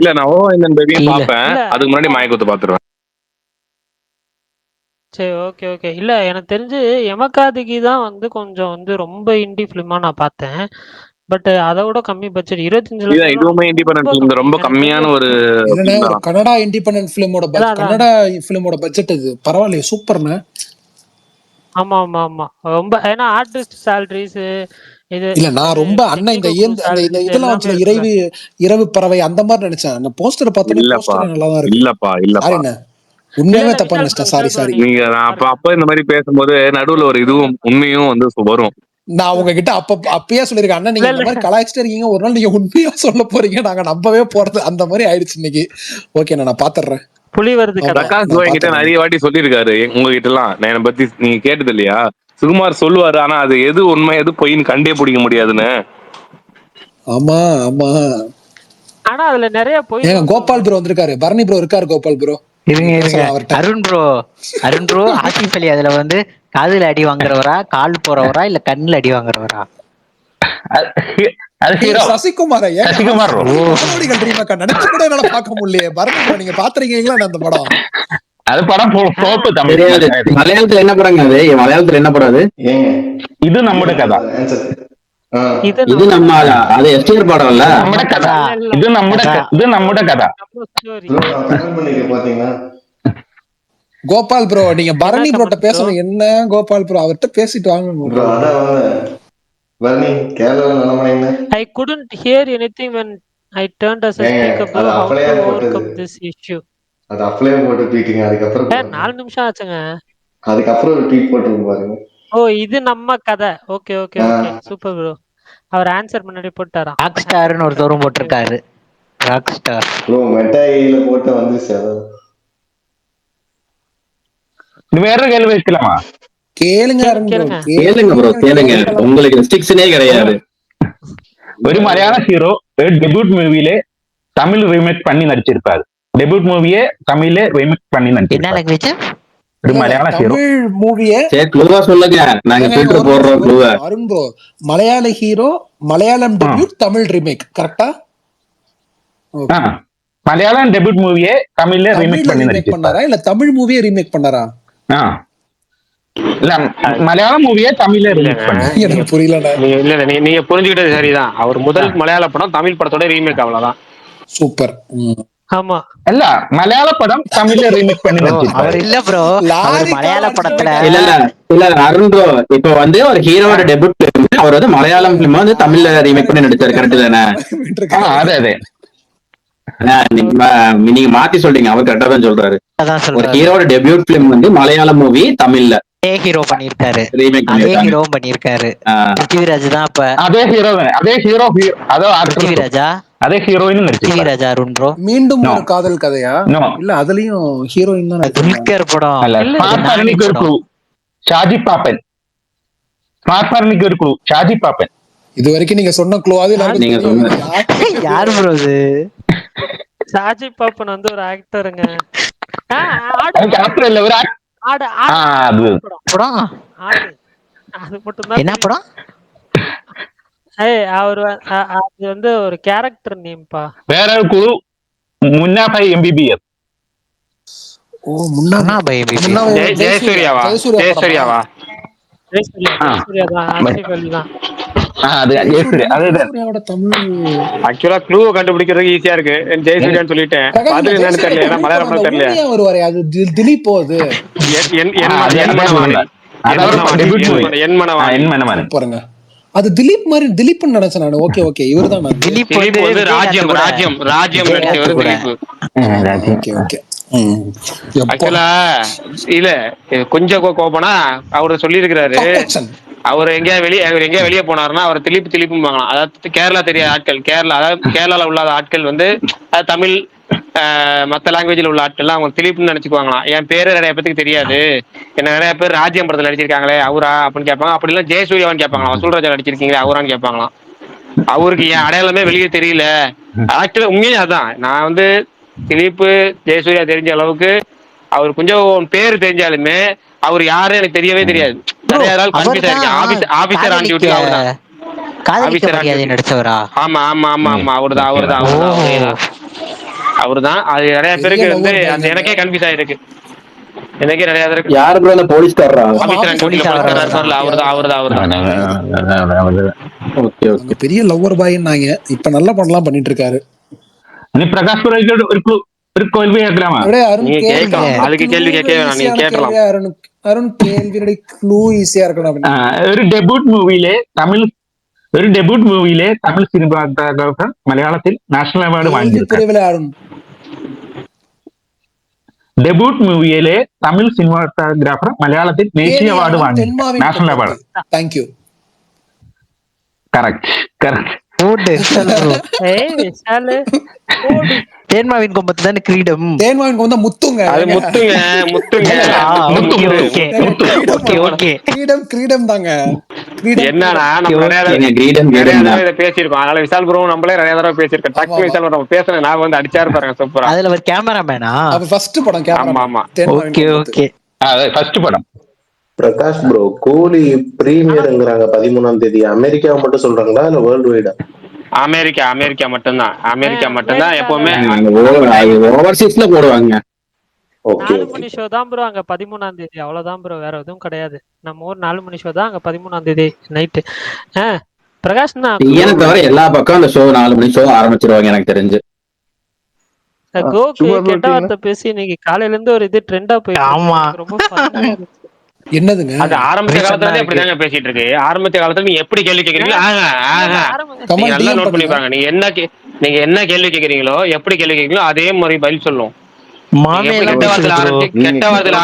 இல்ல, நான் இந்த பேபியும் பார்ப்பேன். அதுக்கு முன்னாடி மயக்கத்து பாத்துருவேன். சரி, ஓகே ஓகே. இல்ல எனக்கு தெரிஞ்சு எமகாதிக்கு தான் வந்து கொஞ்சம் வந்து ரொம்ப இண்டி ஃபிலிமா நான் பார்த்தேன். பட் அதை விட கம்மி பட்ஜெட் 25 லட்சம். இதுவுமே இண்டிபெண்டன்ட் ஃபிலிம், ரொம்ப கம்மியான ஒரு கனடா இண்டிபெண்டன்ட் ஃபிலிமோட கனடா ஃபிலிமோட பட்ஜெட் இது பரவாயில்லையே, சூப்பர்ண்ணே. ஆமா ஆமா ஆமா, ரொம்ப. ஏன்னா ஆர்டிஸ்ட் சாலரிஸ் இது இல்ல, நான் ரொம்ப அண்ணன் இந்த இதெல்லாம் வந்துச்சுல, இரவு பறவை அந்த மாதிரி நினைச்சேன். அந்த போஸ்டர் பார்த்தோன்னே போஸ்டர் நல்லா தான் இருக்கு. இல்லப்பா உண்மையாவே தப்பா நினைச்சேன். சாரி. நீங்க அப்ப இந்த மாதிரி பேசும்போது நடுவுல ஒரு இதுவும் உண்மையும் வந்து வரும். நான் உங்ககிட்ட அப்பயே சொல்லிருக்கேன், அண்ணா நீங்க இந்த மாதிரி கலாய்ச்சிட்டே இருக்கீங்க, ஒரு நாள் நீங்க உண்மையா சொல்ல போறீங்க, நாங்க நம்பவே போறது அந்த மாதிரி ஆயிடுச்சு இன்னைக்கு. ஓகே, நான் பாத்துறேன். புலி வருது. பிரகாஷ் என்கிட்ட நிறைய வாட்டி சொல்லியிருக்காரு உங்ககிட்ட எல்லாம். நான் என்னை பத்தி நீங்க கேட்டது இல்லையா? சுகுமார் சொல்லுவாரு, ஆனா அது எது உண்மை எது பொய்ன்னு கண்டே பிடிக்க முடியாதுன்னு. ஆமா ஆமா. ஆனா அதுல நிறைய பொய். கோபால் ப்ரோ வந்திருக்காரு, பரணி ப்ரோ இருக்காரு. கோபால் ப்ரோ இருங்க. அருண் ப்ரோ ஆசிஃப் அலி அதுல வந்து காதுல அடி வாங்குறவரா, கால் போறவரா, இல்ல கண்ணுல அடி வாங்குறவரா? சசிகுமார் நினைச்சு கூட என்னால பார்க்க முடியலையே. பரணி ப்ரோ நீங்க பாத்துருக்கீங்களா அந்த படம்? அது படம் மலையாளத்துல என்ன படம் அது? மலையாளத்துல என்ன படம் அது? இது நம்மட கதை. இது நம்ம அது எஸ்டிஆர் படம் இல்ல, நம்மட கதை. இது நம்மட கதை. கோபால் ப்ரோ நீங்க பரணி ப்ரோட்ட பேசணும். என்ன கோபால் ப்ரோ, அவர்கிட்ட பேசிட்டு வாங்க. I couldn't hear anything when I turned as a speaker bro. How to overcome this issue? அது அப்ளையே போட்டு ட்வீட்டிங்க. அதுக்கப்புறம் 4 நிமிஷம் ஆச்சுங்க. அதுக்கப்புறம் ஒரு ட்வீட் போட்டு பாருங்க. ஓ, இது நம்ம கதை. Okay okay okay, super bro. அவர் ஆன்சர் முன்னாடி போட்டாரா? ராக் ஸ்டார்னு ஒரு தோறும் போட்டிருக்காரு. ராக் ஸ்டார் ப்ரோ மெட்டாயில போட்டு வந்து சார். வேற கேள்வி வைக்கலாமா? கேளுங்க ப்ரோ, கேளுங்க. உங்களுக்கு ரெஸ்ட்ரிக்ஷனே கிடையாது. ஒரு மலையாள ஹீரோ டெபியூட் மூவிலே தமிழ் ரீமேக் பண்ணி நடிச்சிருப்பாரு. டெபியூட் மூவியே தமிழ்ல ரீமேக் பண்ணி நடிச்சிருப்பாரு. என்ன லாங்குவேஜ்? ஒரு மலையாள ஹீரோ மூவியே. சரி, க்ளூவா சொல்லுங்க, நாங்க ஃபில்டர் போடுறோம். க்ளூவா அருண் ப்ரோ, மலையாள hero, Malayalam debut, Tamil remake, கரெக்ட்டா? மலையாளம் டெபியூட் மூவியே தமிழ்ல ரீமேக் பண்ணி நடிச்சிருப்பாரா இல்ல தமிழ் மூவியே ரீமேக் பண்ணாரா? இல்ல, மலையாள மூவியே தமிழ்ல ரீமேக் பண்ணாரு. எனக்கு புரியலடா. இல்ல நீங்க புரிஞ்சுக்கிட்டது சரிதான். அவர் முதல் மலையாள படம் தமிழ் படத்தோட ரீமேக், அவ்வளவுதான். சூப்பர். ஆமா, இல்ல மலையாள படம் தமிழ்ல ரீமேக் பண்ணி நடிச்சிருப்பாரு. இல்ல ப்ரோ, மலையாள படத்துல இல்ல அருண் ப்ரோ, இப்ப வந்து ஒரு ஹீரோட டெபியூட் ஃபிலிம், அவர் வந்து மலையாளம் ஃபிலிம் வந்து தமிழ்ல ரீமேக் பண்ணி நடிச்சாரு, கரெக்ட் தானே? அதே நீங்க மாத்தி சொல்றீங்க, அவர் கரெக்டா தான் சொல்றாரு. ஒரு ஹீரோட டெபியூட் பிலிம் வந்து மலையாள மூவி தமிழ்ல ஹீரோ பண்ணிருக்காரு, அதே ஹீரோ பண்ணிருக்காரு. பிருத்திவிராஜ் தான் அப்ப அதே ஹீரோ பிருத்திவிராஜா, அதே ஹீரோயின் பிருத்திவிராஜ். அருண் ப்ரோ மீண்டும் ஒரு காதல் கதையா? இல்ல அதுலயும் ஹீரோயின் தான். துல்கர் படம். ஷாஜி பாப்பன். ஷாஜி பாப்பன். இது வரைக்கும் நீங்க சொன்ன க்ளூவாது நீங்க சொன்ன யார் ப்ரோ இது? ஷாஜி பாப்பன் வந்து ஒரு ஆக்டருங்க. ஆக்டர் இல்ல, ஒரு படம். அது மட்டும் தான். என்ன படம்? அவர் அது வந்து ஒரு கேரக்டர் நேம்பா. வேற குழு முன்னா பை எம்பிபிஎஸ். ஓ, முன்னா பை எம்பிபிஎஸ். ஜெயசூர்யாவா? அது ஜெயசூர்யா அதுதான் ஜெயசூர்யாவோட தமிழ் ஆக்சுவலா க்ளூவை கண்டுபிடிக்கிறதுக்கு ஈஸியா இருக்கு. ஜெயசூர்யான்னு சொல்லிட்டேன். பிரகாஷ் பதில் என்னன்னு ஜெயசூர்யா தெரியல. ஏன்னா மலையாளம் அந்த தெரியல. ஊமையா வருவாரு, அது திலீப் அது பாருங்க, அது திலீப் மாதிரி திலீப்னு நினைச்சேன் நான். ஓகே ஓகே, இவர்தான் நான். திலீப் ராஜ்யம் நடிச்சவர் திலீப். Okay okay. ஆக்சுவலா இல்ல கொஞ்சம் கோபனா அவரு சொல்லியிருக்கிறாரு. அவர் எங்கேயா வெளியே போனாருன்னா அவர் திலீப்பும் வாங்கலாம். அதாவது கேரளா தெரியாத ஆட்கள், அதாவது கேரளால உள்ள ஆட்கள் வந்து தமிழ் மற்ற லாங்குவேஜ்ல உள்ள ஆட்கள்லாம் அவங்க திலீப்னு நினைச்சுக்குவாங்களாம். என் பேரு நிறைய பேருக்கு தெரியாது, என்ன நிறைய பேர் ராஜ்யம் படத்துல நடிச்சிருக்காங்களே அவரா அப்படின்னு கேட்பாங்க. அப்படி இல்ல ஜெயசூர்யான்னு கேட்பாங்களாம். வசூல்ராஜா நடிச்சிருக்கீங்களே அவரான்னு கேட்பாங்களாம். அவருக்கு என் அடையாளமே வெளியே தெரியல. ஆக்சுவலா உண்மையே அதான். நான் வந்து திலீப் ஜெயசூர்யா தெரிஞ்ச அளவுக்கு அவர் கொஞ்சம் பேரு தெரிஞ்சாலுமே அவர் யாரும் எனக்கு தெரியவே தெரியாது. நிறைய நாள் கன்ஃபியூஸ் ஆயிருக்கேன். ஆபீசர் ஆண்டி விட்டு நடிச்சவரா? ஆமா ஆமா ஆமா ஆமா அவருதான். அது நிறைய பேருக்கு வந்து அந்த எனக்கே கன்ஃபியூஸ் ஆயிருக்கு. எனக்கே நிறைய பேருக்கு யாரு ப்ரோ அந்த போலீஸ்காரரா? ஓகே ஓகே, பெரிய லவ்வர் பாய்னாங்க. இப்ப நல்ல படம்லாம் பண்ணிட்டு இருக்காரு. பிரகாஷ் ஒரு கேள்வி கேட்கலாமா? அதுக்கு கேள்வி கேட்கலாம். அருண் கேள்வி க்ளூ ஈஸியா இருக்கணும். ஒரு டெபியூட் மூவிலே தமிழ் சினிமாட்டோகிராஃபர் மலையாளத்தில் நேஷனல் அவார்டு வாங்கியிருக்காரு. டெபியூட் மூவியிலே தமிழ் சினிமாட்டோகிராஃபர் மலையாளத்தில் தேசிய அவார்டு வாங்கியிருக்காரு. National award. Thank you. Correct. Thenmavin Kombathu தானே கிரீடம். தேன்மாவின் கொம்பு முத்துங்க. அது முத்துங்க. கிரீடம் தாங்க. என்னன்னா நம்ம நிறைய பேசியிருக்கோம். அதனால விஷால் ப்ரோ நம்மளே நிறைய தடவை பேசியிருக்கோம். டக்கு விஷால் நம்ம பேசுற நான் வந்து அடிச்சாரு பாருங்க சூப்பரா. அதுல ஒரு கேமராமேனா? அது ஃபர்ஸ்ட் படம் கேமரா. ஆமா. ஓகே ஓகே, அது ஃபர்ஸ்ட் படம். பிரகாஷ் ப்ரோ, கோலி பிரீமியர்ங்கறாங்க 13ஆம் தேதி. அமெரிக்கா மட்டும் சொல்றாங்களா இல்ல வேர்ல்ட் வைடா? அமெரிக்கா மட்டும்தான். எப்பவுமே ஓவர்சீஸ்ல போடுவாங்க. 4 மணி ஷோ தான் ப்ரோ அங்க 13ஆம் தேதி. அவ்வளவுதான் ப்ரோ, வேற எதுவும் கிடையாது. நம்ம ஊர் 4 மணி ஷோ தான் அங்க 13ஆம் தேதி நைட்டு. பிரகாஷ் எனக்கு தவிர எல்லா பக்கம் அந்த ஷோ 4 மணி ஷோ ஆரம்பிச்சிருவாங்க எனக்கு தெரிஞ்சு. கோகு கெட்ட வார்த்தை பேசி இன்னைக்கு காலையில இருந்து ஒரு இது ட்ரெண்டா போயிட்டு. ஆமா, ரொம்ப என்னதுங்க? அது ஆரம்பிச்ச காலத்துல இருந்தே அப்படிதாங்க பேசிட்டு இருக்கு. ஆரம்பிச்ச காலத்துல நீங்க எப்படி கேள்வி கேக்குறீங்களோ நல்லா நோட் பண்ணிப்பாங்க. நீங்க என்ன கேள்வி கேக்குறீங்களோ, எப்படி கேள்வி கேக்குறீங்களோ அதே மாதிரி பதில் சொல்லும். கெட்ட வார்த்தையில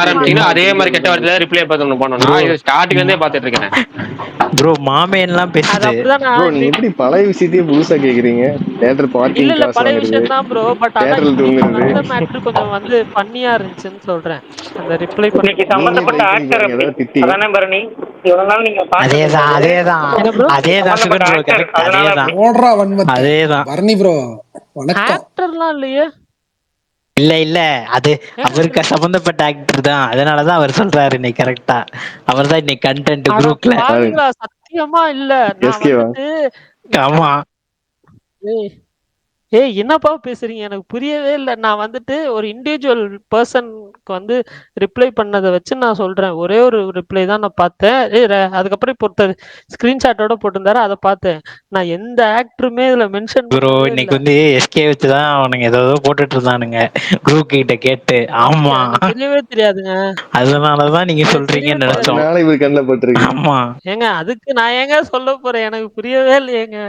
ஆரம்பிச்சீங்கன்னா அதே மாதிரி கெட்ட வார்த்தையில ரிப்ளை பண்ணணும். நான் இது ஸ்டார்டிங்ல இருந்தே பாத்துட்டு இருக்கேன் ப்ரோ. மாமேன்லாம் பேசுது ப்ரோ. நீ எப்படி பழைய விஷயத்தையே புதுசா கேக்குறீங்க? தியேட்டர் பார்க்கிங் காசு பழைய விஷயம் தான் ப்ரோ. பட் தியேட்டர்ல தூங்குறது அந்த மேட்டர் கொஞ்சம் வந்து பண்ணியா இருந்துச்சுன்னு சொல்றேன். அந்த ரிப்ளை பண்ணி சம்பந்தப்பட்ட ஆக்டர் அதானே பரணி. இவனால நீங்க அதேதான் சுகர் ப்ரோ. கரெக்ட். ஓடுறா வன்மத்தை. அதேதான் பரணி ப்ரோ. வணக்கம். ஆக்டர்லாம் இல்லையே. இல்ல அது அவருக்கு சம்பந்தப்பட்ட ஆக்டர் தான். அதனாலதான் அவர் சொல்றாரு இன்னைக்கு. கரெக்டா, அவர் தான் இன்னைக்கு கண்டென்ட் குரூப்ல. சத்தியமா இல்ல. ஆமா. என்னப்பா பேசுறீங்க? எனக்கு புரியவே இல்லை. நான் வந்துட்டு ஒரு இண்டிவிஜுவல் பர்சனுக்கு வந்து ரிப்ளை பண்ணதை வச்சு நான் சொல்றேன். ஒரே ஒரு ரிப்ளை தான் நான் பார்த்தேன். அதுக்கப்புறம் இப்போ ஒருத்தர் ஸ்கிரீன்ஷாட்டோட போட்டிருந்தாரு, அதை பார்த்தேன். நான் எந்த ஆக்டருமே இதுல மென்ஷன் ப்ரோ. இன்னைக்கு வந்து எஸ்கே வச்சுதான் அவனுங்க ஏதோ போட்டுட்டு இருந்தானுங்க குரூப் கிட்ட கேட்டு. ஆமா, தெரியவே தெரியாதுங்க. அதனாலதான் நீங்க சொல்றீங்கன்னு நினைச்சோம். ஆமா ஏங்க, அதுக்கு நான் ஏங்க சொல்ல போறேன்? எனக்கு புரியவே இல்லையேங்க.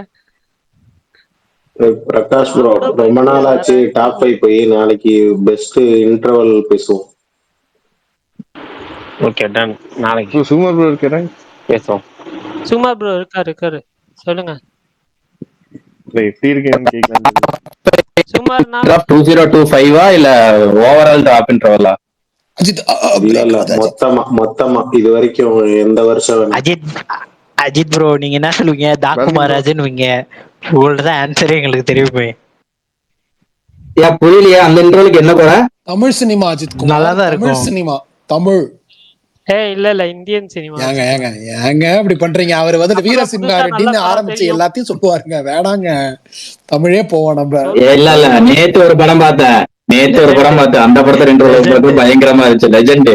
பிரகாஷ் ப்ரோ, ரொம்ப நாள் ஆச்சு டாப் 5 போய். நாளைக்கு பெஸ்ட் இன்டர்வல் பேசுவோம். Okay done. நாளைக்கு சும்மா ப்ரோ இருக்கறேன் பேசுவோம். சும்மா ப்ரோ இருக்காரு சொல்லுங்க. எப்படி இருக்கேன்னு கேக்கலாம். சுமார் 2025 இல்ல ஓவரால் டாப் இன்டர்வலா? இல்ல மொத்தமா இது வரைக்கும் எந்த வருஷம்? அஜித் ப்ரோ, நீங்க என்ன சொல்லுவீங்க? தாக்குமாராஜன் உங்கள்தான் ஆன்சரே எங்களுக்கு தெரியுமே. புரியலையா? அந்த இன்டர்வலுக்கு என்ன போற? தமிழ் சினிமா அஜித் குமார். நல்லாதான் இருக்கும். தமிழ் சினிமா தமிழ். இல்ல இந்தியன் சினிமா. ஏங்க இப்படி பண்றீங்க? அவர் வந்து வீர சிம்ஹாரெட்டின்னு ஆரம்பிச்சு எல்லாத்தையும் சொல்லுவாருங்க. வேணாங்க, தமிழே போவோம் நம்ம. இல்ல நேத்து ஒரு படம் பார்த்தேன். அந்த படத்தை 2 பயங்கரமா இருந்துச்சு. லெஜெண்ட்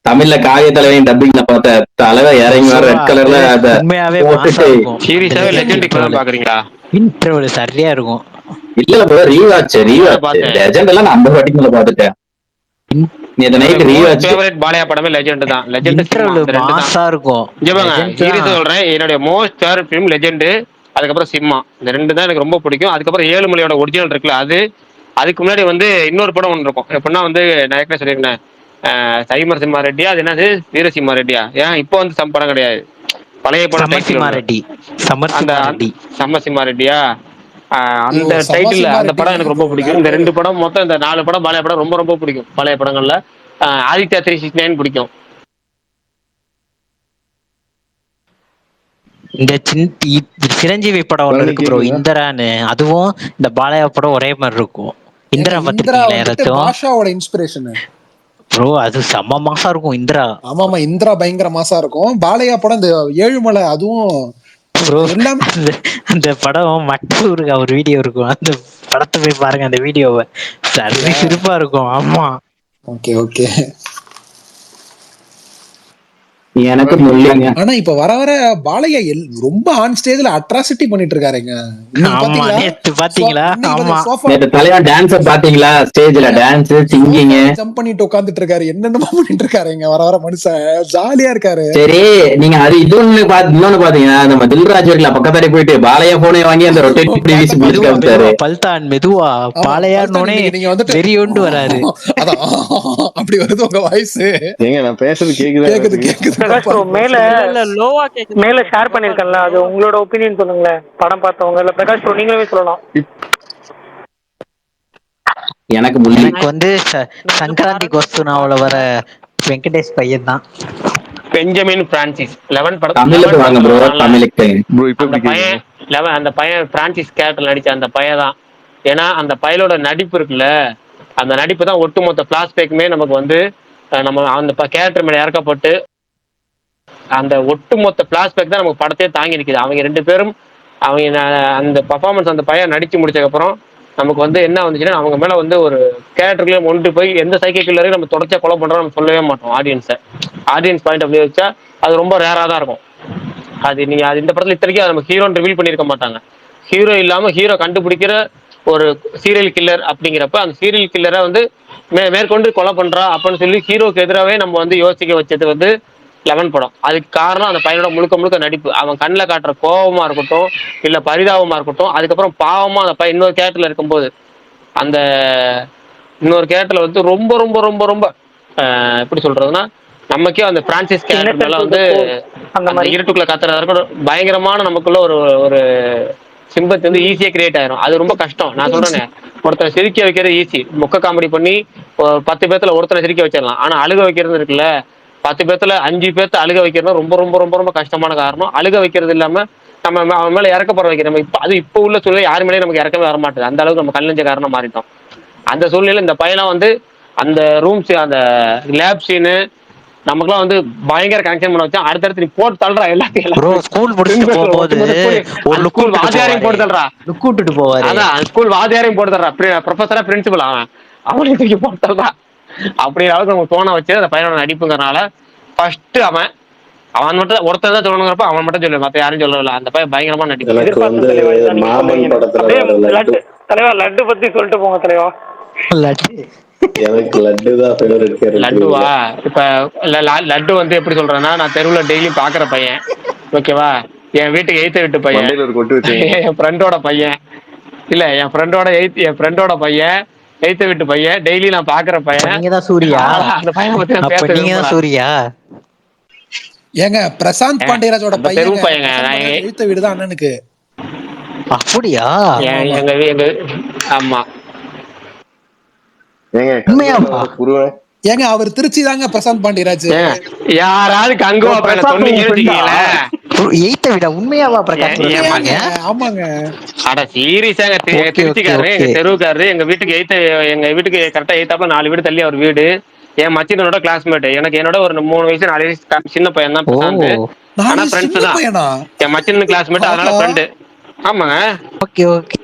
தமிழ்ல காவிய தலைவன் டப்பிங்ல பார்த்த தலைவர் இறங்கி வர ரெட் கலர்ல அத உண்மையாவே மாசா போட்டுட்டு இருக்கும் சீரியஸாவே லெஜெண்ட் இப்பதான் பாக்குறீங்களா? இன்டர்வல் சரியா இருக்கும். இல்ல ப்ரோ ரீவாட்ச் பார்த்தேன். லெஜெண்ட் எல்லாம் நான் 50 வாட்டிக்கு மேல பாத்துட்டேன். நேத்து நைட் ரீவாட்ச். ஃபேவரட் பாலையா படமே லெஜெண்ட் தான். லெஜெண்ட் இன்டர்வல் மாசா இருக்கும். சீரியஸா சொல்றேன், என்னுடைய மோஸ்ட் ஃபேவரட் ஃபிலிம் லெஜெண்ட், அதுக்கப்புறம் சிம்மா. இந்த ரெண்டு தான் எனக்கு ரொம்ப பிடிக்கும். அதுக்கப்புறம் ஏழுமலையோட ஒரிஜினல் இருக்குல்ல அது. அதுக்கு முன்னாடி வந்து இன்னொரு படம் ஒன்று இருக்கும். எப்படின்னா வந்து நான் ஏற்கனவே சொல்லியிருந்தேன், சைமர் சிம்மா ரெட்டியா, அது என்னது வீரசிம்மா ரெட்டியா, ஏன் இப்போ வந்து படம் கிடையாது, பழைய படம் சம்மர் சிம்மா ரெட்டியா, அந்த டைட்டில் அந்த படம் எனக்கு ரொம்ப பிடிக்கும். இந்த ரெண்டு படம் மொத்தம் இந்த 4 படம் பழைய படம் ரொம்ப ரொம்ப பிடிக்கும். பழைய படங்கள்ல ஆதித்யா 369 பிடிக்கும். இந்த சிரஞ்சீவி படம் ஒண்ணு இருக்கு ப்ரோ, இந்திரான்னு. அதுவும் இந்த பாலையா படம் ஒரே மாதிரி இருக்கும். இந்திரா பாத்திருக்கீங்களா யாராச்சும்? பாஷாவோட இன்ஸ்பிரேஷன் ப்ரோ, அது செம்ம மாசா இருக்கும் இந்திரா. ஆமாமா, இந்திரா பயங்கர மாசா இருக்கும். பாலையா படம் இந்த ஏழுமலை அதுவும் ப்ரோ. அந்த படம் மட்டூருக்கு ஒரு வீடியோ இருக்கும், அந்த படத்தை போய் பாருங்க, அந்த வீடியோவை. சரி சிரிப்பா இருக்கும். ஆமா, ஓகே ஓகே. எனக்கு முள்ளிங்க. ஆனா இப்ப வர வர பாலையா ரொம்ப ஆன் ஸ்டேஜ்ல அட்ராசிட்டி பண்ணிட்டு இருக்காருங்க. பாத்தீங்களா? தலைவன் டான்ஸ் பாத்தீங்களா? ஸ்டேஜ்ல டான்ஸ் சிங்கிங் ஜம்ப் பண்ணிட்டு உட்கார்ந்துட்டு இருக்காரு, என்னென்னமோ பண்ணிட்டு இருக்காருங்க. வர வர மனுஷன் ஜாலியா இருக்காரு. சரி, நீங்க அது இன்னொன்னு பாத்தீங்கன்னா நம்ம தில்ராஜ் வீட்ல பக்கத்தாடி போயிட்டு பாலையா போனே வாங்கி அந்த ரொட்டேட் இப்படி வீசி முடிச்சுட்டாரு. பல்தான் மெதுவா பாலையானோனே நீங்க வந்து வெறியோண்டு வராரு. அதான் அப்படி வருது உங்க வாய்ஸ். ஏங்க நான் பேசுறது கேக்குது. மேல ஷேர் பண்ணிருக்கேன்ல, அது உங்களோட ஒப்பீனியன் சொல்லுங்களேன். படம் பார்த்தவங்க இல்ல பிரகாஷ் ப்ரோ நீங்களே சொல்லலாம். எனக்கு வந்து சங்கராந்தி கொஸ்துனாவுல வர வெங்கடேஷ் பையன் தான், பெஞ்சமின் பிரான்சிஸ். 11 படம் தமிழுக்கு வாங்க ப்ரோ, தமிழுக்கு ப்ரோ. இப்ப பையன் 11 அந்த பையன் பிரான்சிஸ் கேரக்டர் நடிச்ச அந்த பையன் தான். ஏன்னா அந்த பையலோட நடிப்பு இருக்குல்ல, அந்த நடிப்பு தான் ஒட்டுமொத்த பிளாஸ்பேக்குமே நமக்கு வந்து நம்ம அந்த கேரக்டர் மேல இறக்கப்பட்டு அந்த ஒட்டுமொத்த பிளாஸ்பேக் தான் நமக்கு படத்தையே தாங்கி நிற்குது. அவங்க 2 பேரும் அவங்க அந்த பர்ஃபார்மன்ஸ் அந்த பையன் நடிச்சு முடிச்சதுக்கப்புறம் நமக்கு வந்து என்ன வந்துச்சுன்னா, அவங்க மேல வந்து ஒரு கேரக்டர்லயும் ஒன்று போய் எந்த சைக்கிள்லரையும் நம்ம தொடர்ச்சியா கொலை பண்றோம் நம்ம சொல்லவே மாட்டோம். ஆடியன்ஸ் பாயிண்ட் ஆஃப் வியூ வச்சா அது ரொம்ப ரேரா தான் இருக்கும். அது நீங்க அது இந்த படத்துல இத்தனைக்கும் அதை நம்ம ஹீரோன்னு ரிவீல் பண்ணியிருக்க மாட்டாங்க. ஹீரோ இல்லாம ஹீரோ கண்டுபிடிக்கிற ஒரு சீரியல் கில்லர் அப்படிங்கிறப்ப அந்த சீரியல் கில்லரை வந்து மேற்கொண்டு கொலை பண்றா அப்படின்னு சொல்லி ஹீரோக்கு எதிராகவே நம்ம வந்து யோசிக்க வச்சது வந்து 11 படம். அதுக்கு காரணம் அந்த பையனோட முழுக்க நடிப்பு. அவன் கண்ணில் காட்டுற கோபமா இருக்கட்டும், இல்ல பரிதாபமா இருக்கட்டும், அதுக்கப்புறம் பாவமா அந்த பையன் இன்னொரு கேரக்டர்ல இருக்கும்போது அந்த இன்னொரு கேரக்டர்ல வந்து ரொம்ப ரொம்ப ரொம்ப ரொம்ப எப்படி சொல்றதுன்னா, நமக்கே அந்த பிரான்சிஸ் கேரக்டர் மேல வந்து அந்த இருட்டுக்குள்ள கத்துறதா இருக்கட்டும், பயங்கரமான நமக்குள்ள ஒரு சிம்பத்தி வந்து ஈஸியா கிரியேட் ஆயிரும். அது ரொம்ப கஷ்டம். நான் சொல்றேனே, ஒருத்தரை சிரிக்க வைக்கிறது ஈஸி. மொக்க காமெடி பண்ணி 10 பேர்த்துல ஒருத்தரை சிரிக்க வச்சிடலாம். ஆனா அழுக வைக்கிறது இருக்குல்ல, 10 பேர்த்துல 5 பேர்த்த அழுக வைக்கிறது ரொம்ப ரொம்ப ரொம்ப ரொம்ப கஷ்டமான காரணம். அழுக வைக்கிறது இல்லாம நம்ம அவன் மேல இறக்கப்பட வைக்கிறோம். இப்ப உள்ள சூழ்நிலை யாரு மேலேயும் நமக்கு இறக்கவே வர மாட்டேது. அந்த அளவுக்கு நம்ம கல்லஞ்ச காரணம் மாறிட்டோம். அந்த சூழ்நிலையில இந்த பையனா வந்து அந்த ரூம்ஸ் அந்த லேப் சீனு நமக்குலாம் வந்து பயங்கர கனெக்ஷன் பண்ண வச்சா. அடுத்தடுத்து நீ போட்டு தள்ளுறா எல்லாத்தையும். ஸ்கூல் முடிச்சுட்டு போகும்போது ஒரு ஸ்கூல் வாத்தியாரையும் போட்டு தள்ளுறா, கூட்டிட்டு போவாரு. அதான் ஸ்கூல் வாத்தியாரையும் போட்டு தர்றா, ப்ரொஃபஸரா பிரின்சிபல் அவனையும் தூக்கி போட்டு தள்ளுறா. அப்படி அளவுக்கு நமக்கு தோண வச்சு அந்த பையனோட நடிப்புங்கிறனால ஃபர்ஸ்ட் அவன் மட்டும் ஒருத்தர் தான் சொல்லணுங்கிறப்ப அவன் மட்டும் சொல்லு, மத்த யாரும் சொல்லல. அந்த பையன் பயங்கரமா நடிப்பு. தலைவா லட்டு பத்தி சொல்லிட்டு போங்க தலைவா. எனக்கு லட்டு தான் ஃபேவரட். லட்டுவா? இப்ப லட்டு வந்து எப்படி சொல்றேன்னா, நான் தெருவுல டெய்லி பாக்குற பையன், ஓகேவா? என் வீட்டுக்கு எய்த்த வீட்டு பையன், என் ஃப்ரெண்டோட பையன், இல்ல என் ஃப்ரெண்டோட பையன், எய்த்த வீட்டு பையன், டெய்லி நான் பாக்குற பையன். நீங்க தான் சூர்யா? அந்த பையன் பத்தி நான் பேசுறேன். நீங்க தான் சூர்யா? ஏங்க பிரசாந்த் பாண்டியராஜோட பையன் பையங்க, எழுத்த வீடு தான் அண்ணனுக்கு. அப்படியா? எங்க ஆமா. ஏங்க அவர் திருச்சி தாங்க பிரசாந்த் பாண்டியராஜ். யாராவது கங்குவா பையனை சொன்னீங்கன்னு வச்சுக்கீங்களேன். எய்த்த விட உண்மையாவா பிரகாஷ்? ஆமாங்க. அட சீரியஸாங்க, திருச்சிக்காரரு, எங்க தெருவுக்காரரு, எங்க வீட்டுக்கு கரெக்டா எய்த்தாப்புல 4 வீடு தள்ளி அவர் வீடு. என் மச்சினோட கிளாஸ்மேட். எனக்கு என்னோட ஒரு 3 வயசு 4 வயசு சின்ன பையன் தான் பிரசாந்த். ஆனா ஃப்ரெண்ட்ஸ் தான். என் மச்சின் கிளாஸ்மேட், அதனால ஃப்ரெண்டு. ஆமாங்க. Okay okay.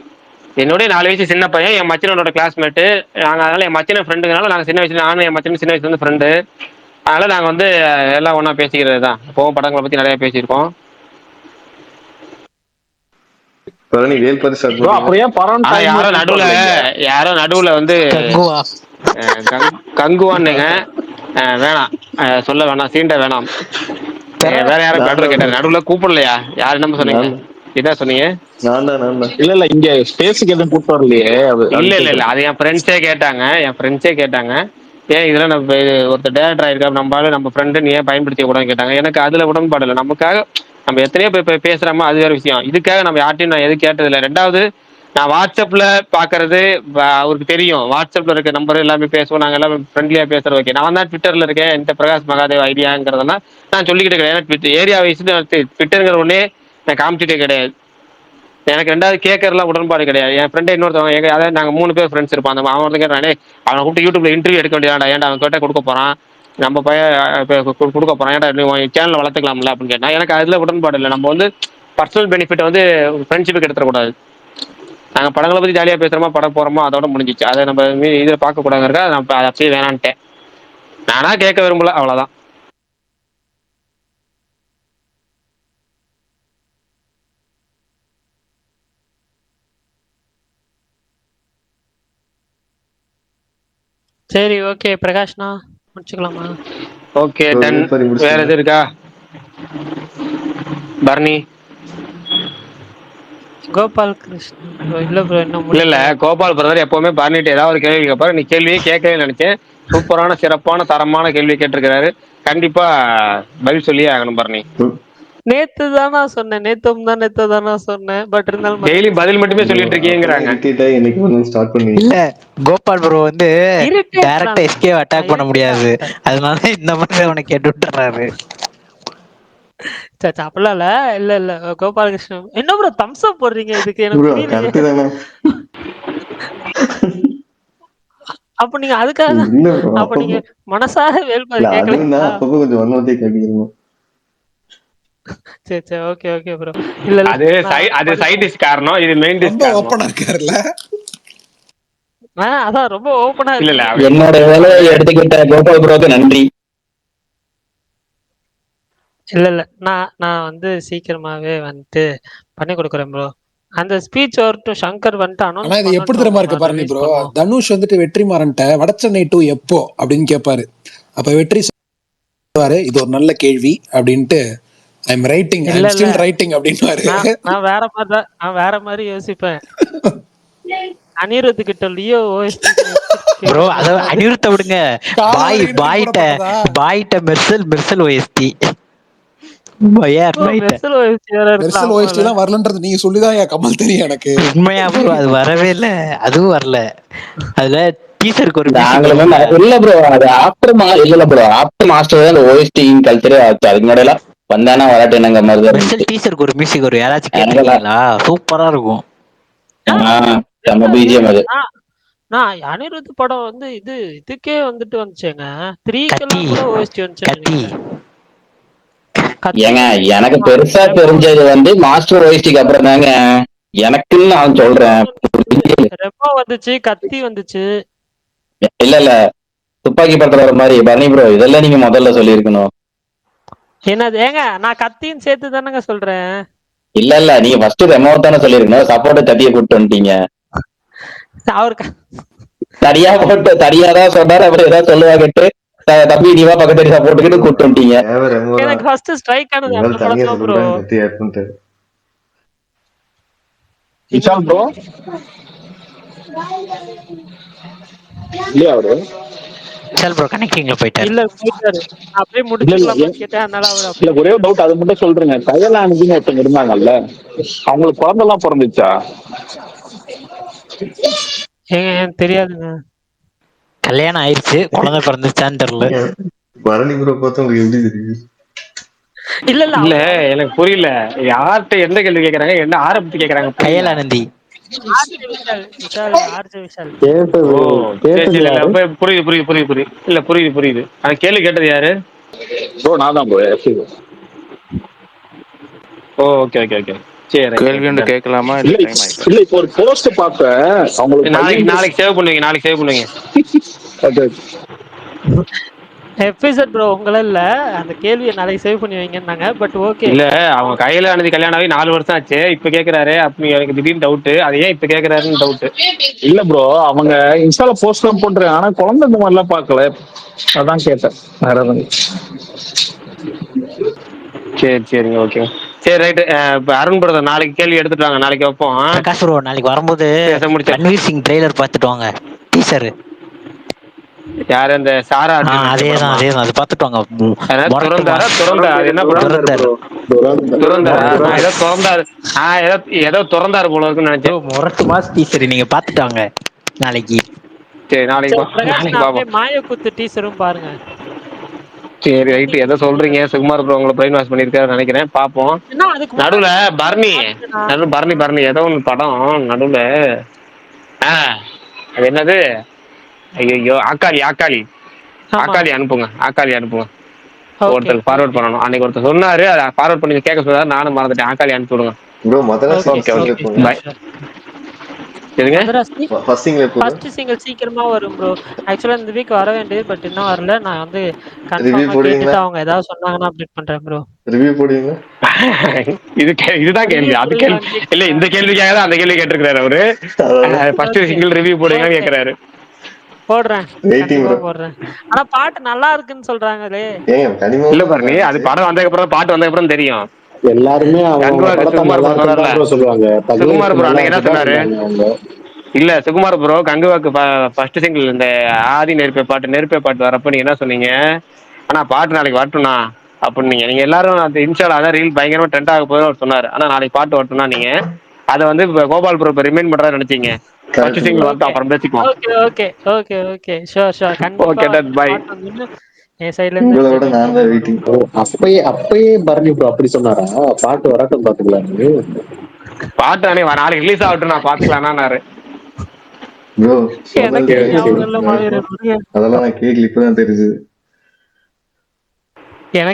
என்னோட 4 வயசு சின்ன பையன், என் மச்சினோட கிளாஸ்மேட். நாங்க அதனால என் மச்சின ஃப்ரெண்டுங்கனால நாங்க சின்ன வயசுல, நானும் என் மச்சின சின்ன வயசுல இருந்து ஃப்ரெண்டு. அதனால நாங்க வந்து எல்லாம் ஒண்ணா பேசிக்கிறது தான். இப்போ படங்களை பத்தி நிறைய பேசியிருக்கோம். பழனி வேல் பார்த்து ஸ்டார்ட் ப்ரோ அப்புறம் ஏன் படம் ஆனா யாரோ நடுவுல வந்து கங்குவா கங்குவான்னுங்க. வேணாம், சொல்ல வேணாம், சீண்ட வேணாம். வேற யாரும் நடுவுல கேட்டாரு, நடுவுல கூப்பிடலையா? யாரு என்ன சொன்னீங்க? இதான் சொன்னீங்க. இல்ல இங்க ஸ்பேஸுக்கு எதுவும் கூப்பிட்டு வரலையே. இல்ல அது என் ஃப்ரெண்ட்ஸே கேட்டாங்க. ஏன் இதெல்லாம் நம்ம ஒருத்தர் டேரக்டர் ஆயிருக்கா, நம்ம ஃப்ரெண்டு, நீ ஏன் பயன்படுத்திய கூடாதுன்னு கேட்டாங்க. எனக்கு அதுல உடன்பாடு இல்லை. நமக்காக நம்ம எத்தனையோ பேசுறோமோ அது வேற விஷயம். இதுக்காக நம்ம யார்ட்டையும் நான் எதுவும் கேட்டதில்லை. ரெண்டாவது, நான் வாட்ஸ்அப்ல பாக்குறது அவருக்கு தெரியும். வாட்ஸ்அப்ல இருக்க நம்பர் எல்லாமே பேசுவோம், நாங்க எல்லாமே ஃப்ரெண்ட்லியா பேசுறது. ஓகே, நான் தான் ட்விட்டர்ல இருக்கேன், என்கிட்ட பிரகாஷ் மகாதேவ் ஐடியாங்கிறதெல்லாம் நான் சொல்லிக்கிட்டு கிடையாது. ஏன்னா ஏரியா வைஸ் ட்விட்டருங்கிற ஒன்னே நான் காமிச்சிட்டே கிடையாது. எனக்கு ரெண்டாவது கேட்கறதுலாம் உடன்பாடு கிடையாது. என் ஃப்ரெண்டை இன்னொருத்தவங்க அதாவது நாங்கள் 3 பேர் ஃப்ரெண்ட்ஸ் இருப்போம். அந்த அவன் வந்து கேட்டானே, அவனை கூப்பிட்டு யூடியூப்ல இன்டர்வியூ எடுக்க வேண்டியதாண்டா, ஏன்டா அவன் கேட்ட கொடுக்க போறான், நம்ம கொடுக்க போறான், ஏன்டா சேனல் வளர்த்துக்கலாம்ல அப்படின்னு கேட்டான். எனக்கு அதுல உடன்பாடு இல்லை. நம்ம வந்து பர்சனல் பெனிஃபிட் வந்து ஃப்ரெண்ட்ஷிப்புக்கு எடுத்துடக்கூடாது. நாங்கள் படங்களை பத்தி ஜாலியாக பேசுறோமா, படம் போறோமோ, அதோட முடிஞ்சிச்சு. அதை நம்ம இதில் பார்க்க கூடாதுங்கிறதா நான் அப்படியே வேணான்ட்டேன். நானா கேட்க விரும்பல, அவ்வளவுதான். சரி, ஓகே பிரகாஷ்ண்ணா, முடிச்சுக்கலாமா? Okay, done. வேற எது இருக்கா பரணி? கோபால் கிருஷ்ணன் ப்ரோ இல்ல ப்ரோ, இன்னும் இல்ல கோபால் பிரதர் எப்பவுமே பரணிட்டு ஏதாவது ஒரு கேள்வி கேட்பாரு. நீ கேள்வியே கேட்கவே நினைச்சேன். சூப்பரான சிறப்பான தரமான கேள்வி கேட்டிருக்கிறாரு. கண்டிப்பா பதில் சொல்லியே ஆகணும் பரணி. நேத்து தானா சொன்னேன். பட் இருந்தாலும் டெய்லி பதில் மட்டுமே சொல்லிட்டு இருக்கீங்கறாங்க. இல்ல கோபால் ப்ரோ வந்து டைரக்டா எஸ்கே அட்டாக் பண்ண முடியாது, அதனால இந்த மாதிரி அவனை கேட்டு விட்டுறாரு. அப்படிலாம் இல்ல கோபாலகிருஷ்ணன் என்ன ப்ரோ தம்ஸ் அப் போடுறீங்க? இதுக்கு எனக்கு புரியல. அப்ப நீங்க அதுக்காக அப்ப நீங்க மனசார வேல்பாரி கேட்கல. கொஞ்சம் வன்மத்தை கேட்கிறீங்க. சரி ஓகே ப்ரோ. இல்ல அது சைட் டிஷ் காரணம், இது மெயின் டிஷ் காரணம். ஓபனா இருக்காருல. அதான் ரொம்ப ஓபனா இல்ல என்னோட வேலையை எடுத்துக்கிட்ட கோபால் ப்ரோக்கு நன்றி. இல்ல நான் வந்து சீக்கிரமாவே வந்துட்டு பண்ணி கொடுக்குறேன் ப்ரோ. அந்த ஸ்பீச் வரட்டும், சங்கர் வந்துட்டு ஆனா இது எப்படி தெரியுமா இருக்கு பாருங்க ப்ரோ. தனுஷ் வந்துட்டு வெற்றிமாறன்ட்ட வடச்சென்னை 2 எப்போ அப்படின்னு கேட்பாரு. அப்ப வெற்றி சொல்லுவாரு, இது ஒரு நல்ல கேள்வி அப்படின்ட்டு, I am writing, I am still writing அப்படின்னுவாரு. நான் வேற மாதிரி யோசிப்பேன். அனிருத் கிட்ட லியோ ஓஎஸ்டி ப்ரோ, அத அனிருத்த விடுங்க. பாய்ட்ட மெர்சல் ஓஎஸ்டி. வரலன்றது நீங்க சொல்லிதான் கமல் தெரியும் எனக்கு. உண்மையா ப்ரோ, அது வரவே இல்ல, அதுவும் வரல. அதுல டீசருக்கு ஒரு இல்ல ப்ரோ, அது ஆஃப்டர் மாஸ்டர் தான் ஓஎஸ்டி கல்ச்சரே ஆச்சு. அதுக்கு முன்னாடி வந்தானா வராட்டு என்னங்க மாதிரி மெர்சல் டீசருக்கு ஒரு மியூசிக் வரும், யாராச்சும் கேட்டீங்களா? சூப்பரா இருக்கும். நம்ம பிஜிஎம் அது. நான் அனிருத் படம் வந்து இதுக்கே வந்துட்டு வந்துச்சேங்க. 3 கூட ஓஎஸ்டி வந்துச்சு. ஏங்க எனக்கு பெருசா தெரிஞ்சது வந்து மாஸ்டர் ஓஎஸ்டிக்கு அப்புறம் தாங்க எனக்குன்னு நான் சொல்றேன். ரெமோ வந்துச்சு, கத்தி வந்துச்சு. இல்ல துப்பாக்கி படத்துல வர மாதிரி பரணி ப்ரோ, இதெல்லாம் நீங்க முதல்ல சொல்லிருக்கணும். என்னது ஏங்க, நான் கத்தின்னு சேர்த்து தானங்க சொல்றேன். இல்ல நீங்க ஃபர்ஸ்ட் ரெமோ தானே சொல்லிருக்கணும். சப்போர்ட் தட்டியை கூப்பிட்டு வந்துட்டீங்க. அவருக்கு தனியாதான் சொன்னாரு. அப்படி ஏதாவது சொல்லுவா கேட்டு தம்பி நீவா பக்கத்து சப்போர்ட்டுக்கிட்டு கூப்பிட்டு வந்துட்டீங்க. எனக்கு ஃபர்ஸ்ட் ஸ்ட்ரைக் ஆனது அந்த படம் தான் ப்ரோ. விஷால் ப்ரோ இல்லையா அவரு? விஷால் ப்ரோ கனெக்டிங்ல போயிட்டாரு. இல்ல போயிட்டாரு. அப்படியே முடிச்சுக்கலாம்னு கேட்டேன். அதனால அவர் இல்ல ஒரே டவுட், அது மட்டும் சொல்றேங்க. கயலானதுன்னு ஒருத்தங்க இருந்தாங்கல்ல, அவங்களுக்கு குழந்தைலாம் பிறந்துச்சா? ஏங்க தெரியாதுங்க. கல்யாணம் ஆயிடுச்சு, குழந்தை பிறந்துச்சான்னு தெரியல. பரணி ப்ரோ பார்த்தா உங்களுக்கு எப்படி தெரியுது? இல்ல எனக்கு புரியல. யார்கிட்ட எந்த கேள்வி கேக்குறாங்க, என்ன ஆரம்பிச்சு கேக்குறாங்க? கயலானந்தி. புரியுது. இல்ல புரியுது. ஆனா கேள்வி கேட்டது யாரு? நான் தான் ப்ரோ. ஓகே. சரி, கேள்வி ஒன்று கேட்கலாமா? இல்ல இப்போ ஒரு போஸ்ட் பார்த்தேன். அவங்களுக்கு நாளைக்கு சேவ் பண்ணுவீங்க. ஓகே. எபிசோட் ப்ரோ உங்கள இல்ல அந்த கேள்வியை நாளைக்கு சேவ் பண்ணி வைங்கன்னாங்க. But okay. இல்ல அவங்க கையில அனுதி கல்யாணம் ஆகி 4 வருஷம் ஆச்சு. இப்ப கேக்குறாரு அப்படி எனக்கு திடீர்னு டவுட். அது ஏன் இப்ப கேக்குறாருன்னு டவுட். இல்ல ப்ரோ அவங்க இன்ஸ்டால போஸ்ட் எல்லாம் போட்டுருக்காங்க ஆனா குழந்தை இந்த மாதிரி எல்லாம் பாக்கல, அதான் கேட்டேன். வேற எதுவும் சரிங்க ஓகே. சரி ரைட்டு. இப்ப அருண் பிரதர் நாளைக்கு கேள்வி எடுத்துட்டு வாங்க, நாளைக்கு வைப்போம். பிரகாஷ் ப்ரோ நாளைக்கு வரும்போது பேச முடிச்ச ரன்வீர் சிங் ட்ரெய்லர் பார்த்துட்டு வாங்க. டீசர் யாரு அந்த சாரா அதேதான் அது பார்த்துட்டு வாங்க. துறந்தாரா அது என்ன படம்? துறந்தாரா? ஏதோ திறந்தாரு. ஏதோ திறந்தாரு போல இருக்குன்னு நினைச்சேன். முரட்டு மாஸ் டீசர் நீங்க பார்த்துட்டு வாங்க நாளைக்கு. சரி நாளைக்கு அப்படியே மாயக்குத்து டீசரும் பாருங்க. சரி ரைட்டு. எதோ சொல்றீங்க. சுகுமார் ப்ரோ உங்களை பிரெயின் வாஷ் பண்ணிருக்காரு நினைக்கிறேன். பாப்போம். நடுவுல பரணி ஏதோ ஒன்று படம் நடுவுல அது என்னது, ஐயோ ஆக்காளி அனுப்புங்க. ஒருத்தருக்கு ஃபார்வர்ட் பண்ணணும். அன்னைக்கு ஒருத்தர் சொன்னாரு, அதை ஃபார்வர்ட் பண்ணி கேட்க சொன்னாரு, நானும் மறந்துட்டேன். ஆக்காளி அனுப்பி விடுங்க. ஃபர்ஸ்ட் சிங்கிள் சீக்கிரமா வரும் ப்ரோ. ஆக்சுவலா இந்த வீக் வர வேண்டியது, பட் இன்னும் வரல. நான் வந்து கன்ஃபார்மா கேட்டுட்டு அவங்க ஏதாவது சொன்னாங்கன்னா அப்டேட் பண்றேன் ப்ரோ. ரிவ்யூ போடுவீங்க? இதுதான் கேள்வி. அது கேள்வி இல்ல, இந்த கேள்விக்காக தான் அந்த கேள்வி கேட்டிருக்காரு அவரு. ஃபர்ஸ்ட் சிங்கிள் ரிவ்யூ போடுவீங்கன்னு கேக்குறாரு. போடுறேன். ஆனா பாட்டு நல்லா இருக்குன்னு சொல்றாங்களே. இல்ல பாருங்க, அது படம் வந்ததுக்கு அப்புறம் பாட்டு வந்ததுக்கு அப்புறம் தெரியும். எல்லாருமே சுகுமார் ப்ரோ அன்னைக்கு என்ன சொன்னாரு? இல்ல சுகுமார் ப்ரோ கங்குவாக்கு ஃபர்ஸ்ட் சிங்கிள் இந்த ஆதி நெருப்பே பாட்டு வரப்ப நீங்க என்ன சொன்னீங்க? ஆனா பாட்டு நாளைக்கு வரட்டும்னா அப்படின்னு நீங்க எல்லாரும் அந்த இன்ஸ்டால அதான் ரீல் பயங்கரமா ட்ரெண்ட் ஆக போதுன்னு சொன்னாரு. ஆனா நாளைக்கு பாட்டு வரட்டும்னா நீங்க அதை வந்து கோபால் ப்ரோ இப்ப ரிமைண்ட் பண்றாரு நினைச்சீங்க. ஃபர்ஸ்ட் சிங்கிள் வரட்டும் அப்புறம் பேசிக்குவோம். Okay sure okay done bye. என் சைடுல இருந்து அப்பயே பரணி ப்ரோ அப்படி சொன்னாரா? பாட்டு வரட்டும் பாத்துக்கலாம்னு. பாட்டு அனே நாளைக்கு ரிலீஸ் ஆகட்டும் நான் பாத்துக்கலாம்னாரு. அதெல்லாம் நான் கேட்கல, இப்பதான் தெரியுது. எனக்கு